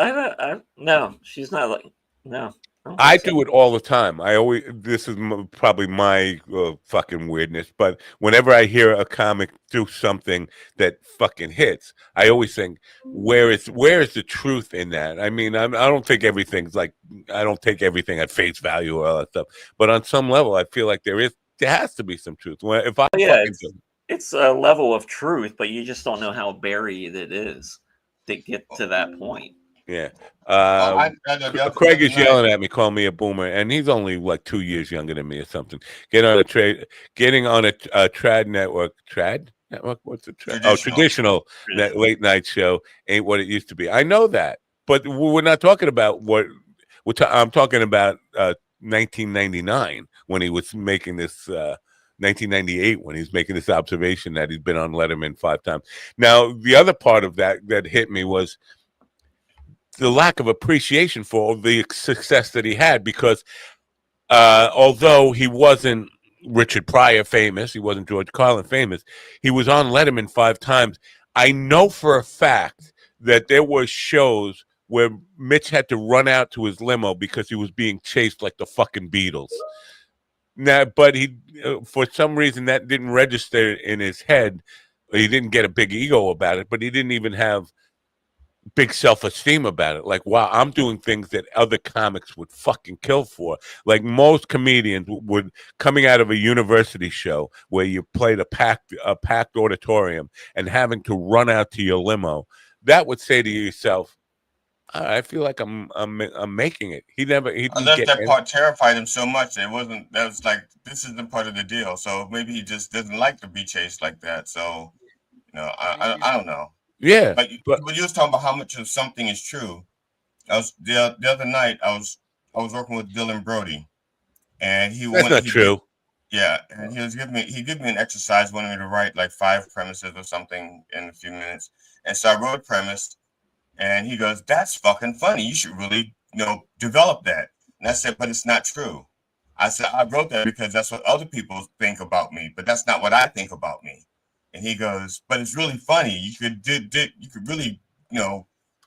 no, she's not like no. I do it all the time. This is probably my fucking weirdness, but whenever I hear a comic do something that fucking hits, I always think, where is the truth in that? I mean, I don't think everything's like, I don't take everything at face value or all that stuff, but on some level, I feel like there has to be some truth. If I it's a level of truth, but you just don't know how buried it is to get to that point. Yeah. I know Craig is yelling at me, calling me a boomer, and he's only like 2 years younger than me or something. Getting on a trad network. Trad network? What's a trad? Traditional late night show ain't what it used to be. I know that, but we're not talking about I'm talking about 1999 when he was making this. 1998 when he's making this observation that he's been on Letterman 5 times. Now, the other part of that hit me was the lack of appreciation for the success that he had, because although he wasn't Richard Pryor famous, he wasn't George Carlin famous, he was on Letterman 5 times. I know for a fact that there were shows where Mitch had to run out to his limo because he was being chased like the fucking Beatles. Now, but he, for some reason, that didn't register in his head. He didn't get a big ego about it, but he didn't even have big self-esteem about it. Like, wow, I'm doing things that other comics would fucking kill for. Like most comedians would, coming out of a university show where you played a packed auditorium and having to run out to your limo, that would say to yourself, I feel like I'm making it. He didn't that part terrified him so much that was like, this isn't part of the deal. So maybe he just doesn't like to be chased like that. So, I don't know. Yeah, but when you was talking about how much of something is true, I was the other night. I was working with Dylan Brody, and that's not true. Yeah, and he gave me an exercise, wanted me to write like 5 premises or something in a few minutes, and so I wrote a premise, and he goes, "That's fucking funny. You should really develop that." And I said, "But it's not true." I said, "I wrote that because that's what other people think about me, but that's not what I think about me." And he goes, "But it's really funny. You could really,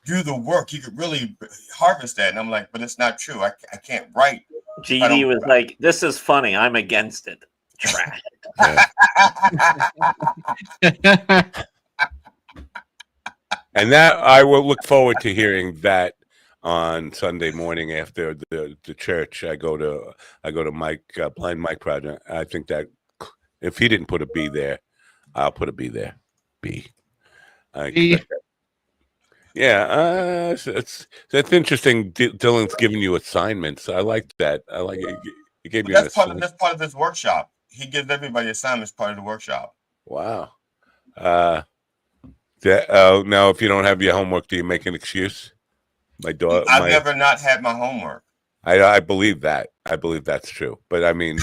do the work. You could really harvest that." And I'm like, "But it's not true. I can't write." GD was like, "This is funny. I'm against it." Trash. And that I will look forward to hearing that on Sunday morning after the church. I go to Mike Blind Mike Project. I think that if he didn't put a B there, I'll put a B there. B. I expect that. Yeah, that's interesting. Dylan's giving you assignments. I like that. I like it. He gave you that's part of this workshop. He gives everybody assignments part of the workshop. Wow. Now, if you don't have your homework, do you make an excuse? I've never not had my homework. I believe that. I believe that's true. But I mean,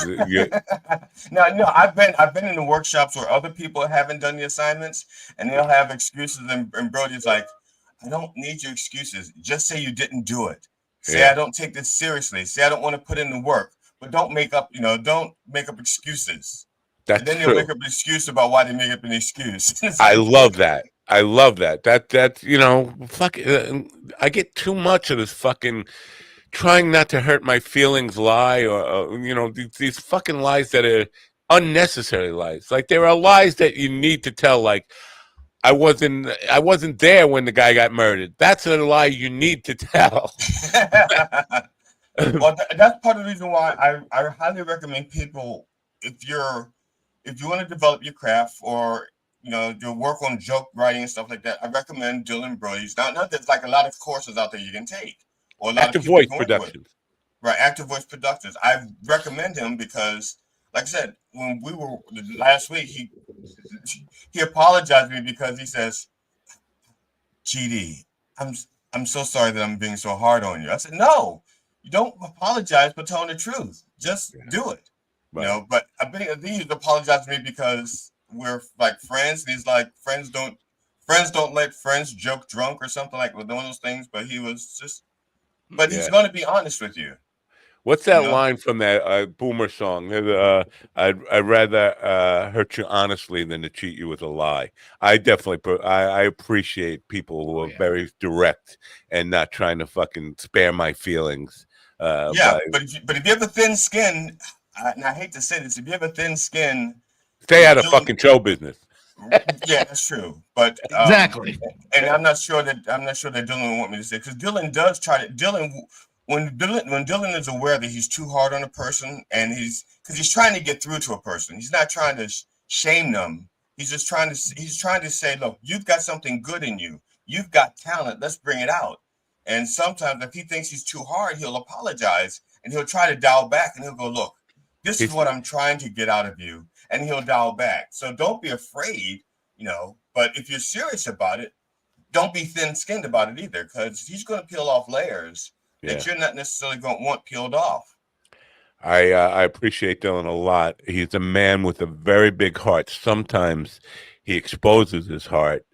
no. I've been in the workshops where other people haven't done the assignments, and they'll have excuses. And Brody's like, "I don't need your excuses. Just say you didn't do it. Say I don't take this seriously. Say I don't want to put in the work. But don't make up excuses." That's and then true. They'll make up an excuse about why they make up an excuse. I love that. I love that. That's fuck. I get too much of this fucking trying not to hurt my feelings lie, or these fucking lies that are unnecessary lies. Like there are lies that you need to tell. Like I wasn't there when the guy got murdered. That's a lie you need to tell. Well, that's part of the reason why I highly recommend people, if you want to develop your craft or your work on joke writing and stuff like that, I recommend Dylan Brody's. Now there's like a lot of courses out there you can take. Or a lot Active Voice Productions. Right, Active Voice Productions. I recommend him because, like I said, when we were last week, he apologized to me because he says, "GD, I'm so sorry that I'm being so hard on you." I said, "No, you don't apologize for telling the truth. Just do it." Right. But I think he apologized to me because we're like friends. And he's like, friends don't let friends joke drunk or something like one of those things. But he was just. But he's going to be honest with you. What's that You know? line from that Boomer song? I'd rather hurt you honestly than to cheat you with a lie. I definitely I appreciate people who are very direct and not trying to fucking spare my feelings. Yeah, but if you have a thin skin, and I hate to say this, if you have a thin skin, stay out of fucking show business. Yeah, that's true. But exactly, and I'm not sure that Dylan would want me to say, because Dylan does try to when Dylan is aware that he's too hard on a person, and he's trying to get through to a person. He's not trying to shame them. He's just trying to say, look, you've got something good in you. You've got talent. Let's bring it out. And sometimes if he thinks he's too hard, he'll apologize and he'll try to dial back, and he'll go, look, this is what I'm trying to get out of you. And he'll dial back. So don't be afraid, but if you're serious about it, don't be thin-skinned about it either, because he's going to peel off layers that you're not necessarily going to want peeled off. I appreciate Dylan a lot. He's a man with a very big heart. Sometimes he exposes his heart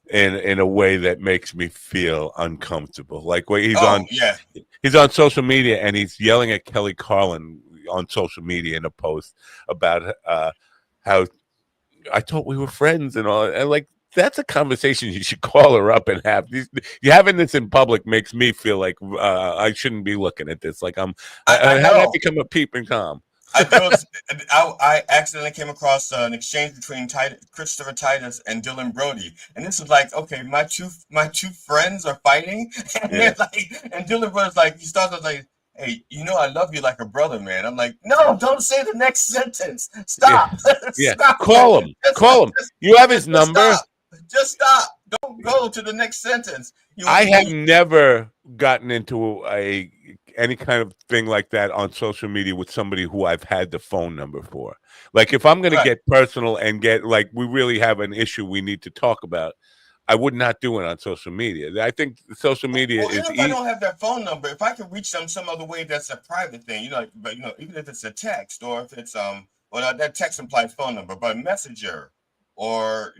in a way that makes me feel uncomfortable. Like when he's on social media and he's yelling at Kelly Carlin on social media in a post about how I thought we were friends and all, and like that's a conversation you should call her up and have. You having this in public makes me feel like I shouldn't be looking at this. Like how did I become a peeping Tom? I accidentally came across an exchange between Christopher Titus and Dylan Brody, and this is like, okay, my two friends are fighting, and and Dylan Brody's like, he starts with like, hey, I love you like a brother, man. I'm like, no, don't say the next sentence. Stop. Yeah. Stop. Call him. You have his number. Just stop. Don't go to the next sentence. I have never gotten into any kind of thing like that on social media with somebody who I've had the phone number for. Like if I'm going to get personal and get like we really have an issue we need to talk about, I would not do it on social media. I think social media is even if I don't have their phone number, if I can reach them some other way, that's a private thing, but even if it's a text or if it's that text implies phone number, but messenger or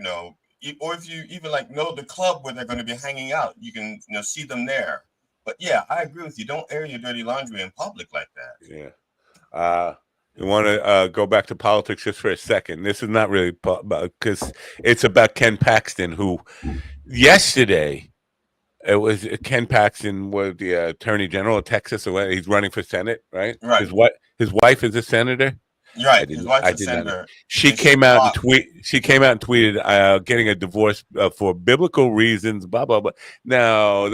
or if you even know the club where they're going to be hanging out, you can see them there. But yeah, I agree with you. Don't air your dirty laundry in public like that. Yeah. You want to go back to politics just for a second? This is not really because it's about Ken Paxton, who yesterday it was Ken Paxton was the Attorney General of Texas. Or he's running for Senate, right? Right. His wife is a senator. Right, his wife's a senator. She came out and tweeted, getting a divorce for biblical reasons. Blah blah blah. Now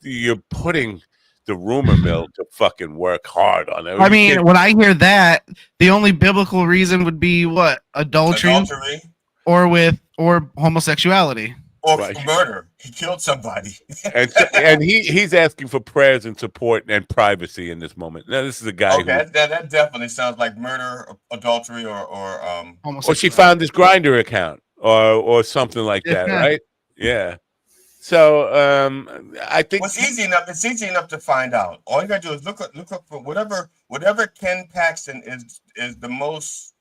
you're putting the rumor mill to fucking work hard on it. I mean, when I hear that, the only biblical reason would be what? Adultery. Or homosexuality. Or murder. He killed somebody. and he's asking for prayers and support and privacy in this moment. Now, this is a guy that definitely sounds like murder, adultery, or she found his Grindr account or something like that, right? Yeah. So I think it's easy enough to find out. All you gotta do is look up for whatever Ken Paxton is the most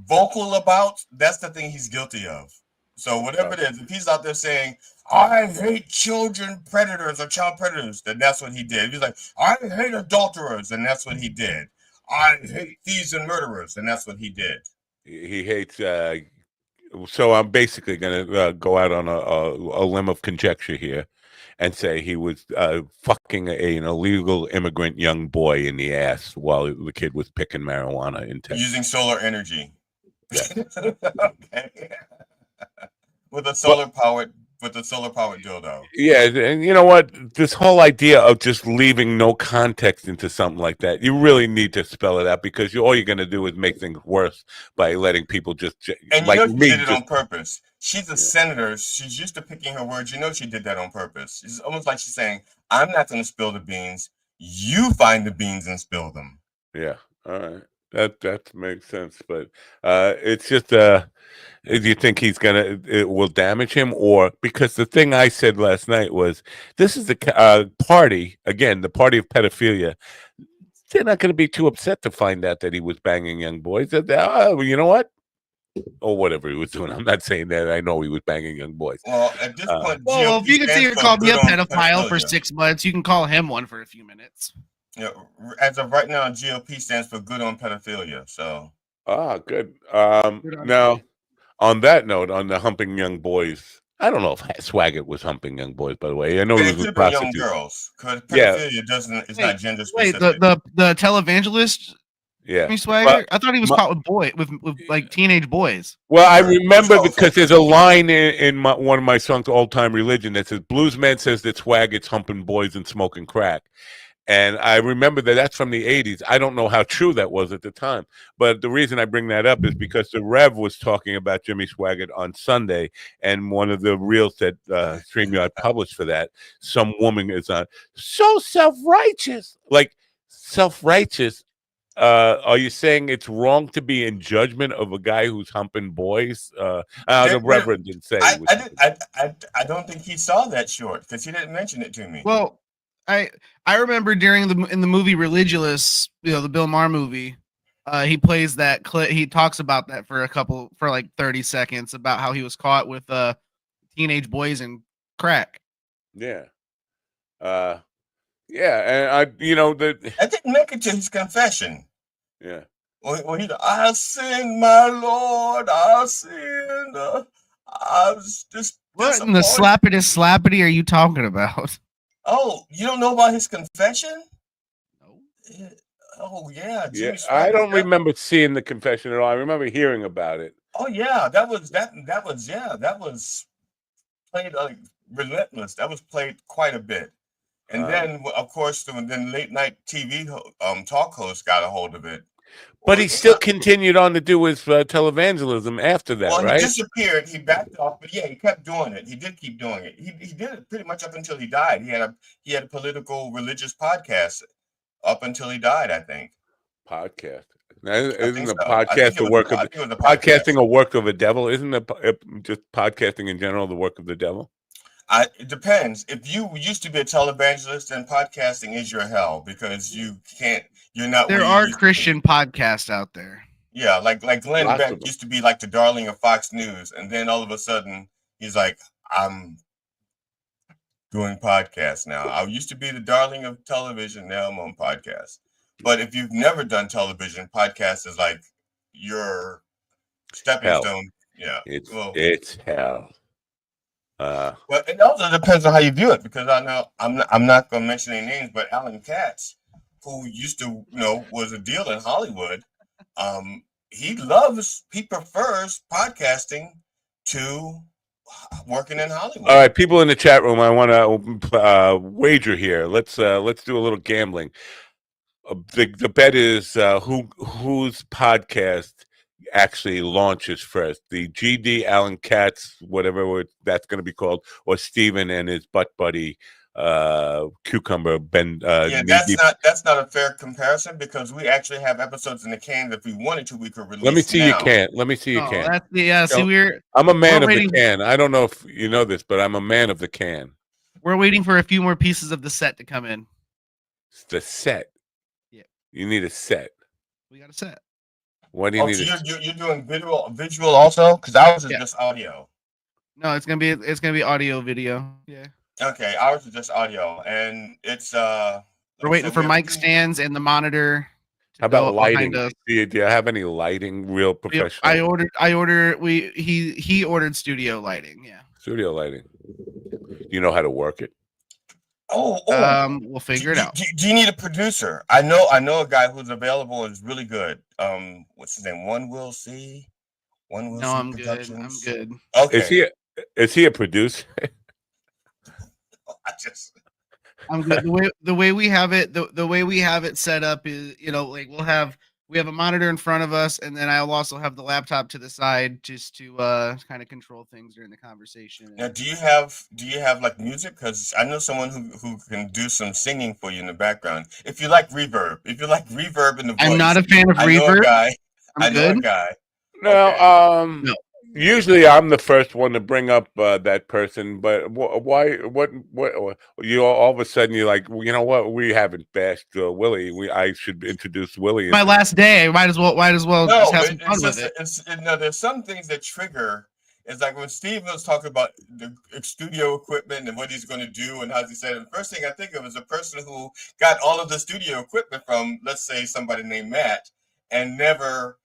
vocal about. That's the thing he's guilty of. So whatever it is, if he's out there saying, I hate children predators or child predators, then that's what he did. If he's like, I hate adulterers, then that's what he did. I hate thieves and murderers, and that's what he did. He hates. So I'm basically going to go out on a limb of conjecture here and say he was fucking an illegal immigrant young boy in the ass while the kid was picking marijuana in Texas. Using solar energy. Yeah. Okay. With a solar powered dildo. Yeah, and you know what? This whole idea of just leaving no context into something like that, you really need to spell it out, because all you're going to do is make things worse by letting people just and like she did it on purpose. She's a senator. She's used to picking her words. She did that on purpose. It's almost like she's saying, "I'm not going to spill the beans. You find the beans and spill them." Yeah. All right. That makes sense, but it's just do you think it will damage him? Or because the thing I said last night was, this is the party, again, the party of pedophilia. They're not going to be too upset to find out that he was banging young boys. You know what? Or whatever he was doing. I'm not saying that. I know he was banging young boys. Well, at this point, if you can see her call me a pedophile for 6 months, you can call him one for a few minutes. Yeah, as of right now, GOP stands for Good on Pedophilia. So. Good. Good on Now, you. on that note, on the humping young boys, I don't know if Swaggart was humping young boys. By the way, I know he It was could with have been young prostitutes. girls because Yeah, pedophilia is Wait, not gender wait, specific. the televangelist yeah. Jimmy Swaggart? I thought he was caught with like teenage boys. Well, I remember because there's a line in one of my songs, Old Time Religion, that says, Bluesman says that Swaggart's humping boys and smoking crack. And I remember that's from the 80s. I don't know how true that was at the time. But the reason I bring that up is because the Rev was talking about Jimmy Swaggart on Sunday, and one of the reels that StreamYard published for that, some woman is on, so self-righteous. Like, self-righteous. Are you saying it's wrong to be in judgment of a guy who's humping boys? The Reverend didn't say. I don't think he saw that short because he didn't mention it to me. Well, I remember in the movie Religulous, the Bill Maher movie, he plays that clip. He talks about that for like 30 seconds about how he was caught with teenage boys and crack. Yeah. Yeah, and I didn't make it to his confession. Yeah. Well, I sinned, my Lord, I sinned. I was just what in the slappity are you talking about? Oh, you don't know about his confession? No. Oh yeah, Jimmy Swaggart. I don't remember seeing the confession at all. I remember hearing about it. Oh yeah, that was played relentless. That was played quite a bit. And then, of course, then late night TV talk hosts got a hold of it. But he still continued on to do his televangelism after that, right? Well, he disappeared. He backed off, but yeah, he kept doing it. He did keep doing it. He did it pretty much up until he died. He had a political religious podcast up until he died, I think. Podcast. Now, isn't the podcast the work of podcasting a work of a devil? Isn't just podcasting in general the work of the devil? It depends. If you used to be a televangelist, then podcasting is your hell because you're not. There are Christian podcasts out there. Yeah, like Glenn Beck used to be like the darling of Fox News, and then all of a sudden he's like, I'm doing podcasts now. I used to be the darling of television, now I'm on podcasts. But if you've never done television, podcast is like your stepping stone. Yeah, it's hell. But it also depends on how you view it, because I know I'm not going to mention any names, but Alan Katz, who used to was a deal in Hollywood, he prefers podcasting to working in Hollywood. All right, people in the chat room, I want to wager here. Let's do a little gambling. The bet is whose podcast actually launches first, the GD Alan Katz, whatever that's going to be called, or Steven and his butt buddy Cucumber Ben. That's not a fair comparison, because we actually have episodes in the can that if we wanted to, we could release. Let me see you can. I'm a man of the can. I don't know if you know this, but I'm a man of the can. We're waiting for a few more pieces of the set to come in. The set. Yeah. You need a set. We got a set. What do you need? So you're doing visual also? Because ours is just audio. No, it's gonna be audio video. Yeah. Okay, ours is just audio, and it's we're waiting for mic stands and the monitor. How about lighting? Do you have any lighting? Real professional. He ordered studio lighting. Yeah. Studio lighting. You know how to work it? We'll figure it out. Do you need a producer? I know a guy who's available and is really good. What's his name? One Will See. I'm good. I'm good. Okay. Is he a producer? I'm good. The way we have it, the way we have it set up is, like we have a monitor in front of us, and then I'll also have the laptop to the side just to kind of control things during the conversation. Now, do you have like music? Because I know someone who can do some singing for you in the background. If you like reverb in the voice. I'm not a fan of reverb. I know a guy. No, no. Usually I'm the first one to bring up that person, but why? What? You all of a sudden you're like, well, you know what? We haven't bashed Willie. I should introduce Willie. My last day. Might as well just have some fun with it. There's some things that trigger It's like when Steve was talking about the studio equipment and what he's going to do and how he said it, the first thing I think of is a person who got all of the studio equipment from, let's say, somebody named Matt, and never,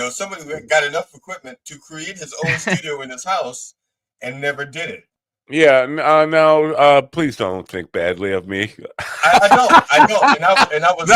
somebody who got enough equipment to create his own studio in his house and never did it. Yeah, no, please don't think badly of me. I don't, and I was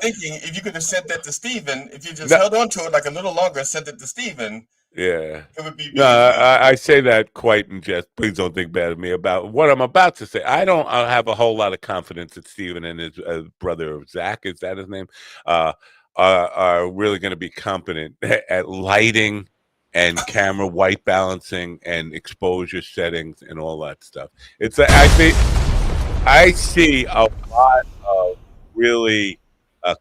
thinking if you could have sent that to Steven, if you just held on to it like a little longer and sent it to Steven, yeah, it would be. No, I say that quite in jest. Please don't think bad of me about what I'm about to say. I don't have a whole lot of confidence that Steven and his brother Zach, is that his name, are really going to be competent at lighting and camera white balancing and exposure settings and all that stuff. I see a lot of really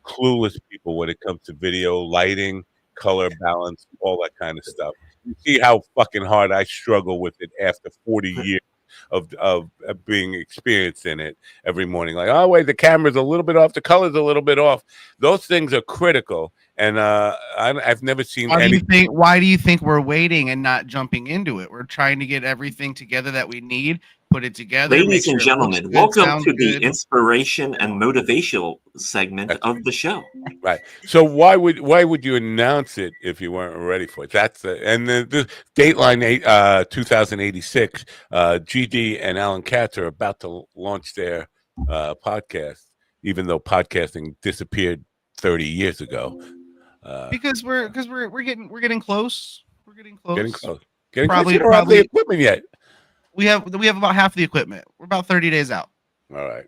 clueless people when it comes to video, lighting, color balance, all that kind of stuff. You see how fucking hard I struggle with it after 40 years of being experienced in it every morning. Like, oh wait, the camera's a little bit off, the color's a little bit off. Those things are critical, and I've never seen. Why do you think we're waiting and not jumping into it? We're trying to get everything together that we need, put it together. Ladies and gentlemen, welcome to the inspiration and motivational segment of the show. Right. So why would you announce it if you weren't ready for it? That's the Dateline 2086. GD and Alan Katz are about to launch their podcast, even though podcasting disappeared 30 years ago. Because we're getting close. We're getting close. Getting close. Probably don't have the equipment yet. We have about half the equipment. We're about 30 days out. All right.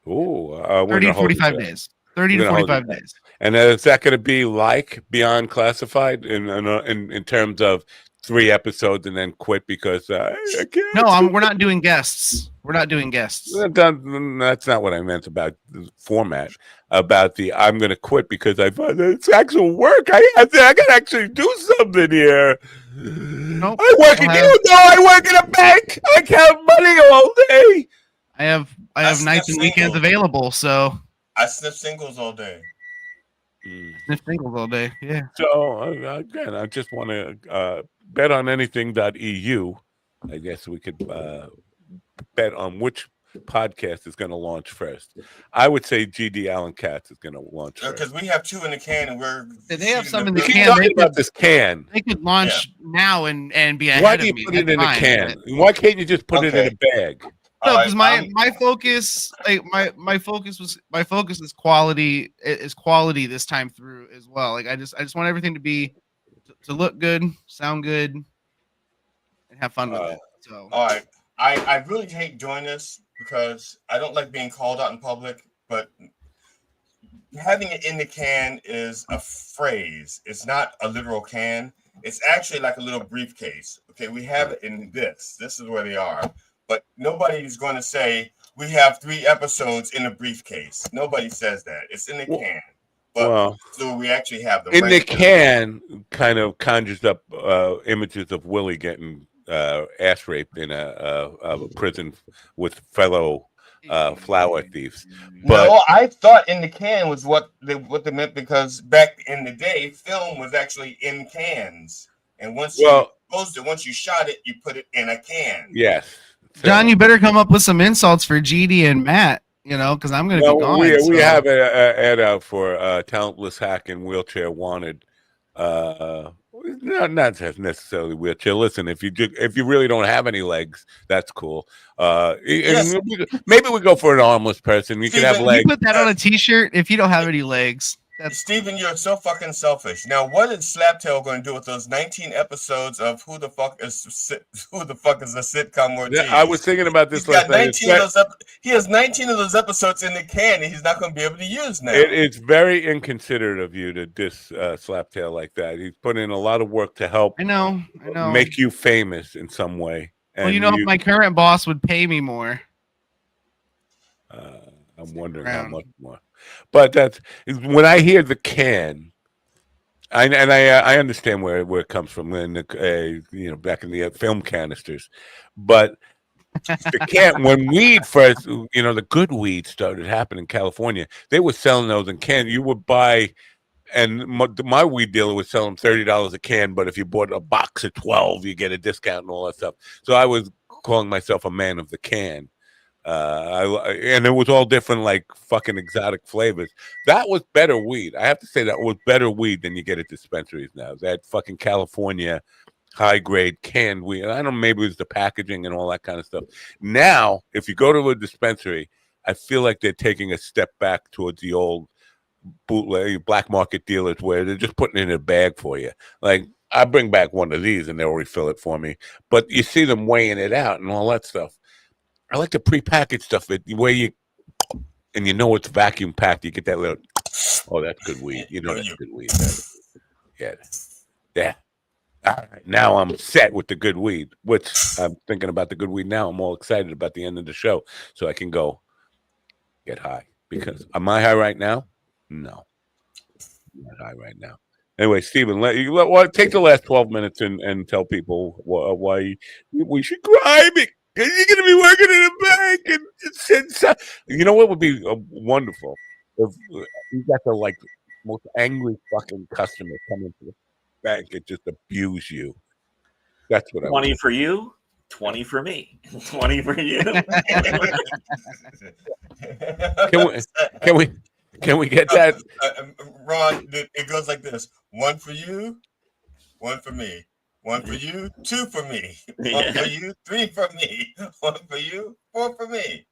Ooh, 30 to 45 days. 30 to 45 days. And is that going to be like Beyond Classified in terms of 3 episodes and then quit because I can't? No, we're not doing guests. We're not doing guests. That's not what I meant about the format. About I'm going to quit because I find that it's actual work. I can actually do something here. Nope. I work in a bank. I count money all day. I have nights and weekends available, so I sniff singles all day. Sniff singles all day. Yeah. So again, I just want to bet on anything.eu. I guess we could bet on which podcast is going to launch first. I would say GD Alan Katz is going to launch first. Because we have 2 in the can, and they have some in the can. Talking about this can. They could launch now and be ahead Why do you of me. put it in a can? Why can't you just put it in a bag? No, because my focus, like my focus is quality. Is quality this time through as well. Like I just want everything to look good, sound good, and have fun with it. So all right, I really hate doing this because I don't like being called out in public, but having it in the can is a phrase. It's not a literal can. It's actually like a little briefcase. Okay, we have it in this. This is where they are. But nobody's going to say we have 3 episodes in a briefcase. Nobody says that. It's in the can. But so we actually have them in the can. Kind of conjures up images of Willie getting ass raped in a prison with fellow flower thieves. But no, I thought in the can was what they meant, because back in the day, film was actually in cans, and once you shot it, you put it in a can. Yes. So, John, you better come up with some insults for GD and Matt, because I'm going to be gone. We have an ad out for talentless hack and wheelchair wanted. Not necessarily wheelchair. Listen, if you really don't have any legs, that's cool. Yes. Maybe we go for an armless person. You can have legs. You put that on a T-shirt if you don't have any legs. Steven, you're so fucking selfish. Now, what is Slaptail going to do with those 19 episodes of Who the Fuck is a Sitcom Ortiz? Yeah, I was thinking about this last night. He has 19 of those episodes in the can, and he's not going to be able to use now. It's very inconsiderate of you to diss Slaptail like that. He's put in a lot of work to help. I know. Make you famous in some way. And well, if my current boss would pay me more. I'm wondering how much more. But that's when I hear the can, I understand where it comes from, when back in the film canisters, but the can, when weed first, the good weed started happening in California, they were selling those in cans. You would buy and my weed dealer was selling $30 a can, but if you bought a box of 12, you get a discount and all that stuff. So I was calling myself a man of the can. And it was all different, like fucking exotic flavors. That was better weed. I have to say that was better weed than you get at dispensaries now. That fucking California high grade canned weed. I don't know, maybe it was the packaging and all that kind of stuff. Now, if you go to a dispensary, I feel like they're taking a step back towards the old bootleg black market dealers where they're just putting it in a bag for you. Like, I bring back one of these and they'll refill it for me. But you see them weighing it out and all that stuff. I like the prepackaged stuff where you it's vacuum packed. You get that little, oh, that's good weed. You know that's good weed. Yeah. All right, now I'm set with the good weed, which I'm thinking about the good weed now. I'm all excited about the end of the show so I can go get high. Because am I high right now? No. I'm not high right now. Anyway, Stephen, take the last 12 minutes and tell people why we should grime it. You're going to be working in a bank. And you know what would be wonderful? If you got the most angry fucking customer come into the bank and just abuse you. That's what 20 for you, 20 for me. 20 for you. Can we get that? Ron, it goes like this. 1 for you, 1 for me. 1 for you, 2 for me. 1 for you, 3 for me. 1 for you, 4 for me.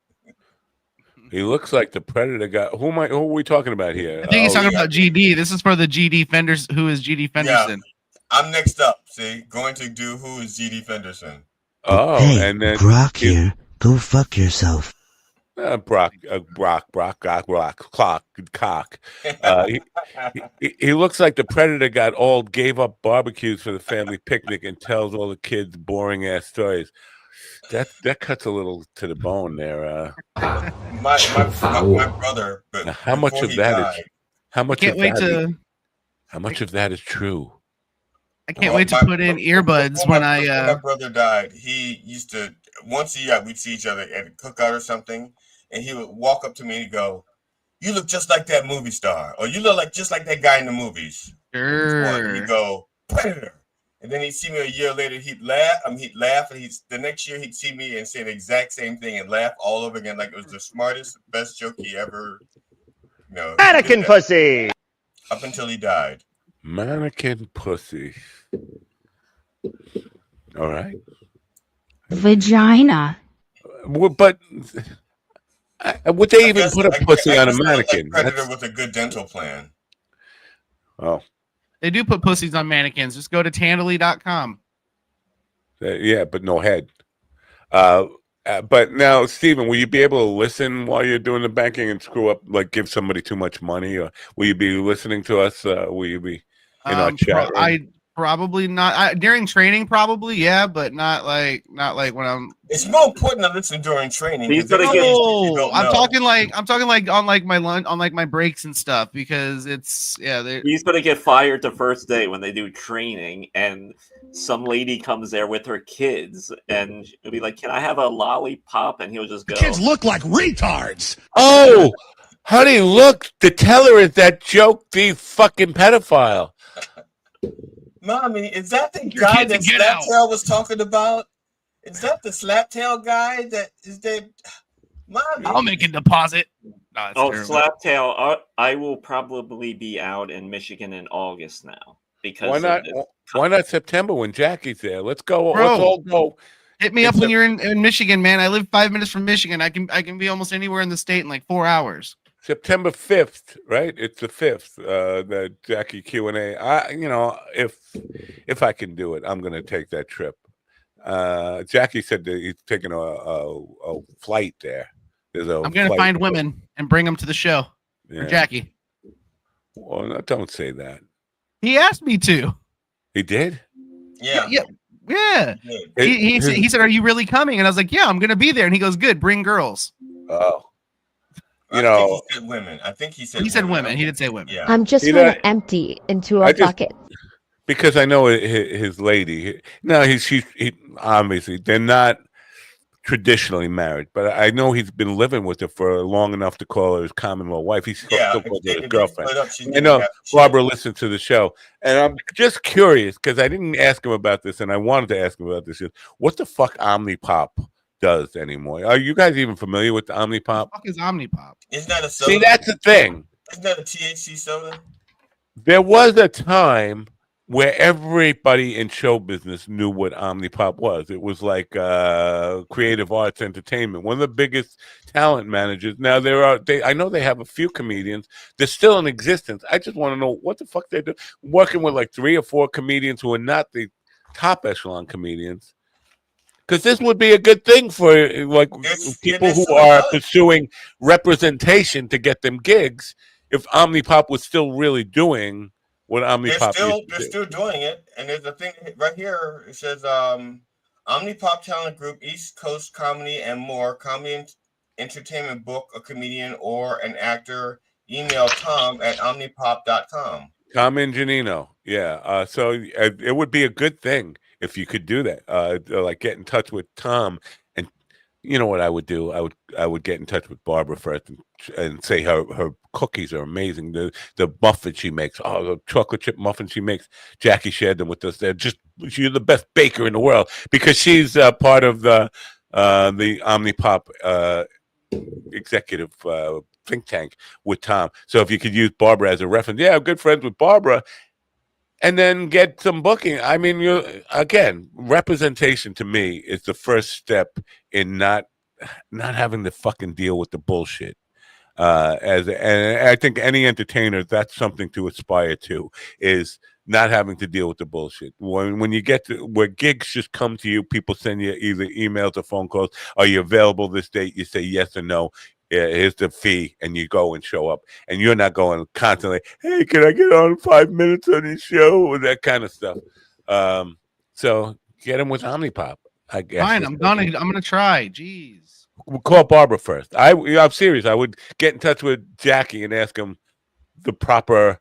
He looks like the Predator guy. Who are we talking about here? I think he's talking about GD. This is for the GD Fenders. Who is GD Fenderson? Yeah, I'm next up. See, going to do who is GD Fenderson. Oh, hey, and then Brock here. Go fuck yourself. Brock, cock. He looks like the Predator gave up barbecues for the family picnic and tells all the kids boring ass stories. That cuts a little to the bone there. My brother. How much of that is? How much of that is true? I can't wait to put in earbuds when my brother died. He used to we'd see each other at a cookout or something, and he would walk up to me and go, "You look just like that movie star," or "You look just like that guy in the movies." Sure. He'd go, "Predator." And then he'd see me a year later. He'd laugh. And the next year he'd see me and say the exact same thing and laugh all over again, like it was the smartest, best joke he ever. Mannequin pussy. Up until he died. Mannequin pussy. All right. Vagina. But would they even put a pussy on a mannequin? Predator with a good dental plan. Oh. They do put pussies on mannequins. Just go to Tandily.com. Yeah, but no head. But now, Stephen, will you be able to listen while you're doing the banking and screw up, like give somebody too much money? Or will you be listening to us? Will you be in our chat room? Probably not. During training, probably, yeah, but not like when I'm. It's more important to listen during training. I'm talking like on like my lunch, on like my breaks and stuff, because he's gonna get fired the first day when they do training, and some lady comes there with her kids, and she'll be like, "Can I have a lollipop?" And he'll just go, "Kids look like retards." Oh, honey, look! The teller is that joke, the fucking pedophile. Mommy, is that the guy that Slaptail was talking about? Is that the Slaptail guy that is there? Mommy, I'll make a deposit. No, Slaptail! I will probably be out in Michigan in August now because why not September when Jackie's there? Let's go. Bro, let's all go. Hit me up when you're in Michigan, man. I live 5 minutes from Michigan. I can be almost anywhere in the state in like 4 hours. September 5th, right? It's the 5th, the Jackie Q&A. If I can do it, I'm going to take that trip. Jackie said that he's taking a flight there. I'm going to find women and bring them to the show. Yeah. For Jackie. Well, no, don't say that. He asked me to. He did? Yeah. He said, "Are you really coming?" And I was like, "Yeah, I'm going to be there." And he goes, "Good, bring girls." Oh. I think he said women. I think he said women. He did say women. Yeah. I'm just going to empty into a bucket. Because I know his lady. No, he obviously they're not traditionally married, but I know he's been living with her for long enough to call her his common law wife. He's still calls her his girlfriend. I know Barbara listened to the show, and I'm just curious because I didn't ask him about this, and I wanted to ask him about this. What the fuck Omnipop does anymore? Are you guys even familiar with the Omnipop? What the fuck is Omnipop? Isn't that a soda? See, that's the thing. Isn't that a THC soda? There was a time where everybody in show business knew what Omnipop was. It was like Creative Arts Entertainment, one of the biggest talent managers. Now I know they have a few comedians. They're still in existence. I just want to know what the fuck they're doing. Working with like 3 or 4 comedians who are not the top echelon comedians. Because this would be a good thing for like people who are pursuing representation to get them gigs. If Omnipop was still really doing what Omnipop they're still doing it, and there's a thing right here. It says Omnipop Talent Group, East Coast Comedy and More. Comedy Entertainment, book a comedian or an actor. Email Tom at omnipop.com. Tom and Janino, yeah. So it would be a good thing if you could do that. Like get in touch with Tom, and you know what I would do? I would get in touch with Barbara first and say her cookies are amazing. The muffins she makes, the chocolate chip muffins she makes. Jackie shared them with us. She's the best baker in the world because she's part of the Omnipop executive think tank with Tom. So if you could use Barbara as a reference, I'm good friends with Barbara, and then get some booking. I mean, representation to me is the first step in not having to fucking deal with the bullshit. And I think any entertainer, that's something to aspire to, is not having to deal with the bullshit. When you get to where gigs just come to you, people send you either emails or phone calls. Are you available this date? You say yes or no. Here's the fee, and you go and show up. And you're not going constantly, hey, can I get on 5 minutes on this show? Or that kind of stuff. So get them with Omnipop, I guess. Fine, I'm gonna try. Jeez. We'll call Barbara first. I'm serious. I would get in touch with Jackie and ask him the proper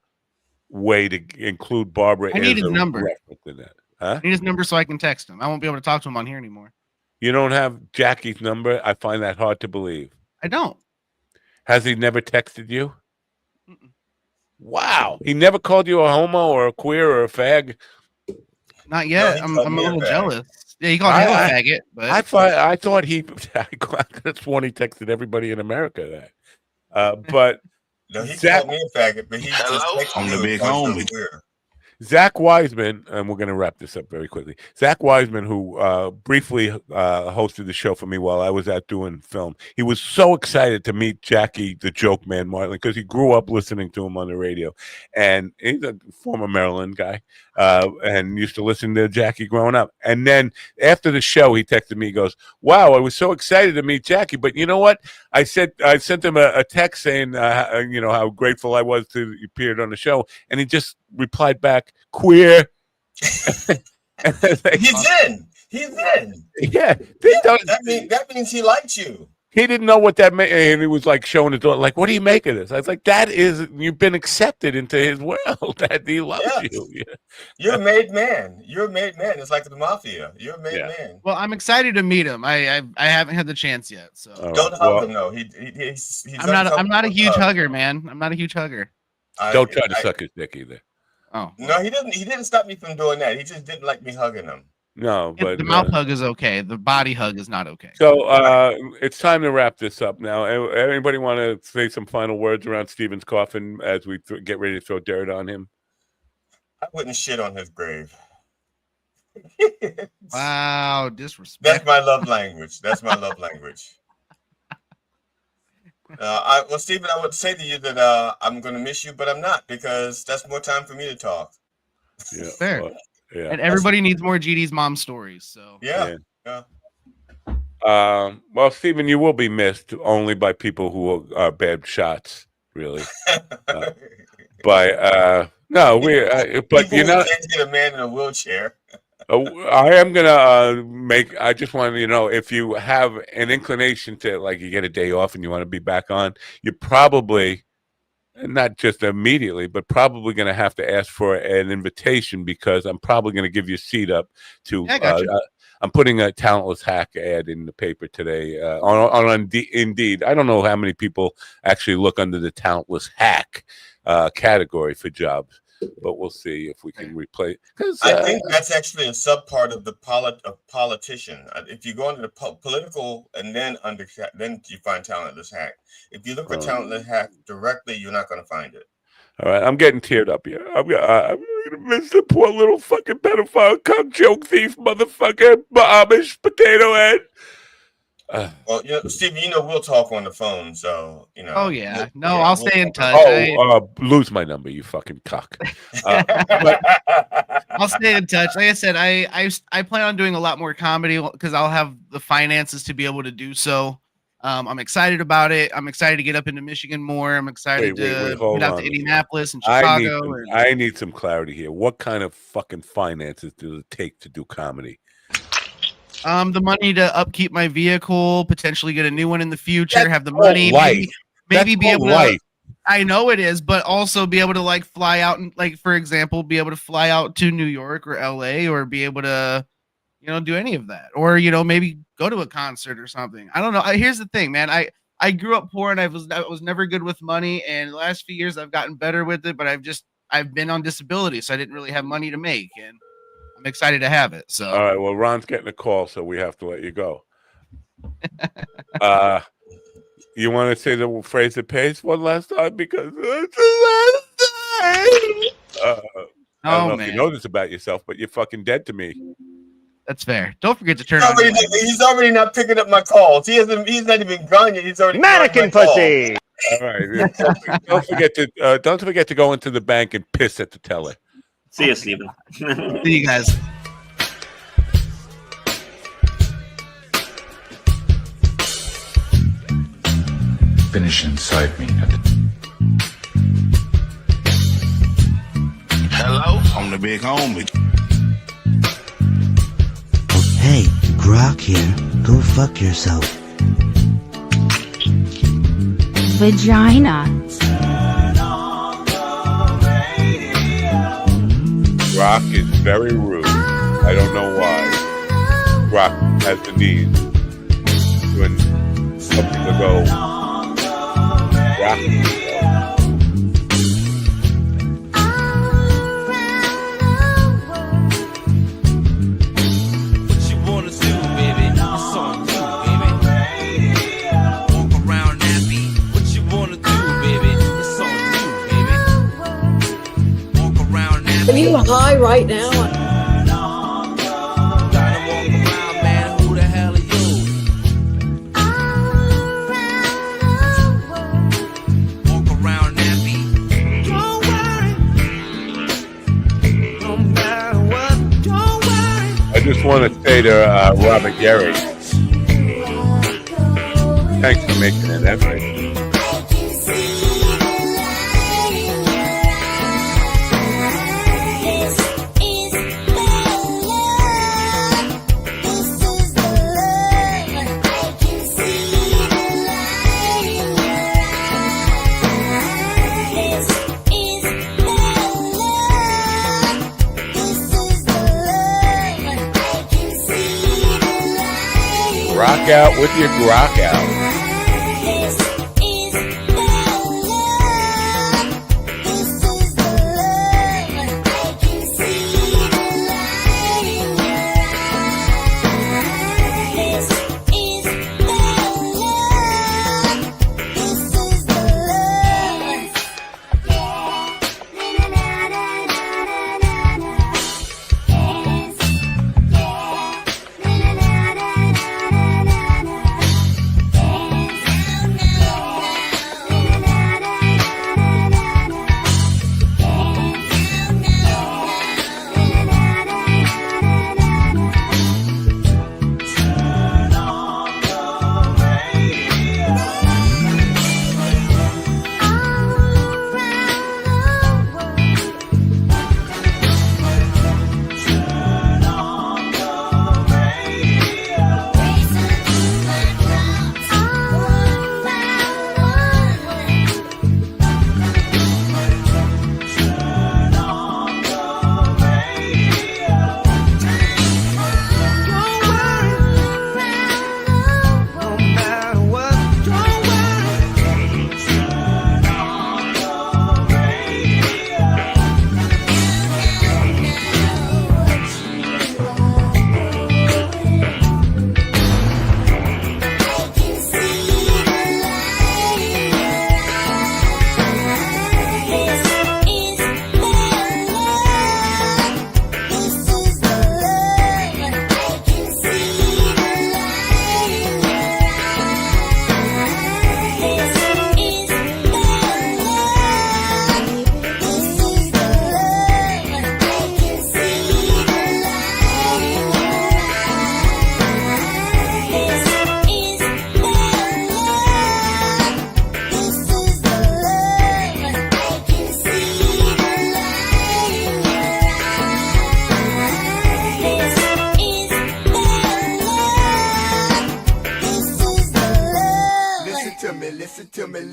way to include Barbara. I need his number. In that. Huh? I need his number so I can text him. I won't be able to talk to him on here anymore. You don't have Jackie's number? I find that hard to believe. I don't. Has he never texted you? Mm-mm. Wow. He never called you a homo or a queer or a fag? Not yet. I'm a little jealous. Yeah, he called him a faggot. But I thought he. That's one he texted everybody in America that. But no, he called me a faggot. But he just I'm the big homie. Zach Wiseman, and we're going to wrap this up very quickly. Zach Wiseman, who briefly hosted the show for me while I was out doing film, he was so excited to meet Jackie, the joke man, Martin, because he grew up listening to him on the radio. And he's a former Maryland guy and used to listen to Jackie growing up. And then after the show, he texted me, he goes, wow, I was so excited to meet Jackie. But you know what? I sent him a text saying, how grateful I was to appear on the show. And he just replied back, queer. He's in. Yeah. That means he likes you. He didn't know what that meant. And he was like showing his daughter, like, what do you make of this? I was like, you've been accepted into his world. That he loves you. Yeah. You're a made man. It's like the mafia. You're a made man. Well, I'm excited to meet him. I haven't had the chance yet. So don't hug him though. He's I'm not a huge hugger, man. I'm not a huge hugger. Don't try to suck his dick either. Oh no, he didn't stop me from doing that. He just didn't like me hugging him. No, but the mouth hug is okay. The body hug is not okay. So it's time to wrap this up now. Anybody want to say some final words around Stephen's coffin as we get ready to throw dirt on him? I wouldn't shit on his grave. Wow, disrespect. That's my love language. Well, Stephen, I would say to you that I'm going to miss you, but I'm not, because that's more time for me to talk. Yeah, fair. And everybody needs more GD's mom stories. So yeah. Well, Stephen, you will be missed only by people who are bad shots, really. But you know, can't get a man in a wheelchair. I am gonna I just want to, if you have an inclination to, like, you get a day off and you want to be back on, you're probably not just immediately, but probably going to have to ask for an invitation, because I'm probably going to give you a seat up to I'm putting a talentless hack ad in the paper today on Indeed. I don't know how many people actually look under the talentless hack category for jobs, but we'll see if we can replace. I think that's actually a subpart of the politician. If you go into the political and then you find talentless hack. If you look for talentless hack directly, you're not going to find it. All right, I'm getting teared up here. I'm gonna miss the poor little fucking pedophile, cuck, joke thief, motherfucker, Amish potato head. Well, Steve, we'll talk on the phone, so Oh yeah, I'll stay in touch. Lose my number, you fucking cock. I'll stay in touch. Like I said, I plan on doing a lot more comedy because I'll have the finances to be able to do so. I'm excited about it. I'm excited to get up into Michigan more. I'm excited to get out to Indianapolis and Chicago. I need some clarity here. What kind of fucking finances does it take to do comedy? The money to upkeep my vehicle, potentially get a new one in the future, have the money, maybe be able to. I know it is, but also be able to like fly out and like, for example, be able to fly out to New York or LA or be able to, do any of that, or maybe go to a concert or something. I don't know. Here's the thing, man. I grew up poor and I was never good with money, and the last few years I've gotten better with it, but I've been on disability, so I didn't really have money to make, and I'm excited to have it. So all right, well, Ron's getting a call, so we have to let you go. You want to say the phrase that pays one last time because it's the last time. I don't know if you know this about yourself, but you're fucking dead to me. That's fair. Don't forget to turn on. He's already not picking up my calls. He's not even gone yet. He's already mannequin pussy. All right. Don't forget to go into the bank and piss at the teller. See you, Steven. See you guys. Finish inside me. Hello, I'm the big homie. Hey, Grok here. Go fuck yourself. Vagina. Grok is very rude. I don't know why. Grok has the need when something to go. Grok. Are you high right now? I just want to say to Robert Gary, thanks for making an effort. Rock out with your grok out.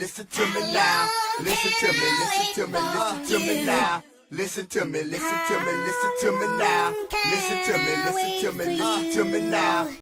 listen to me now. Listen to me, listen to me, listen to me now. Listen to me, listen to me, listen to me now. Listen to me, listen to me, listen to me now.